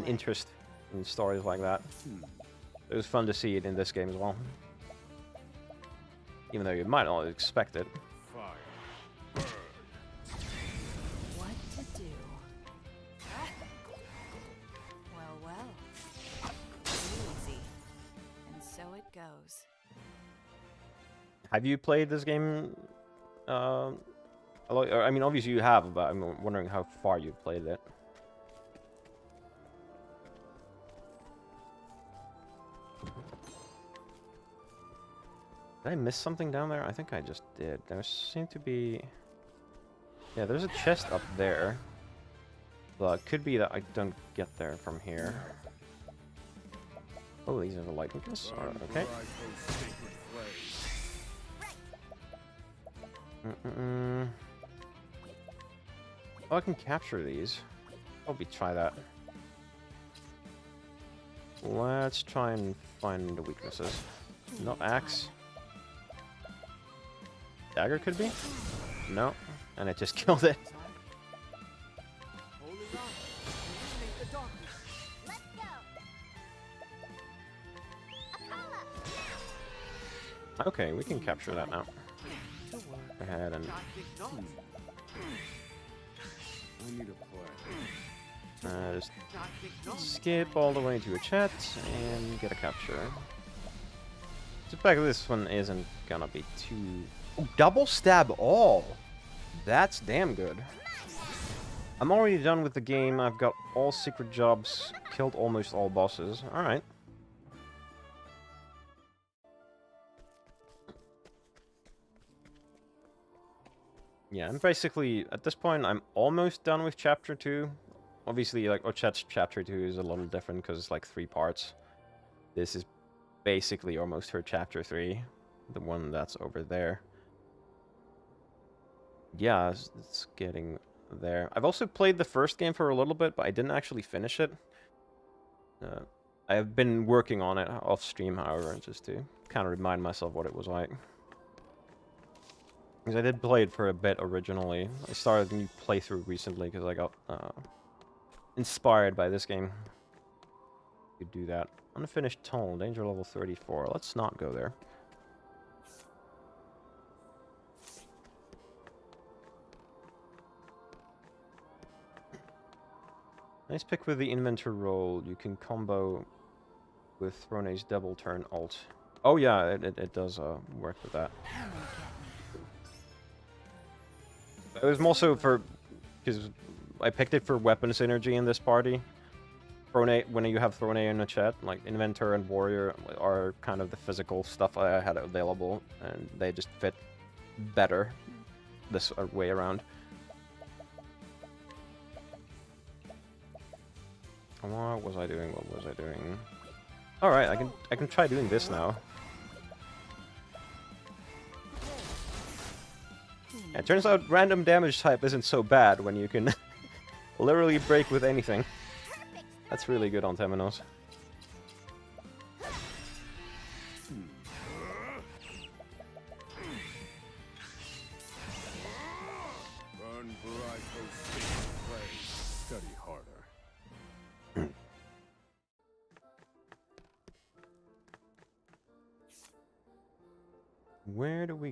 interest in stories like that. It was fun to see it in this game as well. Even though you might not expect it. What to do? Well. Easy. And so it goes. Have you played this game? I mean, obviously you have, but I'm wondering how far you've played it. Did I miss something down there? I think I just did. There seemed to be... Yeah, there's a chest up there. But it could be that I don't get there from here. Oh, these are the light weakness. Alright, okay. Oh, I can capture these. Probably try that. Let's try and find the weaknesses. Not axe. Dagger could be? No. And it just killed it. Okay, we can capture that now. Go ahead and... just skip all the way to a chat and get a capture. The fact that this one isn't gonna be too... Oh, double stab all! That's damn good. I'm already done with the game. I've got all secret jobs, killed almost all bosses. Alright. Yeah, and basically, at this point, I'm almost done with Chapter 2. Obviously, like, Ochet's Chapter 2 is a little different because it's like 3 parts. This is basically almost her Chapter 3. The one that's over there. Yeah, it's getting there. I've also played the first game for a little bit, but I didn't actually finish it. I've been working on it off stream, however, just to kind of remind myself what it was like. Because I did play it for a bit originally. I started a new playthrough recently because I got inspired by this game. You could do that. Unfinished tunnel, danger level 34. Let's not go there. Nice pick with the inventor roll. You can combo with Throné's double turn ult. Oh yeah, it does work with that. It was also for... because I picked it for weapon synergy in this party. Throné, when you have Throné in the chat, like Inventor and Warrior are kind of the physical stuff I had available, and they just fit better this way around. What was I doing? What was I doing? Alright, I can try doing this now. Yeah, it turns out random damage type isn't so bad when you can literally break with anything. That's really good on Temenos.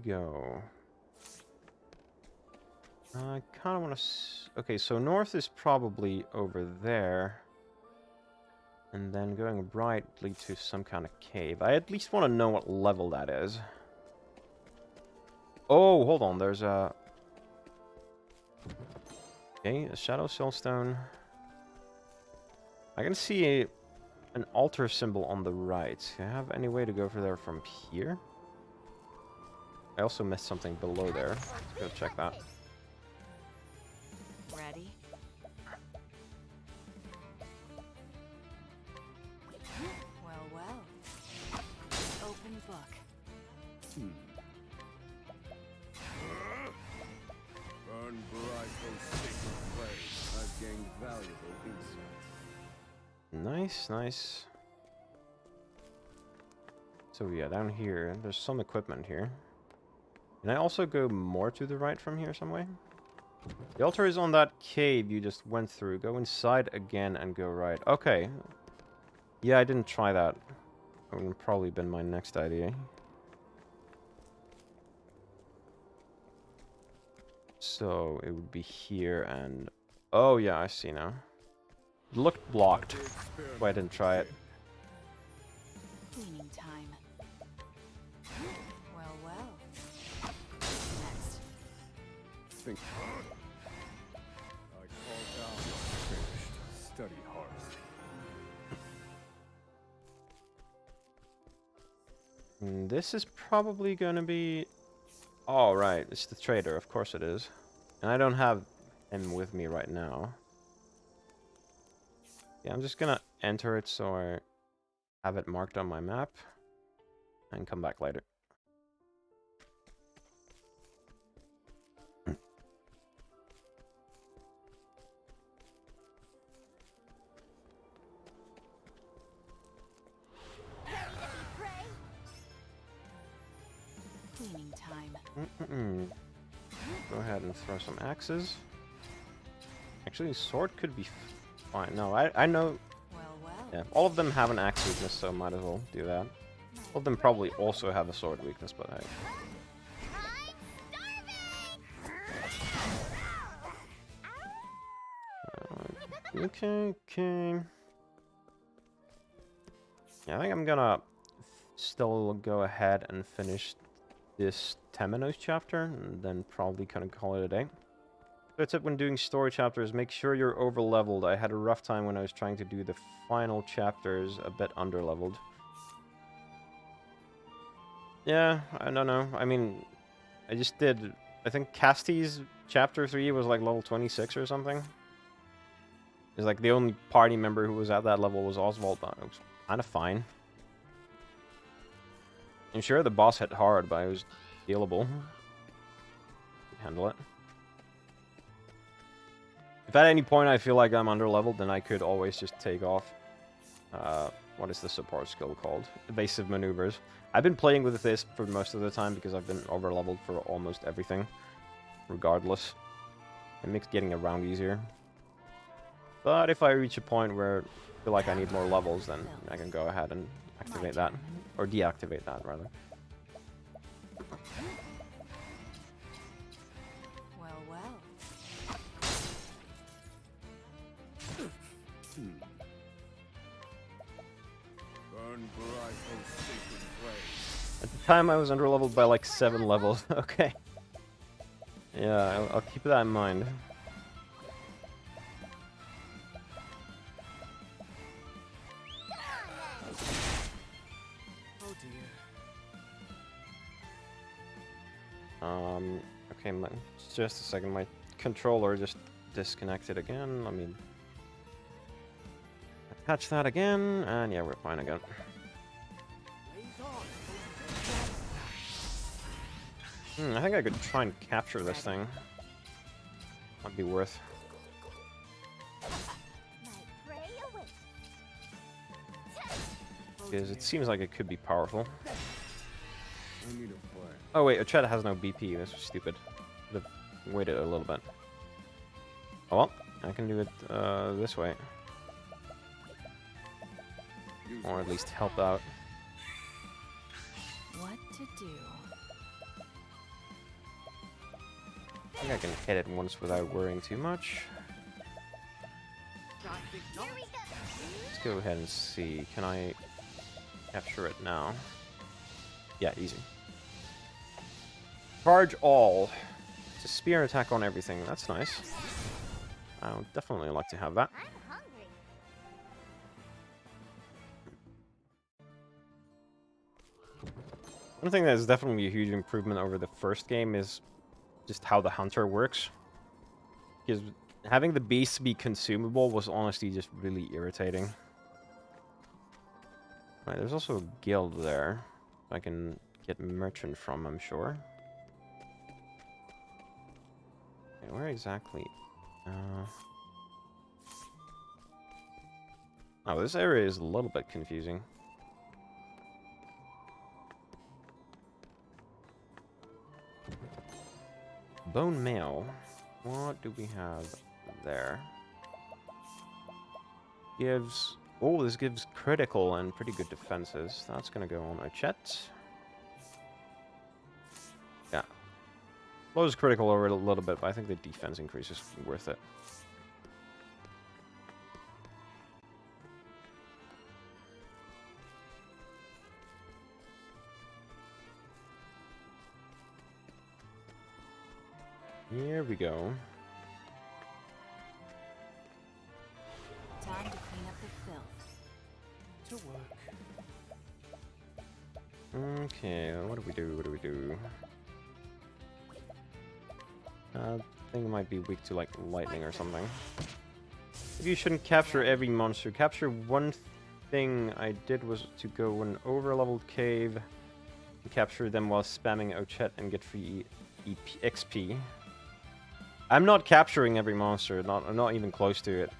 we go? I kind of want to... Okay, so north is probably over there. And then going right leads to some kind of cave. I at least want to know what level that is. Oh, hold on. There's a... Okay, a Shadow Soulstone. I can see an altar symbol on the right. Do I have any way to go over there from here? I also missed something below there. Let's go check that. Ready? Well, well. Open book. Burn bright, O sacred flame. I've gained valuable insights. Nice, nice. So yeah, down here, there's some equipment here. Can I also go more to the right from here some way? The altar is on that cave you just went through. Go inside again and go right. Okay. Yeah, I didn't try that. That would have probably been my next idea. So it would be here and... Oh yeah, I see now. It looked blocked. That's why I didn't try it. Cleaning time. Well, well. Next. Think. I call down finished. Study hard. This is probably gonna be... Oh, right. It's the trader. Of course it is. And I don't have him with me right now. Yeah, I'm just gonna enter it so I have it marked on my map. And come back later. Cleaning time. Go ahead and throw some axes. Actually, sword could be fine. No, I know... Well, well. Yeah, all of them have an axe weakness, so might as well do that. All of them probably also have a sword weakness, but hey. Okay, okay. Yeah, I think I'm gonna still go ahead and finish this Temenos chapter, and then probably kind of call it a day. So tip when doing story chapters, make sure you're over leveled. I had a rough time when I was trying to do the final chapters a bit under leveled. Yeah, I don't know. I mean, I just did... I think Castti's chapter 3 was like level 26 or something. It's like the only party member who was at that level was Oswald, but it was kind of fine. I'm sure the boss hit hard, but it was dealable. Handle it. If at any point I feel like I'm under-leveled, then I could always just take off... what is the support skill called? Evasive maneuvers. I've been playing with this for most of the time because I've been over-leveled for almost everything. Regardless. It makes getting around easier. But if I reach a point where I feel like I need more levels, then I can go ahead and activate that. Or deactivate that, rather. Well, well. Burn bright, O sacred flame. At the time, I was underleveled by like 7 levels. Okay. Yeah, I'll keep that in mind. Oh dear. Okay, just a second. My controller just disconnected again. Let me attach that again, and yeah, we're fine again. I think I could try and capture this thing. Might be worth. Because it seems like it could be powerful. I need a plan. Oh wait, Ochetta has no BP. This was stupid. Could have waited a little bit. Oh well, I can do it this way. Or at least help out. What to do? I think I can hit it once without worrying too much. Let's go ahead and see. Can I capture it now? Yeah, easy. Charge all. It's a spear attack on everything. That's nice. I would definitely like to have that. One thing that is definitely a huge improvement over the first game is just how the hunter works. Because having the beast be consumable was honestly just really irritating. Right, there's also a guild there. I can get merchant from, I'm sure. Okay, where exactly? Oh, this area is a little bit confusing. Bone mail. What do we have there? Gives... Oh, this gives critical and pretty good defenses. That's gonna go on a chat. Yeah. Blows critical over a little bit, but I think the defense increase is worth it. Here we go. Time to clean up the filth. To work. Okay, what do we do? What do we do? I think it might be weak to, like, lightning or something. Maybe you shouldn't capture every monster. Capture one thing I did was to go an over-leveled cave and capture them while spamming Ochet and get free XP. I'm not capturing every monster, not even close to it.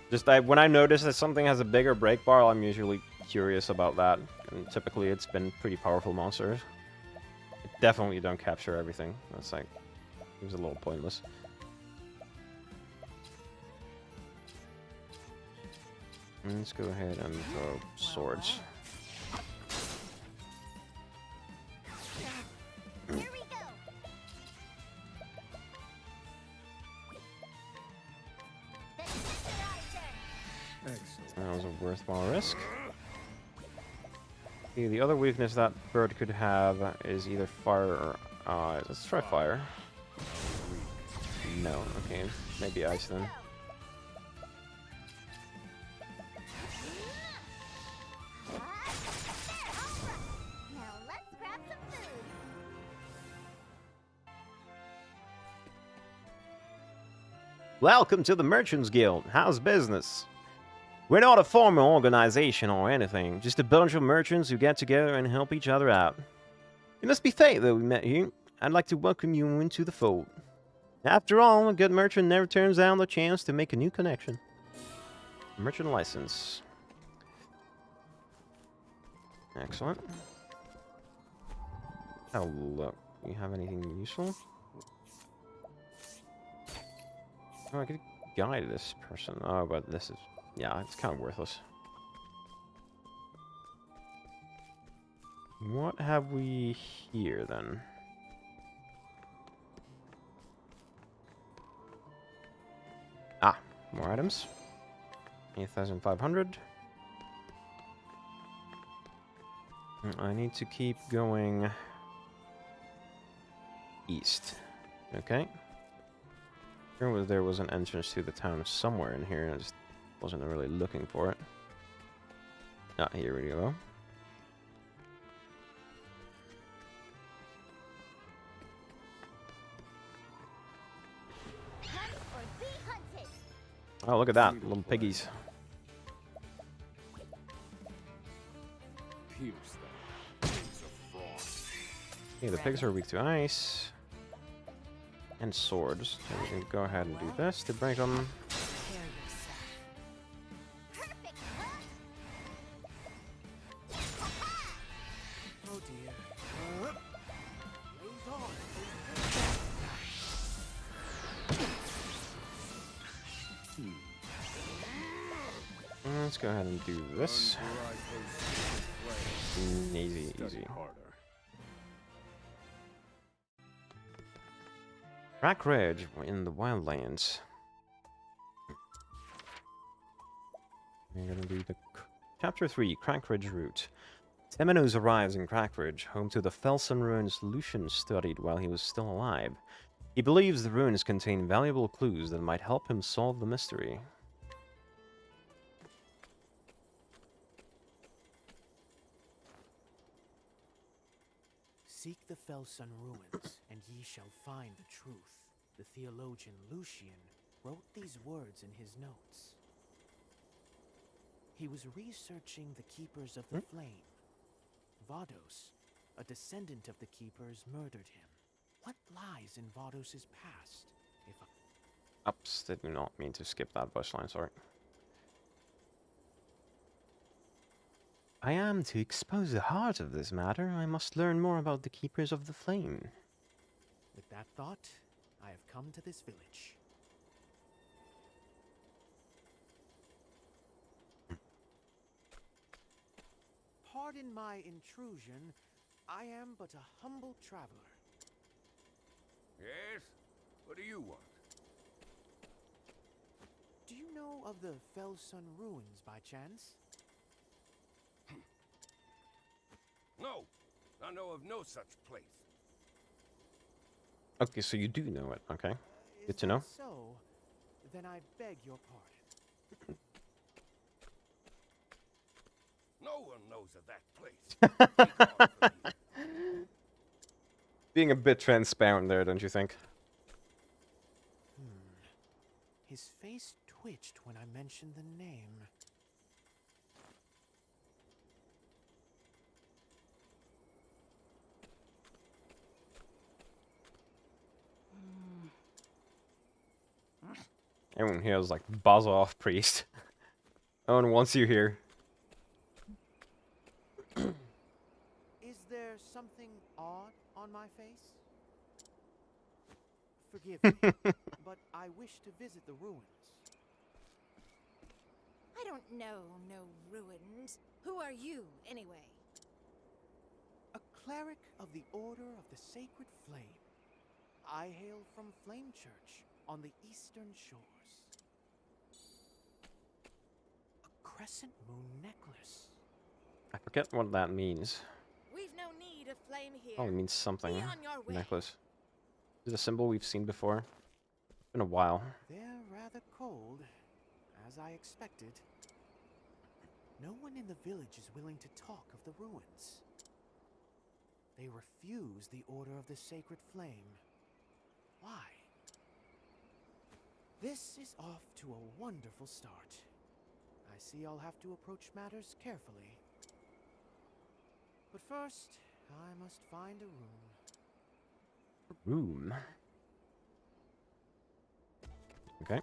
Just when I notice that something has a bigger break bar, I'm usually curious about that. And typically it's been pretty powerful monsters. Definitely don't capture everything. That's like, it was a little pointless. Let's go ahead and throw swords. Here we go. That was a worthwhile risk. Okay, the other weakness that bird could have is either fire or... let's try fire. No, okay. Maybe ice then. Now let's grab some food. Welcome to the Merchants Guild. How's business? We're not a formal organization or anything, just a bunch of merchants who get together and help each other out. It must be fate that we met here. I'd like to welcome you into the fold. After all, a good merchant never turns down the chance to make a new connection. Merchant license. Excellent. Oh, look. Do you have anything useful? Oh, I could guide this person. Oh, but this is... Yeah, it's kind of worthless. What have we here, then? Ah, more items. 8,500. I need to keep going east. Okay. There was an entrance to the town somewhere in here, and I just wasn't really looking for it. Ah, here we go. Hunt or be hunted. Oh, look at that. Little piggies. Pierce them. Pigs of frost. Okay, the pigs are weak to ice. And swords. So we can go ahead and do this to break them. Perfect. Oh dear. Let's go ahead and do this. Easy, easy. Crack Ridge in the Wildlands. We're gonna do the Chapter 3, Crack Ridge Route. Temenos arrives in Crack Ridge, home to the Felsen ruins Lucian studied while he was still alive. He believes the ruins contain valuable clues that might help him solve the mystery. Seek the Felsen ruins, and ye shall find the truth. The theologian Lucian wrote these words in his notes. He was researching the Keepers of the Flame. Vados, a descendant of the Keepers, murdered him. What lies in Vados' past? Ups, did not mean to skip that bush line, sorry. I am to expose the heart of this matter. I must learn more about the Keepers of the Flame. With that thought, I have come to this village. Pardon my intrusion. I am but a humble traveler. Yes? What do you want? Do you know of the Felsen ruins by chance? No, I know of no such place. Okay, so you do know it, okay. Good to know. So, then I beg your pardon. No one knows of that place. Being a bit transparent there, don't you think? His face twitched when I mentioned the name. Everyone here is like, buzz off, priest. No one wants you here. Is there something odd on my face? Forgive me, but I wish to visit the ruins. I don't know no ruins. Who are you, anyway? A cleric of the Order of the Sacred Flame. I hail from Flame Church on the eastern shores. A crescent moon necklace. I forget what that means. We've no need of flame here. Probably means something. Be on your way. Necklace. Is it a symbol we've seen before? It's been a while. They're rather cold, as I expected. No one in the village is willing to talk of the ruins. They refuse the Order of the Sacred Flame. Why? This is off to a wonderful start. I see I'll have to approach matters carefully. But first, I must find a room. Room. Okay.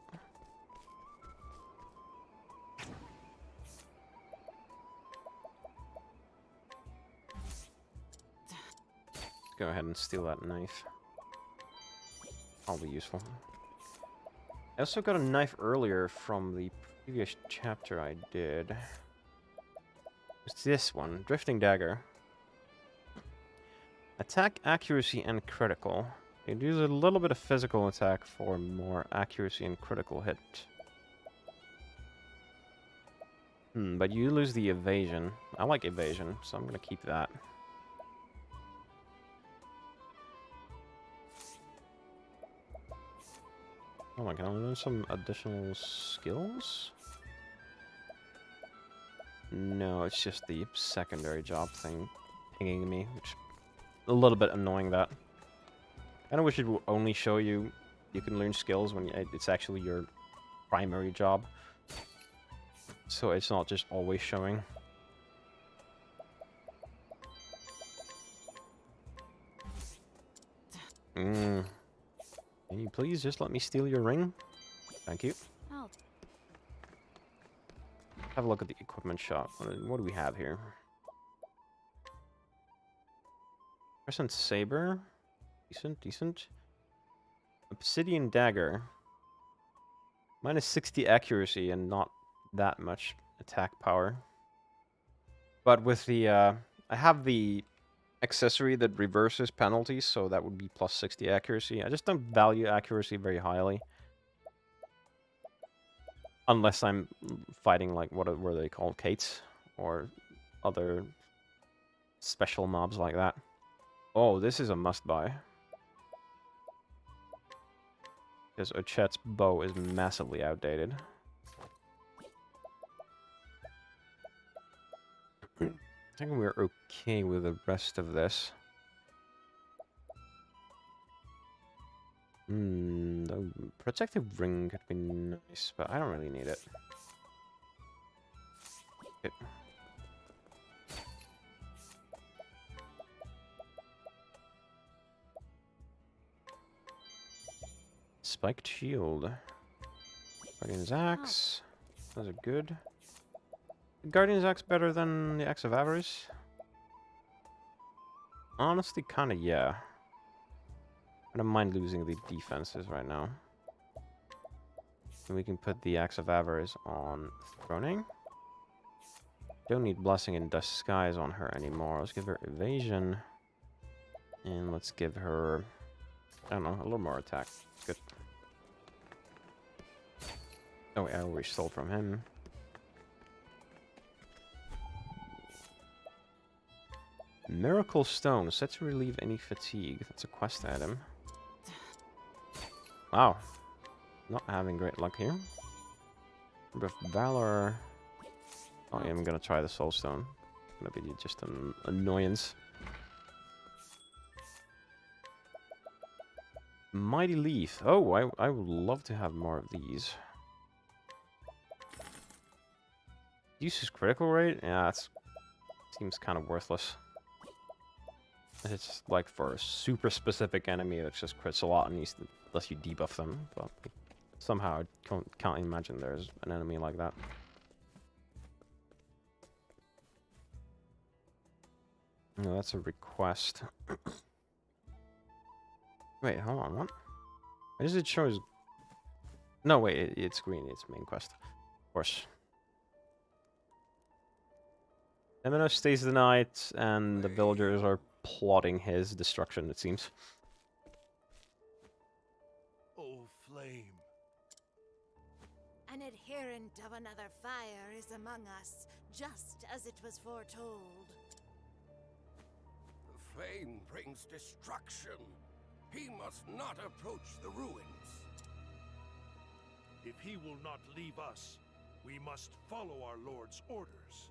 Let's go ahead and steal that knife. Probably useful. I also got a knife earlier from the previous chapter I did. It's this one, Drifting Dagger. Attack, accuracy, and critical. You use a little bit of physical attack for more accuracy and critical hit. But you lose the evasion. I like evasion, so I'm gonna keep that. Oh my god, can I learn some additional skills? No, it's just the secondary job thing pinging me, which is a little bit annoying. That I kind of wish it would only show you can learn skills when it's actually your primary job, so it's not just always showing. Can you please just let me steal your ring? Thank you. Oh. Have a look at the equipment shop. What do we have here? Crescent Saber. Decent, decent. Obsidian Dagger. Minus 60 accuracy and not that much attack power. But with the, I have the accessory that reverses penalties, so that would be plus 60 accuracy. I just don't value accuracy very highly. Unless I'm fighting, like, what were they called? Kates? Or other special mobs like that. Oh, this is a must-buy. Because Ochet's bow is massively outdated. I think we're okay with the rest of this. The protective ring could be nice, but I don't really need it. Okay. Spiked shield. Guardian's axe. Those are good. The Guardian's axe better than the axe of avarice? Honestly, kinda yeah. I don't mind losing the defenses right now. And we can put the axe of avarice on Throné. Don't need blessing in disguise on her anymore. Let's give her evasion. And let's give her, I don't know, a little more attack. Good. Oh, I already stole from him. Miracle Stone, set to relieve any fatigue. That's a quest item. Wow. Not having great luck here. With Valor. Oh, yeah, I'm gonna try the Soul Stone. Gonna be just an annoyance. Mighty Leaf. Oh, I would love to have more of these. Uses critical rate? Yeah, that seems kind of worthless. It's like for a super specific enemy that just crits a lot and needs to let you debuff them. But somehow I can't imagine there's an enemy like that. No, that's a request. Wait, hold on, what? Why does it show as... No, wait, it's green, it's main quest. Of course. Temenos stays the night, and the villagers are plotting his destruction, it seems. Oh, flame. An adherent of another fire is among us, just as it was foretold. The flame brings destruction. He must not approach the ruins. If he will not leave us, we must follow our Lord's orders.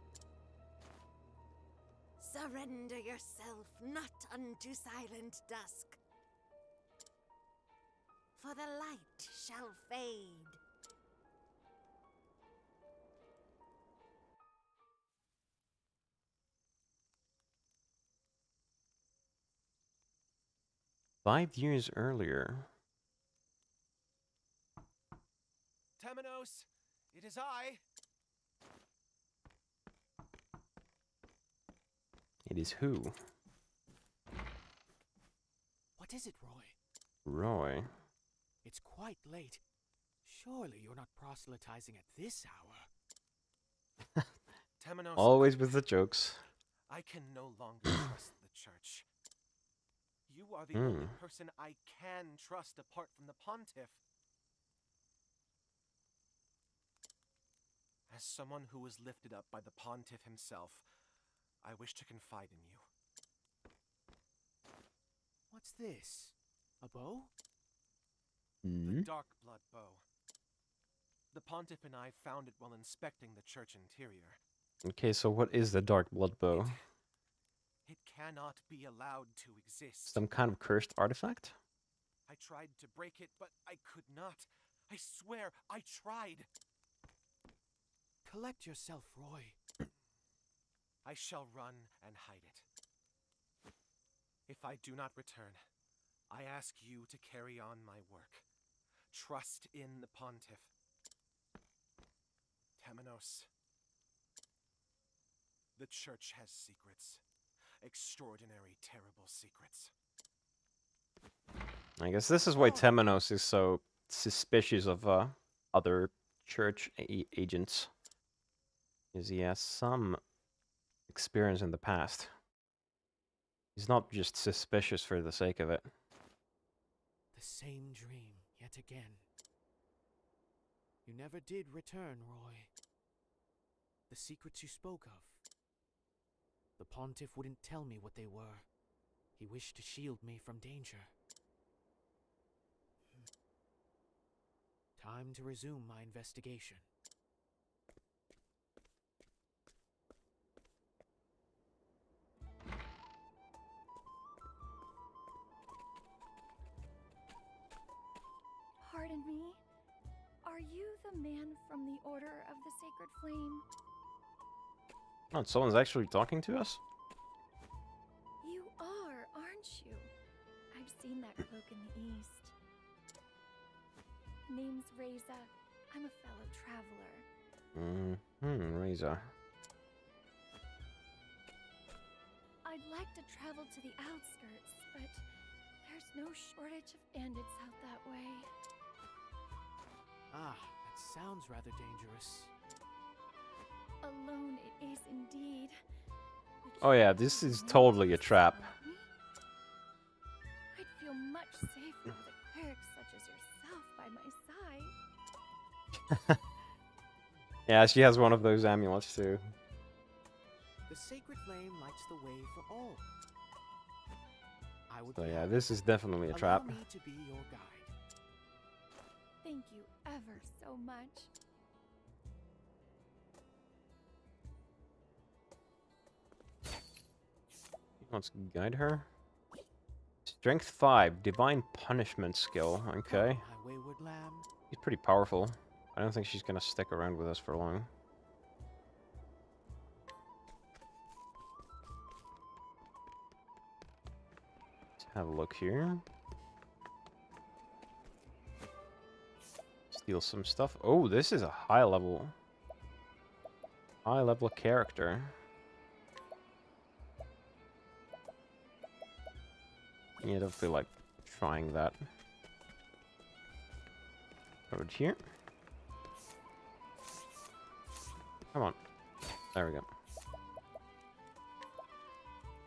Surrender yourself not unto silent dusk, for the light shall fade. "5 years earlier." Temenos, it is I. It is who? What is it, Roy? Roy. It's quite late. Surely you're not proselytizing at this hour. Temenos, Always with the jokes. I can no longer trust the church. You are the only person I can trust apart from the pontiff. As someone who was lifted up by the pontiff himself, I wish to confide in you. What's this? A bow? The Dark Blood Bow. The pontiff and I found it while inspecting the church interior. Okay, so what is the Dark Blood Bow? It cannot be allowed to exist. Some kind of cursed artifact? I tried to break it, but I could not. I swear, I tried. Collect yourself, Roy. I shall run and hide it. If I do not return, I ask you to carry on my work. Trust in the pontiff. Temenos. The church has secrets. Extraordinary, terrible secrets. I guess this is why Temenos is so suspicious of other church agents. Because he has some experience in the past. He's not just suspicious for the sake of it. The same dream yet again. You never did return, Roy. The secrets you spoke of. The Pontiff wouldn't tell me what they were. He wished to shield me from danger. Time to resume my investigation. Pardon me? Are you the man from the Order of the Sacred Flame? Oh, someone's actually talking to us? You are, aren't you? I've seen that cloak in the east. Name's Reza. I'm a fellow traveler. Razor. I'd like to travel to the outskirts, but there's no shortage of bandits out that way. Ah, that sounds rather dangerous. Alone it is indeed. Oh yeah, this is totally a trap. I'd feel much safer with a cleric such as yourself by my side. Yeah, she has one of those amulets too. The sacred flame lights the way for all. I would So yeah, this is definitely a trap. Allow me to be your guide. Thank you ever so much. Let's guide her. Strength 5, Divine Punishment skill. Okay. My wayward lamb. She's pretty powerful. I don't think she's gonna stick around with us for long. Let's have a look here. Steal some stuff. Oh, this is a high level character. Yeah, I don't feel like trying that. Over here. Come on. There we go.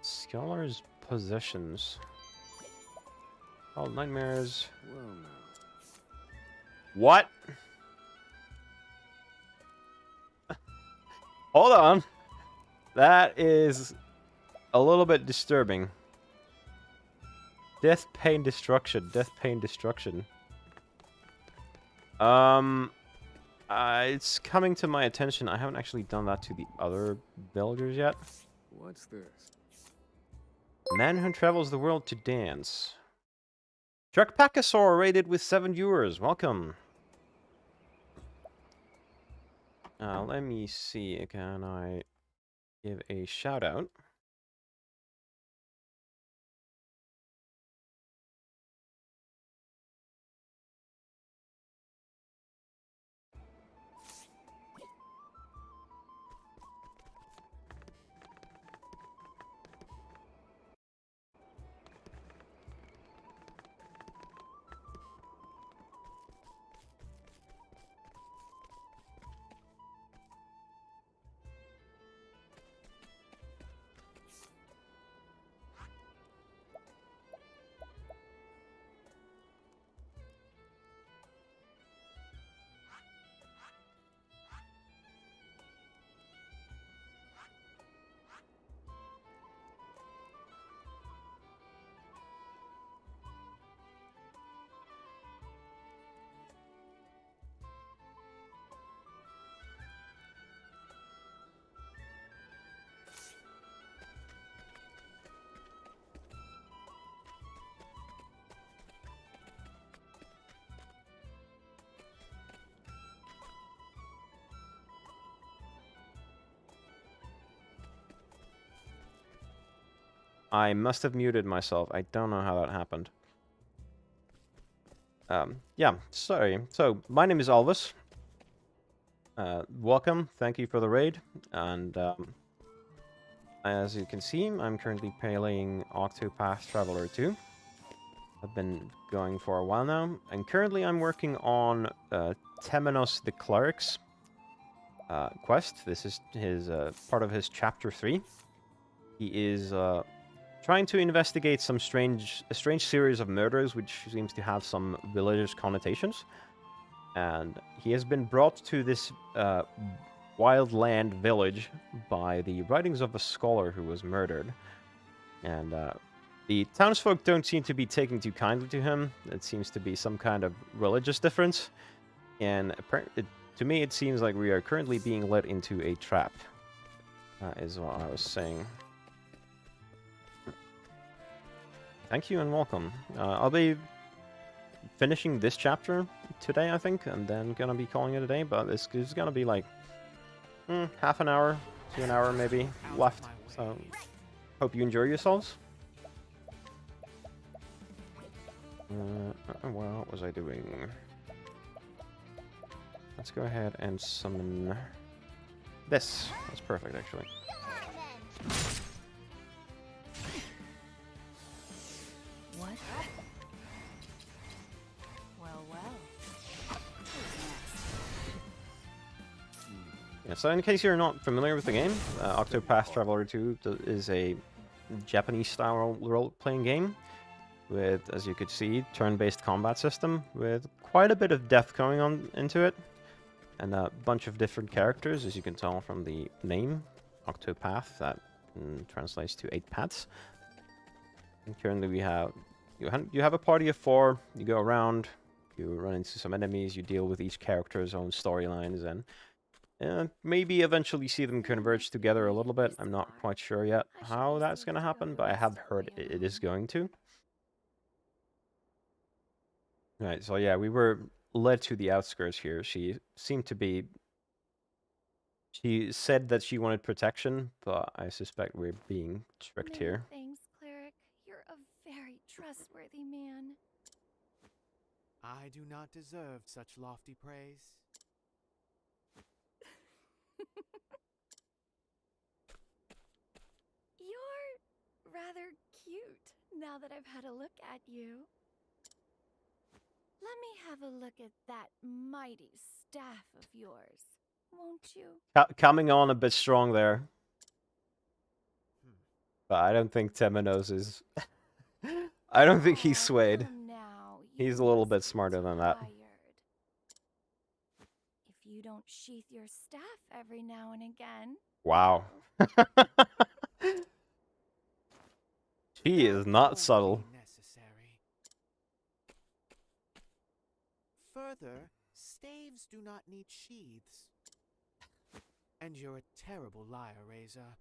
Scholar's possessions. Oh, nightmares. Well, now. What? Hold on. That is a little bit disturbing. Death, pain, destruction. Death, pain, destruction. It's coming to my attention. I haven't actually done that to the other villagers yet. What's this? Man who travels the world to dance. Truckpackosaur rated with 7 viewers. Welcome. Let me see. Can I give a shout out? I must have muted myself. I don't know how that happened. Yeah, sorry. So, my name is Alvis. Welcome. Thank you for the raid. And as you can see, I'm currently playing Octopath Traveler 2. I've been going for a while now. And currently I'm working on Temenos the Cleric's quest. This is his part of his chapter 3. He is trying to investigate a strange series of murders, which seems to have some religious connotations. And he has been brought to this wildland village by the writings of a scholar who was murdered. And the townsfolk don't seem to be taking too kindly to him. It seems to be some kind of religious difference. And to me, it seems like we are currently being led into a trap, is what I was saying. Thank you and welcome. I'll be finishing this chapter today, I think, and then gonna be calling it a day, but this is gonna be like half an hour to an hour maybe left, so hope you enjoy yourselves. What was I doing? Let's go ahead and summon this. That's perfect, actually. What? Well. Yeah, so in case you're not familiar with the game, Octopath Traveler 2 is a Japanese-style role-playing game with, as you could see, turn-based combat system with quite a bit of depth going on into it, and a bunch of different characters, as you can tell from the name, Octopath, that translates to 8 paths. And currently we have, you have a party of 4, you go around, you run into some enemies, you deal with each character's own storylines, and maybe eventually see them converge together a little bit. I'm not quite sure yet how that's going to happen, but I have heard it is going to. Right, so yeah, we were led to the outskirts here. She seemed to be... She said that she wanted protection, but I suspect we're being tricked here. Thanks, Cleric. You're a very trustworthy man. I do not deserve such lofty praise. You're rather cute now that I've had a look at you. Let me have a look at that mighty staff of yours, won't you? Coming on a bit strong there. But I don't think Temenos is... I don't think he's swayed. He's a little bit smarter than that. If you don't sheath your staff every now and again... Wow. She is not subtle. Further, staves do not need sheaths. And you're a terrible liar, Reza.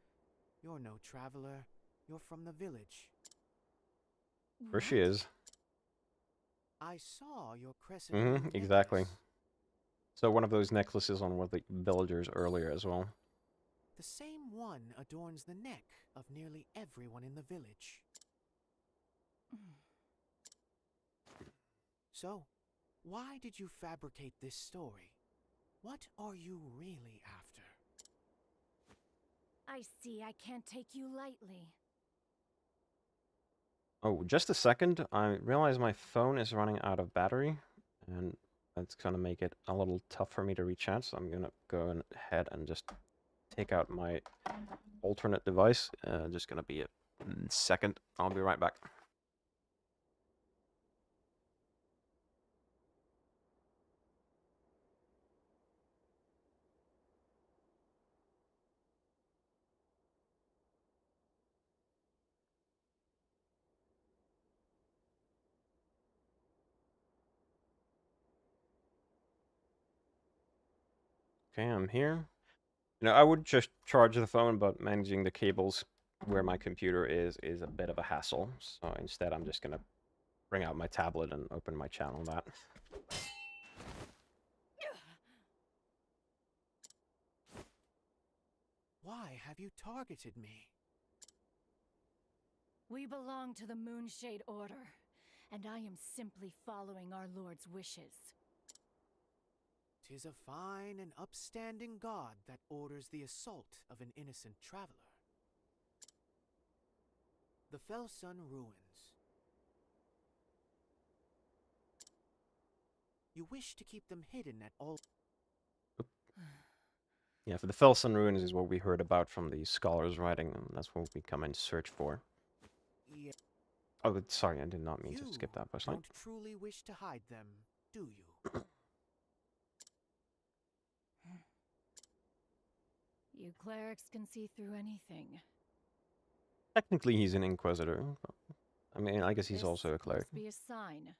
You're no traveler. You're from the village. Where she is. I saw your crescent. Exactly. So one of those necklaces on one of the villagers earlier as well. The same one adorns the neck of nearly everyone in the village. So, why did you fabricate this story? What are you really after? I see I can't take you lightly. Oh, just a second. I realize my phone is running out of battery, and that's gonna make it a little tough for me to reach out, so I'm gonna go ahead and just take out my alternate device. Just gonna be a second. I'll be right back. Okay, I'm here. You know, I would just charge the phone, but managing the cables where my computer is a bit of a hassle. So instead, I'm just gonna bring out my tablet and open my chat on that. Why have you targeted me? We belong to the Moonshade Order, and I am simply following our Lord's wishes. 'Tis a fine and upstanding god that orders the assault of an innocent traveler. The Felsun ruins. You wish to keep them hidden at all... Yeah, for the Felsun ruins is what we heard about from the scholars writing, and that's what we come in search for. Oh, sorry, I did not mean to skip that first line. Don't truly wish to hide them, do you? You clerics can see through anything. Technically, he's an Inquisitor. I mean, I guess he's also a cleric. Must be a sign.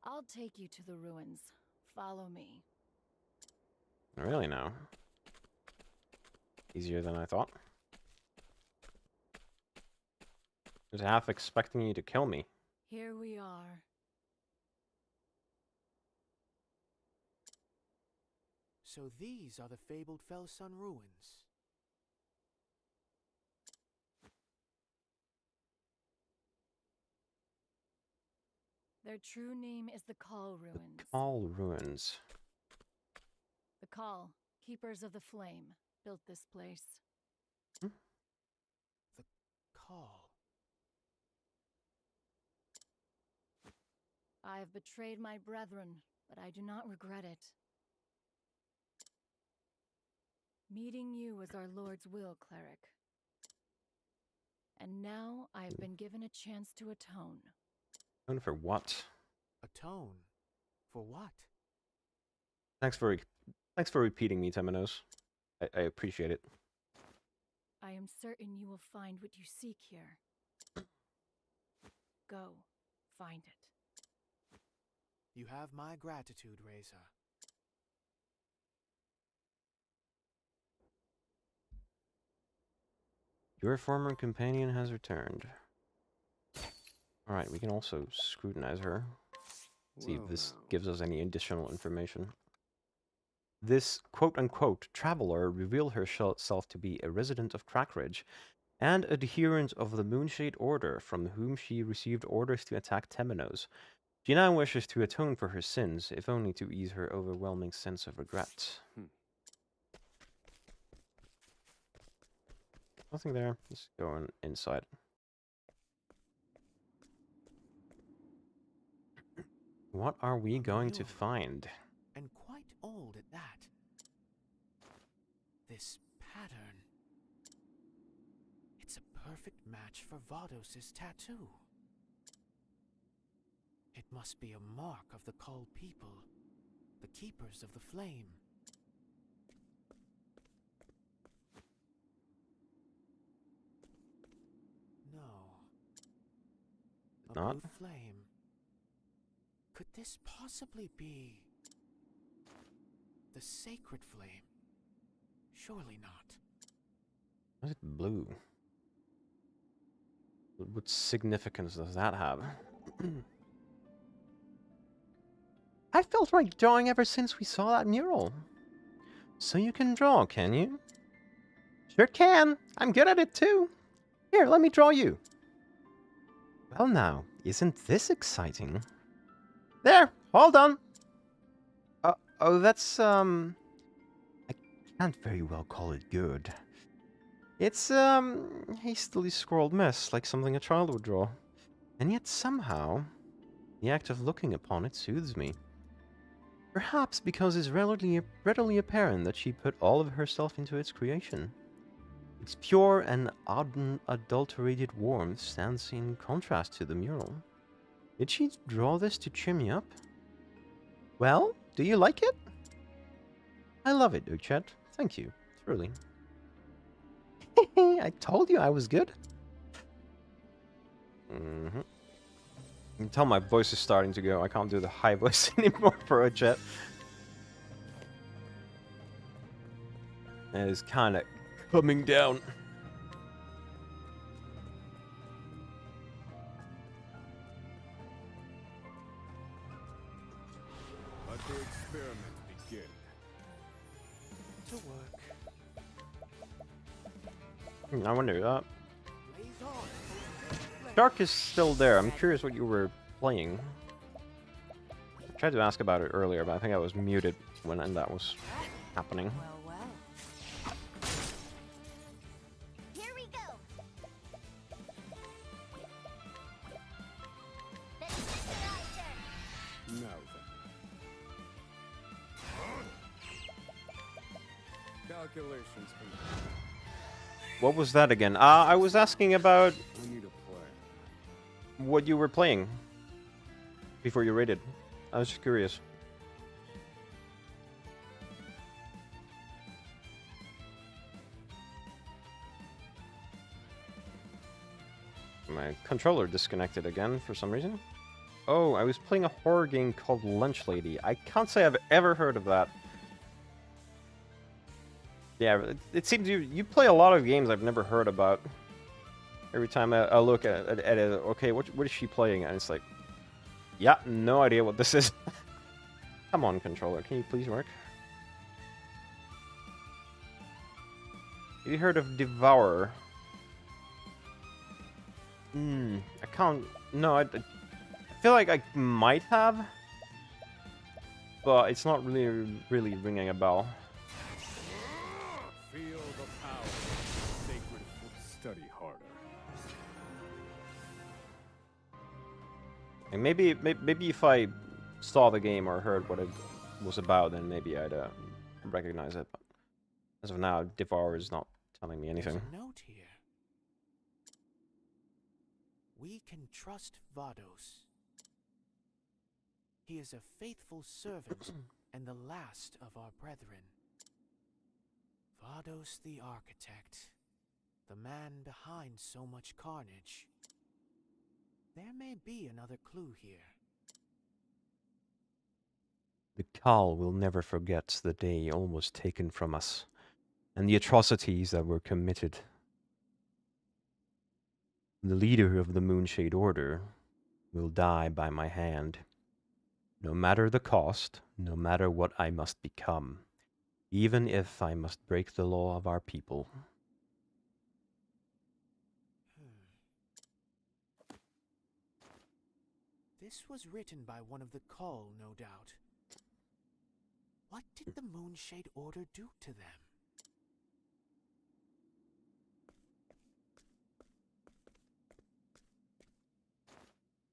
I'll take you to the ruins. Follow me. Really now? Easier than I thought. I was half expecting you to kill me. Here we are. So these are the fabled Felsun ruins. Their true name is the Call Ruins. All ruins. The Call, Keepers of the Flame, built this place. The Call. I have betrayed my brethren, but I do not regret it. Meeting you was our Lord's will, cleric. And now I have been given a chance to atone. Atone for what? Atone? For what? Thanks for repeating me, Temenos. I appreciate it. I am certain you will find what you seek here. Go, find it. You have my gratitude, Reza. Your former companion has returned. Alright, we can also scrutinize her. See if this gives us any additional information. This quote-unquote traveler revealed herself to be a resident of Crackridge and adherent of the Moonshade Order, from whom she received orders to attack Temenos. She now wishes to atone for her sins, if only to ease her overwhelming sense of regret. Nothing there. Let's go inside. What are we going to find? And quite old at that. This pattern. It's a perfect match for Vados' tattoo. It must be a mark of the Cull people, the Keepers of the Flame. No. A Not? blue flame. Could this possibly be the sacred flame? Surely not. Why is it blue? What significance does that have? I felt like drawing ever since we saw that mural. So you can draw, can you? Sure can. I'm good at it too. Here, let me draw you. Well now, isn't this exciting? There, all done. Oh, that's, I can't very well call it good. It's, hastily scrawled mess, like something a child would draw. And yet somehow, the act of looking upon it soothes me. Perhaps because it's readily apparent that she put all of herself into its creation. Its pure and unadulterated warmth stands in contrast to the mural. Did she draw this to cheer me up? Well, do you like it? I love it, Uchet. Thank you, truly. I told you I was good. You can tell my voice is starting to go. I can't do the high voice anymore for Uchet. It is kind of coming down. Let the experiment begin. To work. I wonder, Dark is still there. I'm curious what you were playing. I tried to ask about it earlier, but I think I was muted when that was happening. Here we go. Now then. Calculations complete. What was that again? I was asking about I need a plan. what you were playing before you raided. I was just curious. My controller disconnected again for some reason. Oh, I was playing a horror game called Lunch Lady. I can't say I've ever heard of that. Yeah, it seems you play a lot of games I've never heard about. Every time I look at it, okay, what is she playing? And it's like, yeah, no idea what this is. Come on, controller, can you please work? Have you heard of Devourer? I can't. No, I feel like I might have, but it's not really ringing a bell. Feel the power. Sacred study harder. And maybe if I saw the game or heard what it was about, then maybe I'd recognize it. But as of now, Devourer is not telling me anything. There's a note here. We can trust Vados. He is a faithful servant and the last of our brethren. Vados the architect, the man behind so much carnage. There may be another clue here. The Khal will never forget the day almost taken from us, and the atrocities that were committed. The leader of the Moonshade Order will die by my hand. No matter the cost, no matter what I must become, even if I must break the law of our people. This was written by one of the Khal, no doubt. What did the Moonshade Order do to them?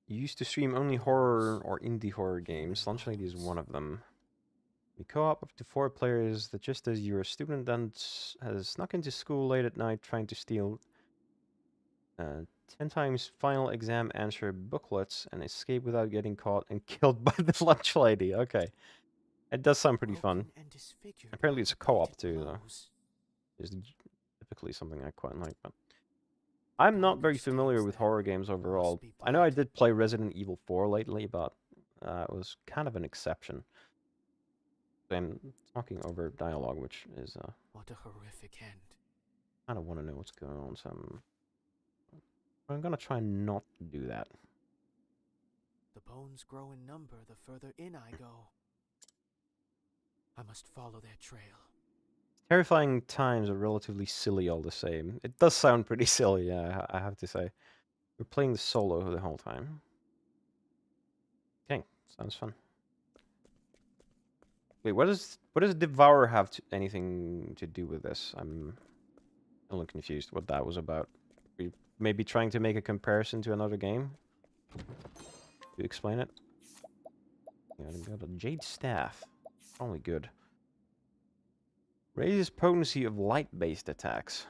You used to stream only horror or indie horror games. Lunch Lady is one of them. You co-op up to 4 players that just as you're a student and has snuck into school late at night trying to steal 10 times final exam answer booklets and escape without getting caught and killed by the Lunch Lady. Okay. It does sound pretty fun. Apparently it's a co-op too, though. It's typically something I quite like, but I'm not very familiar with horror games overall. I know I did play Resident Evil 4 lately, but it was kind of an exception. I'm talking over dialogue, which is what a horrific end. I don't want to know what's going on, so I'm gonna try not to do that. The bones grow in number the further in I go. I must follow their trail. Terrifying times are relatively silly all the same. It does sound pretty silly, yeah, I have to say. We're playing the solo the whole time. Okay, sounds fun. Wait, what does Devour have anything to do with this? I'm a little confused what that was about. Are you maybe trying to make a comparison to another game? You explain it? Yeah, I got a Jade Staff. Probably good. Raises potency of light-based attacks.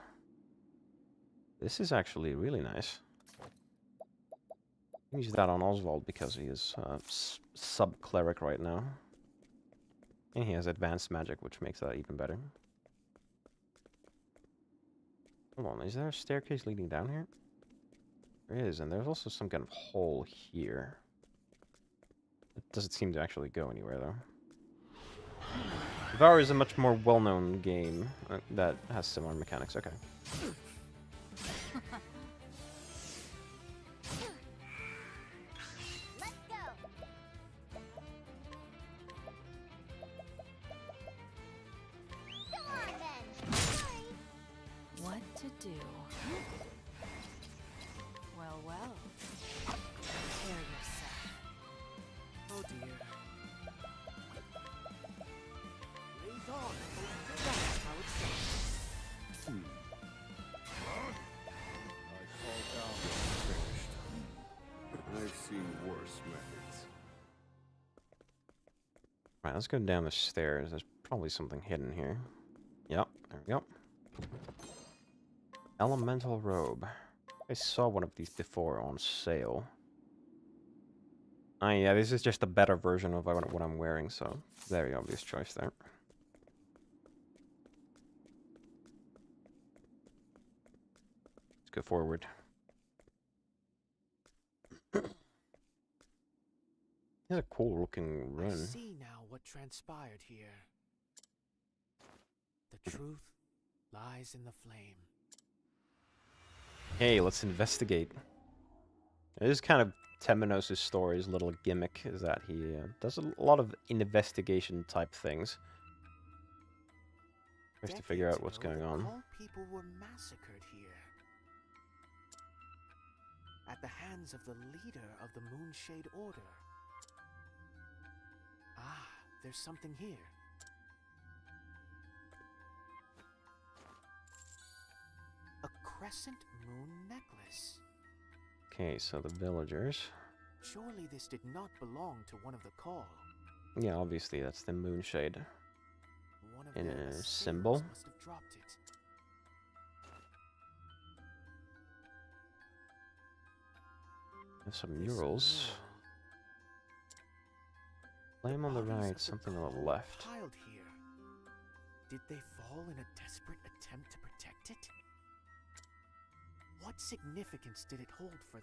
This is actually really nice. Use that on Oswald because he is sub-cleric right now. And he has advanced magic, which makes that even better. Hold on, is there a staircase leading down here? There is, and there's also some kind of hole here. It doesn't seem to actually go anywhere, though. Devour is a much more well-known game that has similar mechanics. Okay. What to do? Well, well. Prepare yourself. Oh dear. Raise on. That's how it's done. I called down finished. I've seen worse methods. Right, let's go down the stairs. There's probably something hidden here. Yep, there we go. Elemental robe. I saw one of these before on sale. Ah, yeah, this is just a better version of what I'm wearing, so very obvious choice there. Let's go forward. It's a cool looking run. I see now what transpired here. The truth lies in the flame. Hey, let's investigate. It is kind of Temenos' story's little gimmick, is that he does a lot of investigation type things. Just to figure out what's going on. All people were massacred here. At the hands of the leader of the Moonshade Order. Ah, there's something here. A crescent moon necklace. Okay, so the villagers. Surely this did not belong to one of the Call. Yeah, obviously that's the Moonshade. One of In their a assailants symbol. must have dropped it. There's some murals. Flame on the right, something on the left. Piled here. Did they fall in a desperate attempt to protect it? What significance did it hold for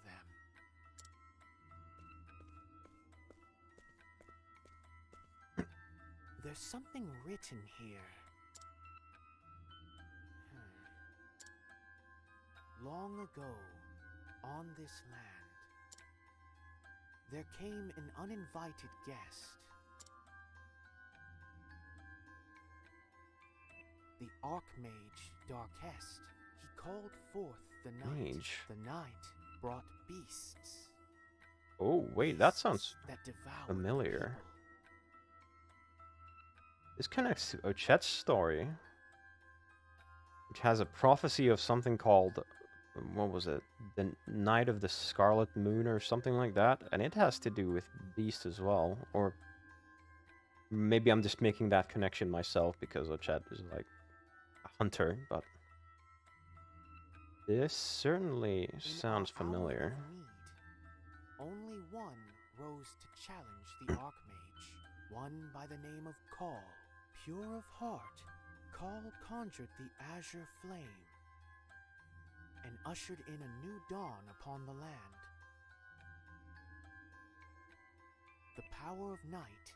them? There's something written here. Long ago, on this land, there came an uninvited guest. The Archmage Darkest. He called forth the night. Mage. The night brought beasts. Oh, wait, that sounds that devoured familiar. This connects to Ochet's story, which has a prophecy of something called, what was it? The Night of the Scarlet Moon or something like that, and it has to do with beasts as well. Or maybe I'm just making that connection myself because Ochet is like a hunter, but this certainly sounds familiar. Only one rose to challenge the Archmage, one by the name of Call. Pure of heart, Call conjured the azure flame and ushered in a new dawn upon the land. The power of night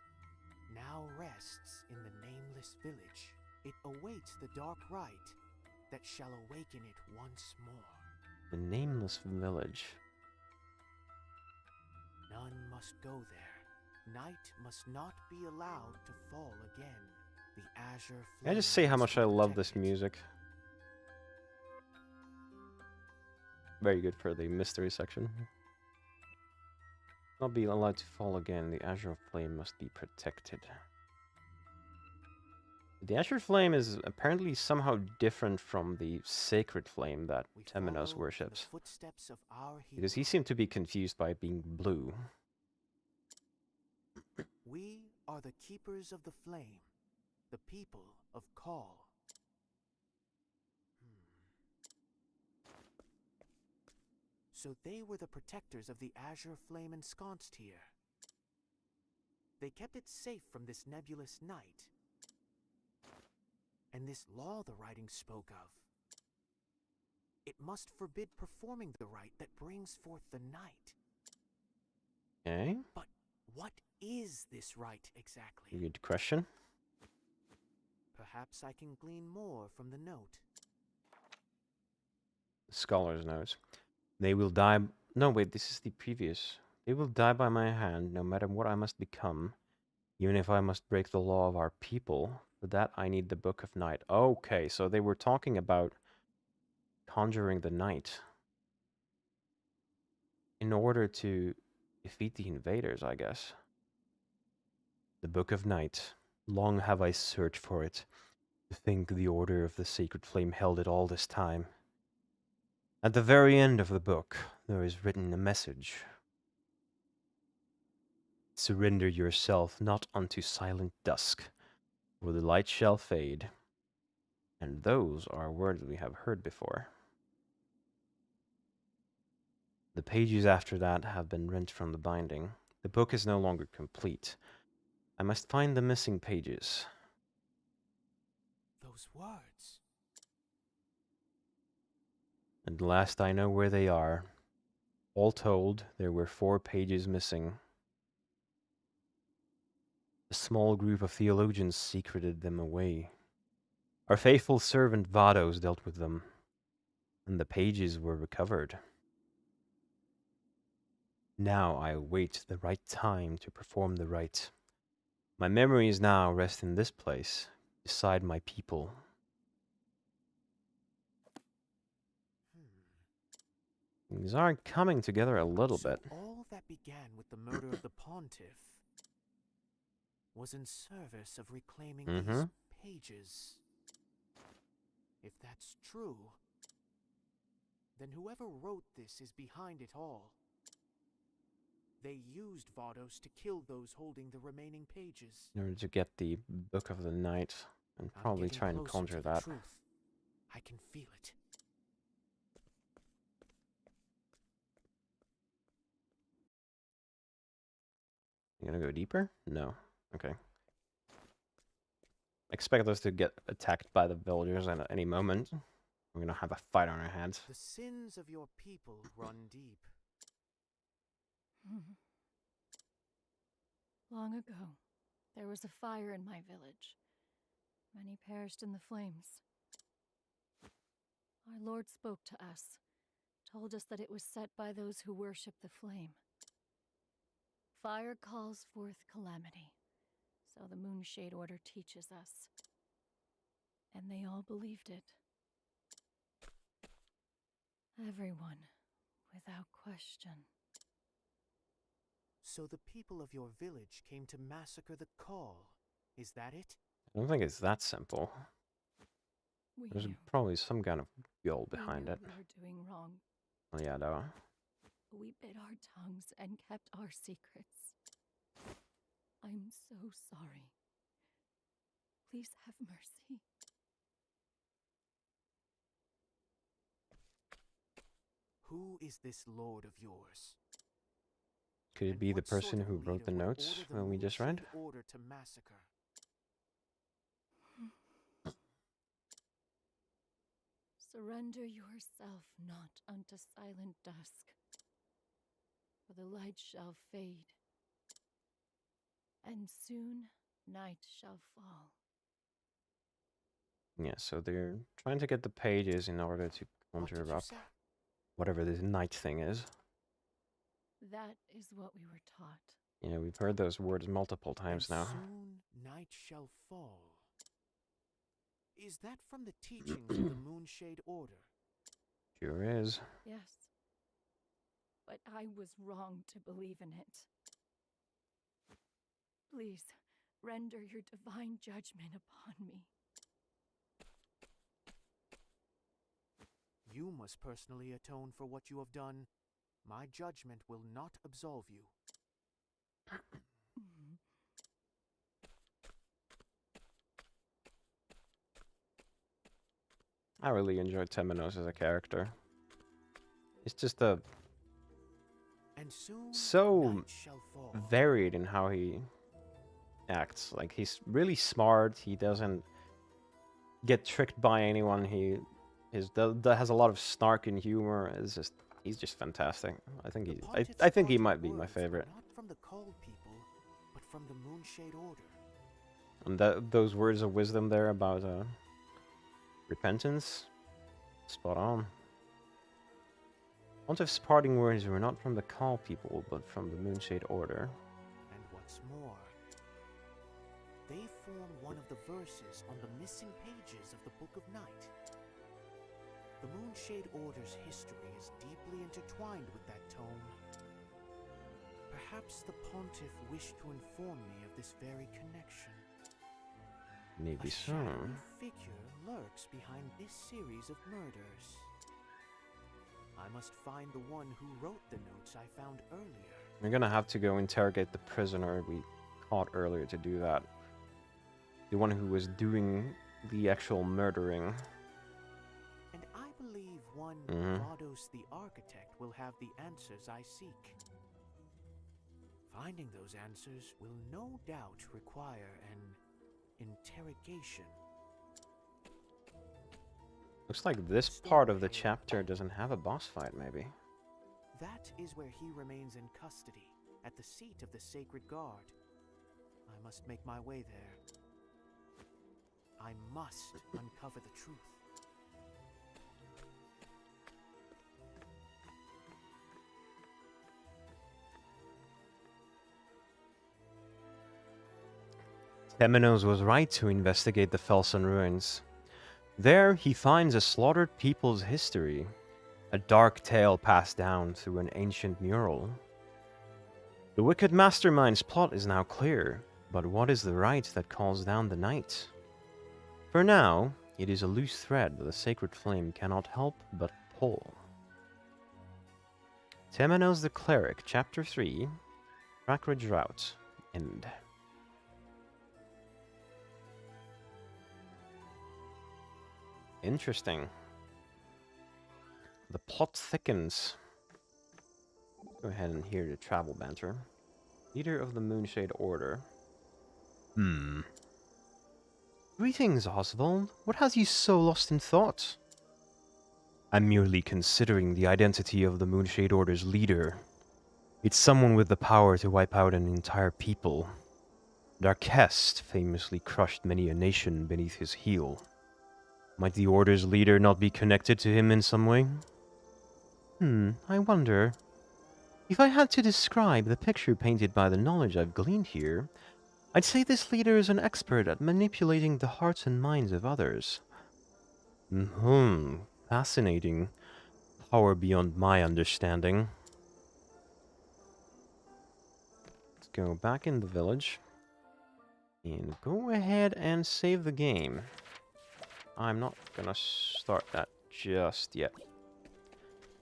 now rests in the nameless village. It awaits the dark rite that shall awaken it once more. The Nameless Village. None must go there. Night must not be allowed to fall again. The azure flame. Can I just say how much I love this music? Very good for the mystery section. Not be allowed to fall again. The azure flame must be protected. The azure flame is apparently somehow different from the sacred flame that Temenos worships. Because he seemed to be confused by it being blue. We are the keepers of the flame, the people of Call. So they were the protectors of the azure flame ensconced here. They kept it safe from this nebulous night. And this law the writing spoke of. It must forbid performing the rite that brings forth the night. Okay. But what is this rite exactly? Good question. Perhaps I can glean more from the note. Scholar's notes. They will die... No, wait, this is the previous. They will die by my hand, no matter what I must become. Even if I must break the law of our people. For that, I need the Book of Night. Okay, so they were talking about conjuring the night. In order to defeat the invaders, I guess. The Book of Night. Long have I searched for it. To think the Order of the Sacred Flame held it all this time. At the very end of the book, there is written a message. Surrender yourself not unto silent dusk, for the light shall fade. And those are words we have heard before. The pages after that have been rent from the binding. The book is no longer complete. I must find the missing pages. Those words. And last I know where they are. All told, there were 4 pages missing. A small group of theologians secreted them away. Our faithful servant Vados dealt with them, and the pages were recovered. Now I await the right time to perform the rite. My memories now rest in this place, beside my people. Things are coming together a little bit. All that began with the murder of the pontiff was in service of reclaiming these pages. If that's true, then whoever wrote this is behind it all. They used Vados to kill those holding the remaining pages. In order to get the Book of the Night, and probably try and conjure that. Truth. I can feel it. You gonna go deeper? No. Okay. Expect us to get attacked by the villagers at any moment. We're gonna have a fight on our hands. The sins of your people run deep. Long ago, there was a fire in my village. Many perished in the flames. Our Lord spoke to us, told us that it was set by those who worship the flame. Fire calls forth calamity, so the Moonshade Order teaches us. And they all believed it. Everyone, without question. So the people of your village came to massacre the Call. Is that it? I don't think it's that simple. There's knew. probably some kind of goal behind it. We were doing wrong. Well, yeah, though. We bit our tongues and kept our secrets. I'm so sorry. Please have mercy. Who is this lord of yours? Could it be the person who wrote the notes when we just read? Order to massacre. Surrender yourself not unto silent dusk, for the light shall fade, and soon night shall fall. Yeah, so they're trying to get the pages in order to conjure up whatever this night thing is. That is what we were taught. Yeah, we've heard those words multiple times now. Soon night shall fall. Is that from the teachings of the Moonshade Order? Sure is. Yes. But I was wrong to believe in it. Please, render your divine judgment upon me. You must personally atone for what you have done. My judgment will not absolve you. I really enjoyed Temenos as a character. He's just a so varied in how he acts. Like, he's really smart. He doesn't get tricked by anyone. He has a lot of snark and humor. It's just he's just fantastic. I think he might be my favorite. Not from the Called people, but from the Moonshade Order. And those words of wisdom there about repentance, spot on. Pontiff's parting words were not from the Call people, but from the Moonshade Order. And what's more, they form one of the verses on the missing pages of the Book of Night. The Moonshade Order's history is deeply intertwined with that tome. Perhaps the Pontiff wished to inform me of this very connection. Maybe so. A shadowy figure lurks behind this series of murders. I must find the one who wrote the notes I found earlier. We're gonna have to go interrogate the prisoner we caught earlier to do that. The one who was doing the actual murdering. And I believe one Vados the architect will have the answers I seek. Finding those answers will no doubt require an interrogation. Looks like this part of the chapter doesn't have a boss fight, maybe. That is where he remains in custody, at the seat of the Sacred Guard. I must make my way there. I must uncover the truth. Temenos was right to investigate the Felsen ruins. There, he finds a slaughtered people's history, a dark tale passed down through an ancient mural. The wicked mastermind's plot is now clear, but what is the right that calls down the night? For now, it is a loose thread that the sacred flame cannot help but pull. Temenos the Cleric, Chapter 3, Trackridge Route, End. Interesting. The plot thickens. Go ahead and hear the travel banter. Leader of the Moonshade Order. Greetings, Oswald. What has you so lost in thought? I'm merely considering the identity of the Moonshade Order's leader. It's someone with the power to wipe out an entire people. Darkest famously crushed many a nation beneath his heel. Might the Order's leader not be connected to him in some way? I wonder. If I had to describe the picture painted by the knowledge I've gleaned here, I'd say this leader is an expert at manipulating the hearts and minds of others. Fascinating. Power beyond my understanding. Let's go back in the village. And go ahead and save the game. I'm not gonna start that just yet.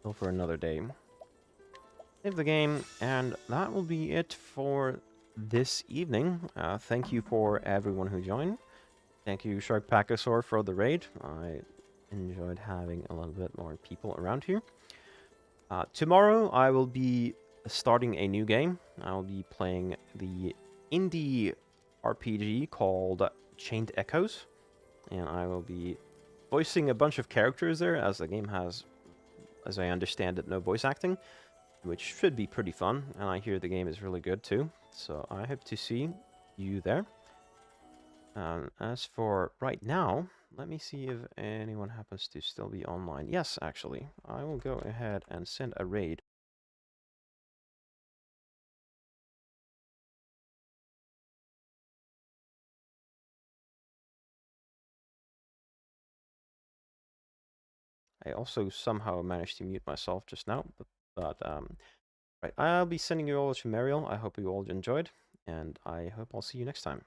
Go for another day. Save the game, and that will be it for this evening. Thank you for everyone who joined. Thank you, Sharkpackosaur, for the raid. I enjoyed having a little bit more people around here. Tomorrow, I will be starting a new game. I'll be playing the indie RPG called Chained Echoes. And I will be voicing a bunch of characters there, as the game has, as I understand it, no voice acting, which should be pretty fun. And I hear the game is really good too, so I hope to see you there. As for right now, let me see if anyone happens to still be online. Yes, actually, I will go ahead and send a raid. I also somehow managed to mute myself just now, but right, I'll be sending you all to Mariel. I hope you all enjoyed, and I hope I'll see you next time.